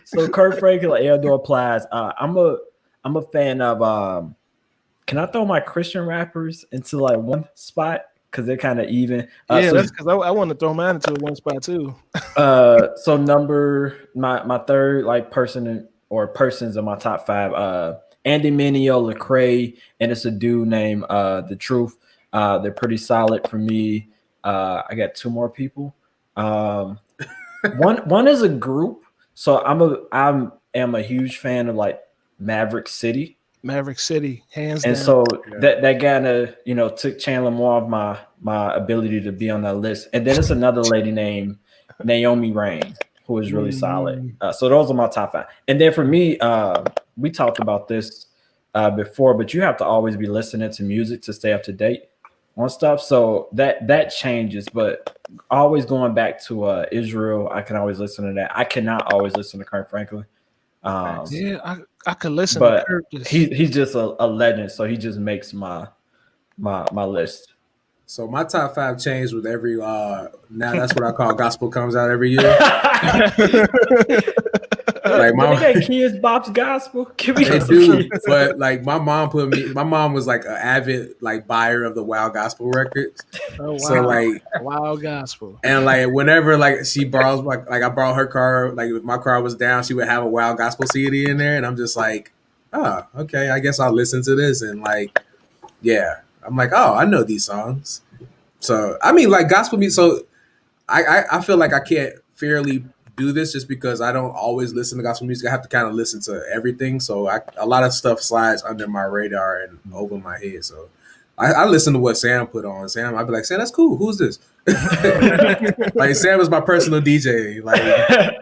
[SPEAKER 3] So Kurt Franklin or Plies. I'm a fan of. Can I throw my Christian rappers into like one spot? Because they're kind of even.
[SPEAKER 4] That's because I want to throw mine into one spot too.
[SPEAKER 3] So my third like person or persons in my top 5. Andy Mineo, Lecrae, and it's a dude named The Truth. They're pretty solid for me. I got 2 more people. One is a group. So I am a huge fan of like Maverick City.
[SPEAKER 4] Maverick City, hands
[SPEAKER 3] and
[SPEAKER 4] down.
[SPEAKER 3] So that kind of took Chandler more of my ability to be on that list. And then it's another lady named Naomi Rain who is really solid. So those are my top 5. And then for me, we talked about this before, but you have to always be listening to music to stay up to date on stuff. So that changes, but always going back to Israel, I can always listen to that. I cannot always listen to Kurt Franklin.
[SPEAKER 4] I could listen,
[SPEAKER 3] but
[SPEAKER 4] to Kurt.
[SPEAKER 3] He's just a legend, so he just makes my list.
[SPEAKER 2] So my top 5 changed with every now that's what I call gospel comes out every year. Like
[SPEAKER 3] they got Kids Bop's gospel.
[SPEAKER 2] They do, but like my mom was like an avid like buyer of the Wild Gospel records.
[SPEAKER 4] Oh wow!
[SPEAKER 2] So like
[SPEAKER 4] Wild Gospel,
[SPEAKER 2] and like whenever like she borrows like I borrowed her car, like if my car was down, she would have a Wild Gospel CD in there, and I'm just like, oh, okay, I guess I'll listen to this, and like, yeah, I'm like, oh, I know these songs. So I mean, like gospel music. So I feel like I can't fairly do this just because I don't always listen to gospel music. I have to kind of listen to everything. So a lot of stuff slides under my radar and over my head. So I listen to what Sam put on. Sam, I'd be like, Sam, that's cool. Who's this? Like Sam is my personal DJ. Like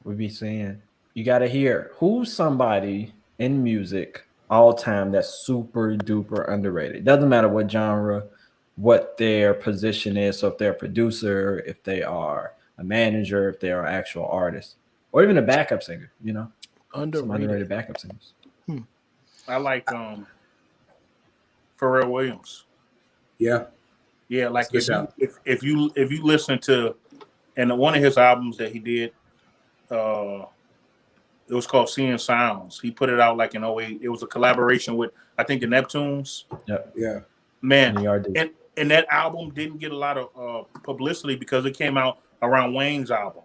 [SPEAKER 3] we be saying, you got to hear who's somebody in music all time that's super duper underrated. Doesn't matter what genre, what their position is. So if they're a producer, if they are a manager, if they are an actual artist, or even a backup singer, underrated backup singers.
[SPEAKER 5] I like Pharrell Williams.
[SPEAKER 2] Yeah,
[SPEAKER 5] like if you listen to and one of his albums that he did, it was called Seeing Sounds. He put it out like in 2008. It was a collaboration with I think the Neptunes.
[SPEAKER 2] Yeah.
[SPEAKER 5] Man, and that album didn't get a lot of publicity because it came out around Wayne's album,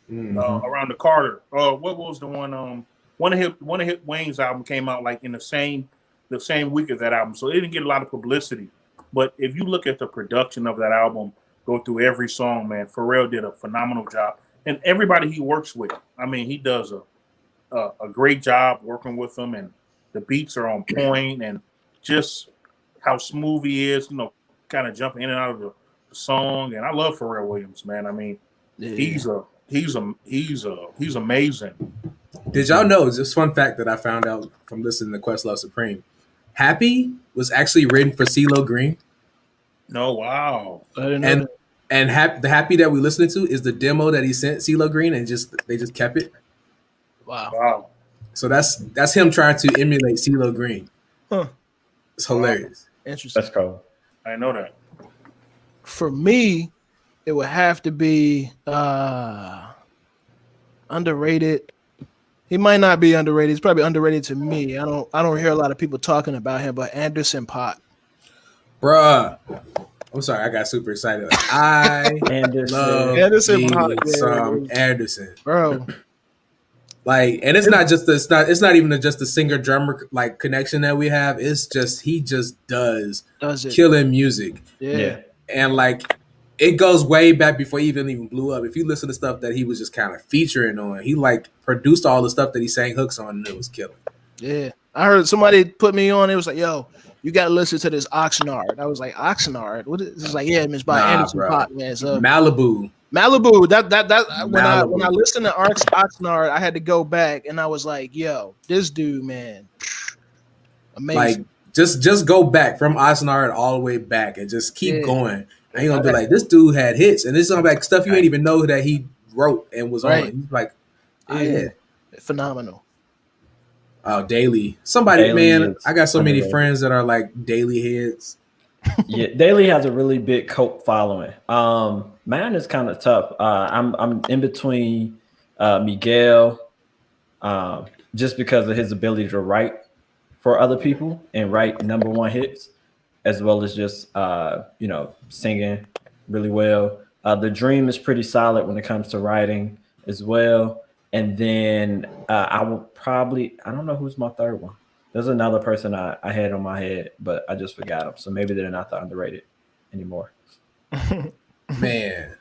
[SPEAKER 5] around the Carter. What was the one? One of Wayne's album came out like in the same week of that album, so it didn't get a lot of publicity. But if you look at the production of that album, go through every song, man, Pharrell did a phenomenal job, and everybody he works with, I mean, he does a great job working with them, and the beats are on point, and just how smooth he is, kind of jumping in and out of the song. And I love Pharrell Williams, man. I mean, he's amazing.
[SPEAKER 2] Did y'all know this fun fact that I found out from listening to Questlove Supreme? Happy was actually written for CeeLo Green.
[SPEAKER 5] No, wow.
[SPEAKER 4] I didn't know
[SPEAKER 2] and the Happy that we listening to is the demo that he sent CeeLo Green, and they just kept it.
[SPEAKER 4] Wow.
[SPEAKER 2] So that's him trying to emulate CeeLo Green.
[SPEAKER 4] Huh.
[SPEAKER 2] It's hilarious.
[SPEAKER 4] Interesting.
[SPEAKER 3] That's cool.
[SPEAKER 5] I know that.
[SPEAKER 4] For me, it would have to be underrated. He might not be underrated. He's probably underrated to me. I don't hear a lot of people talking about him, but Anderson .Paak.
[SPEAKER 2] Bruh. I'm sorry, I got super excited. I
[SPEAKER 3] Anderson.
[SPEAKER 2] love
[SPEAKER 4] Anderson,
[SPEAKER 2] me
[SPEAKER 4] yeah,
[SPEAKER 2] some Anderson.
[SPEAKER 4] bro.
[SPEAKER 2] Like, and it's not just the, it's not even just the singer drummer like connection that we have. It's just he just does
[SPEAKER 4] Does it?
[SPEAKER 2] killing music,
[SPEAKER 4] Yeah.
[SPEAKER 2] and like it goes way back before he even blew up. If you listen to stuff that he was just kind of featuring on, he like produced all the stuff that he sang hooks on, and it was killing.
[SPEAKER 4] Yeah. I heard somebody put me on. It was like, yo, you got to listen to this Oxnard. I was like, Oxnard? What is this? Like, yeah, it's by Anderson
[SPEAKER 2] bro.
[SPEAKER 4] Pop, man. So
[SPEAKER 2] Malibu.
[SPEAKER 4] That when I
[SPEAKER 2] Malibu.
[SPEAKER 4] listened to Oxnard, I had to go back and I was like, yo, this dude, man, amazing.
[SPEAKER 2] Like just go back from Oxnard all the way back and just keep going. And you're gonna be like, this dude had hits, and this is like stuff you ain't even know that he wrote and was on. He's like,
[SPEAKER 4] phenomenal.
[SPEAKER 2] Oh, Daily. Somebody,
[SPEAKER 3] Daily
[SPEAKER 2] man,
[SPEAKER 3] is
[SPEAKER 2] I got so many
[SPEAKER 3] underrated.
[SPEAKER 2] friends that are like Daily heads.
[SPEAKER 3] Yeah, Daily has a really big cult following. Mine is kind of tough. I'm in between Miguel, just because of his ability to write for other people and write number one hits, as well as just singing really well. The Dream is pretty solid when it comes to writing as well. And then I don't know who's my third one. There's another person I had on my head, but I just forgot them. So maybe they're not the underrated anymore.
[SPEAKER 2] Man.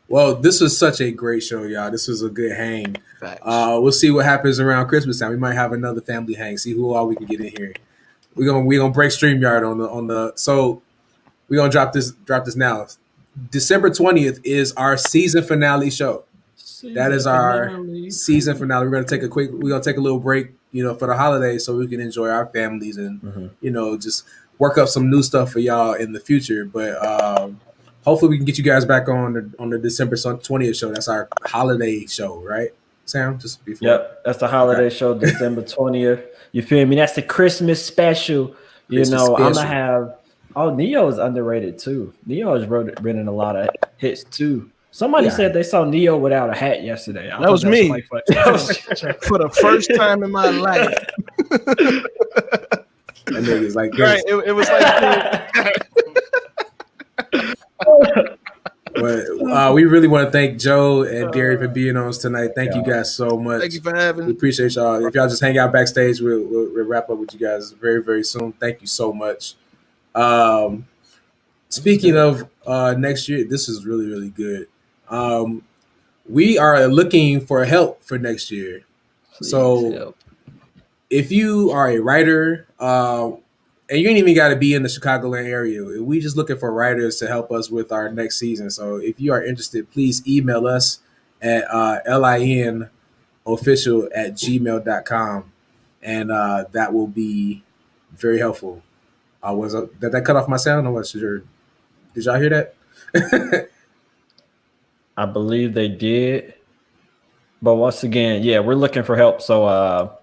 [SPEAKER 2] Well, this was such a great show, y'all. This was a good hang.
[SPEAKER 4] Facts.
[SPEAKER 2] We'll see what happens around Christmas time. We might have another family hang. See who all we can get in here. We're gonna break StreamYard on the. So we're gonna drop this now. December 20th is our season finale show. That is our season finale. We're gonna take a little break, for the holidays, so we can enjoy our families and just work up some new stuff for y'all in the future. But hopefully, we can get you guys back on the December 20th show. That's our holiday show, right, Sam? Just before.
[SPEAKER 3] Yep, that's the holiday show, December 20th. You feel me? That's the Christmas special. I'm gonna have. Oh, Neo is underrated too. Neo has written a lot of hits too. Somebody said they saw Neo without a hat yesterday.
[SPEAKER 4] That was me. For the first time in my life.
[SPEAKER 2] That nigga's like this.
[SPEAKER 4] Right. It was like.
[SPEAKER 2] But we really want to thank Joe and Gary for being on us tonight. Thank you guys so much.
[SPEAKER 4] Thank you for having me.
[SPEAKER 2] We appreciate y'all. If y'all just hang out backstage, we'll wrap up with you guys very, very soon. Thank you so much. Speaking of next year, this is really, really good. We are looking for help for next year. So if you are a writer, and you ain't even got to be in the Chicagoland area, we just looking for writers to help us with our next season. So if you are interested, please email us at linofficial@gmail.com, and that will be very helpful. Did that cut off my sound, or what? Did y'all hear that?
[SPEAKER 3] I believe they did. But once again, we're looking for help. So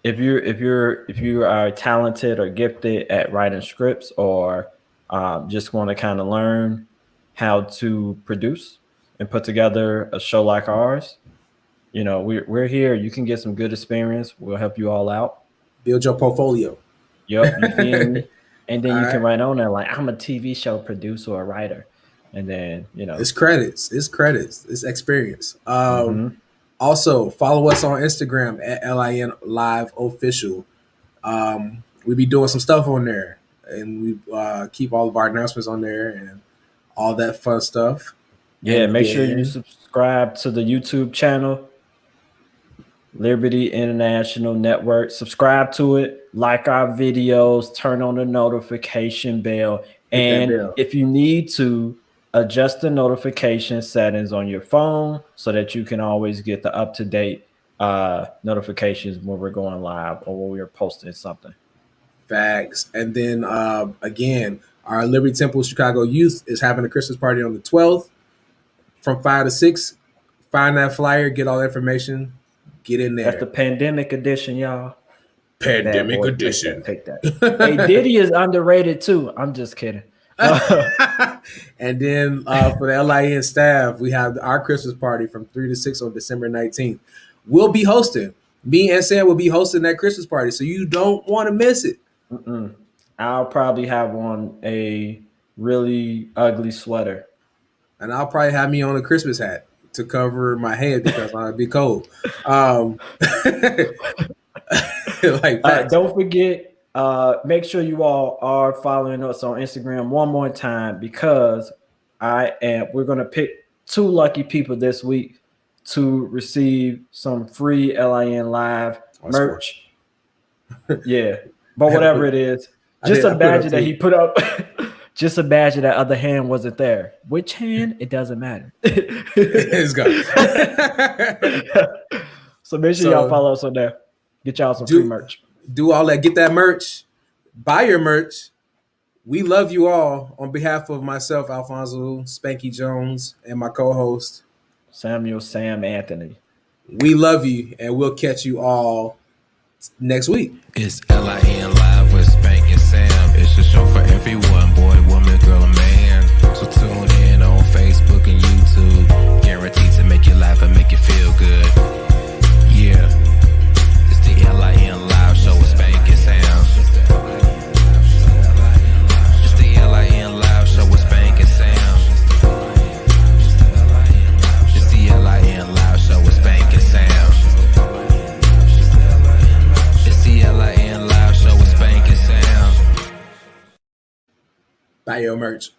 [SPEAKER 3] if you are talented or gifted at writing scripts, or just want to kind of learn how to produce and put together a show like ours, we're here. You can get some good experience. We'll help you all out.
[SPEAKER 2] Build your portfolio.
[SPEAKER 3] Yep, you feel me? And then you can write on there like, I'm a TV show producer or writer. And then,
[SPEAKER 2] it's credits, it's experience. Also, follow us on Instagram at LIN Live Official. We be doing some stuff on there, and we keep all of our announcements on there and all that fun stuff.
[SPEAKER 3] Yeah,
[SPEAKER 2] and
[SPEAKER 3] make sure you subscribe to the YouTube channel, Liberty International Network. Subscribe to it, like our videos, turn on the notification bell, and if you need to, adjust the notification settings on your phone so that you can always get the up-to-date notifications when we're going live or when we're posting something.
[SPEAKER 2] Facts. And then again, our Liberty Temple Chicago Youth is having a Christmas party on the 12th from 5 to 6. Find that flyer, get all the information, get in there.
[SPEAKER 3] That's the pandemic edition, y'all.
[SPEAKER 2] Pandemic edition.
[SPEAKER 3] Take that. Hey, Diddy is underrated too. I'm just kidding.
[SPEAKER 2] And then for the LIN staff, we have our Christmas party from 3 to 6 on December 19th. We'll be hosting. Me and Sam will be hosting that Christmas party, so you don't want to miss it.
[SPEAKER 3] I'll probably have a really ugly sweater.
[SPEAKER 2] And I'll probably have me on a Christmas hat to cover my head because I'd be cold. Like facts.
[SPEAKER 3] Don't forget, make sure you all are following us on Instagram one more time because we're gonna pick 2 lucky people this week to receive some free LIN live merch. Yeah, but whatever it is, just imagine that he put up. Just imagine that other hand wasn't there. Which hand? It doesn't matter.
[SPEAKER 2] It's gone.
[SPEAKER 3] So make sure y'all follow us on there. Get y'all some free merch.
[SPEAKER 2] Do all that. Get that merch. Buy your merch. We love you all. On behalf of myself, Alfonso Spanky Jones, and my co-host
[SPEAKER 3] Samuel Sam Anthony.
[SPEAKER 2] We love you, and we'll catch you all next week.
[SPEAKER 1] It's LIN Live with Spank and Sam. It's a show for everyone, boy, woman, girl, and man. So tune in on Facebook and YouTube. Guaranteed to make you laugh and make you feel good. Yeah. It's the LIN Live show with Spank and Sam. It's the LIN Live show with Spank and Sam. It's the LIN Live show with Spank and Sam. It's the LIN Live show with Spank and Sam.
[SPEAKER 2] Buy your merch.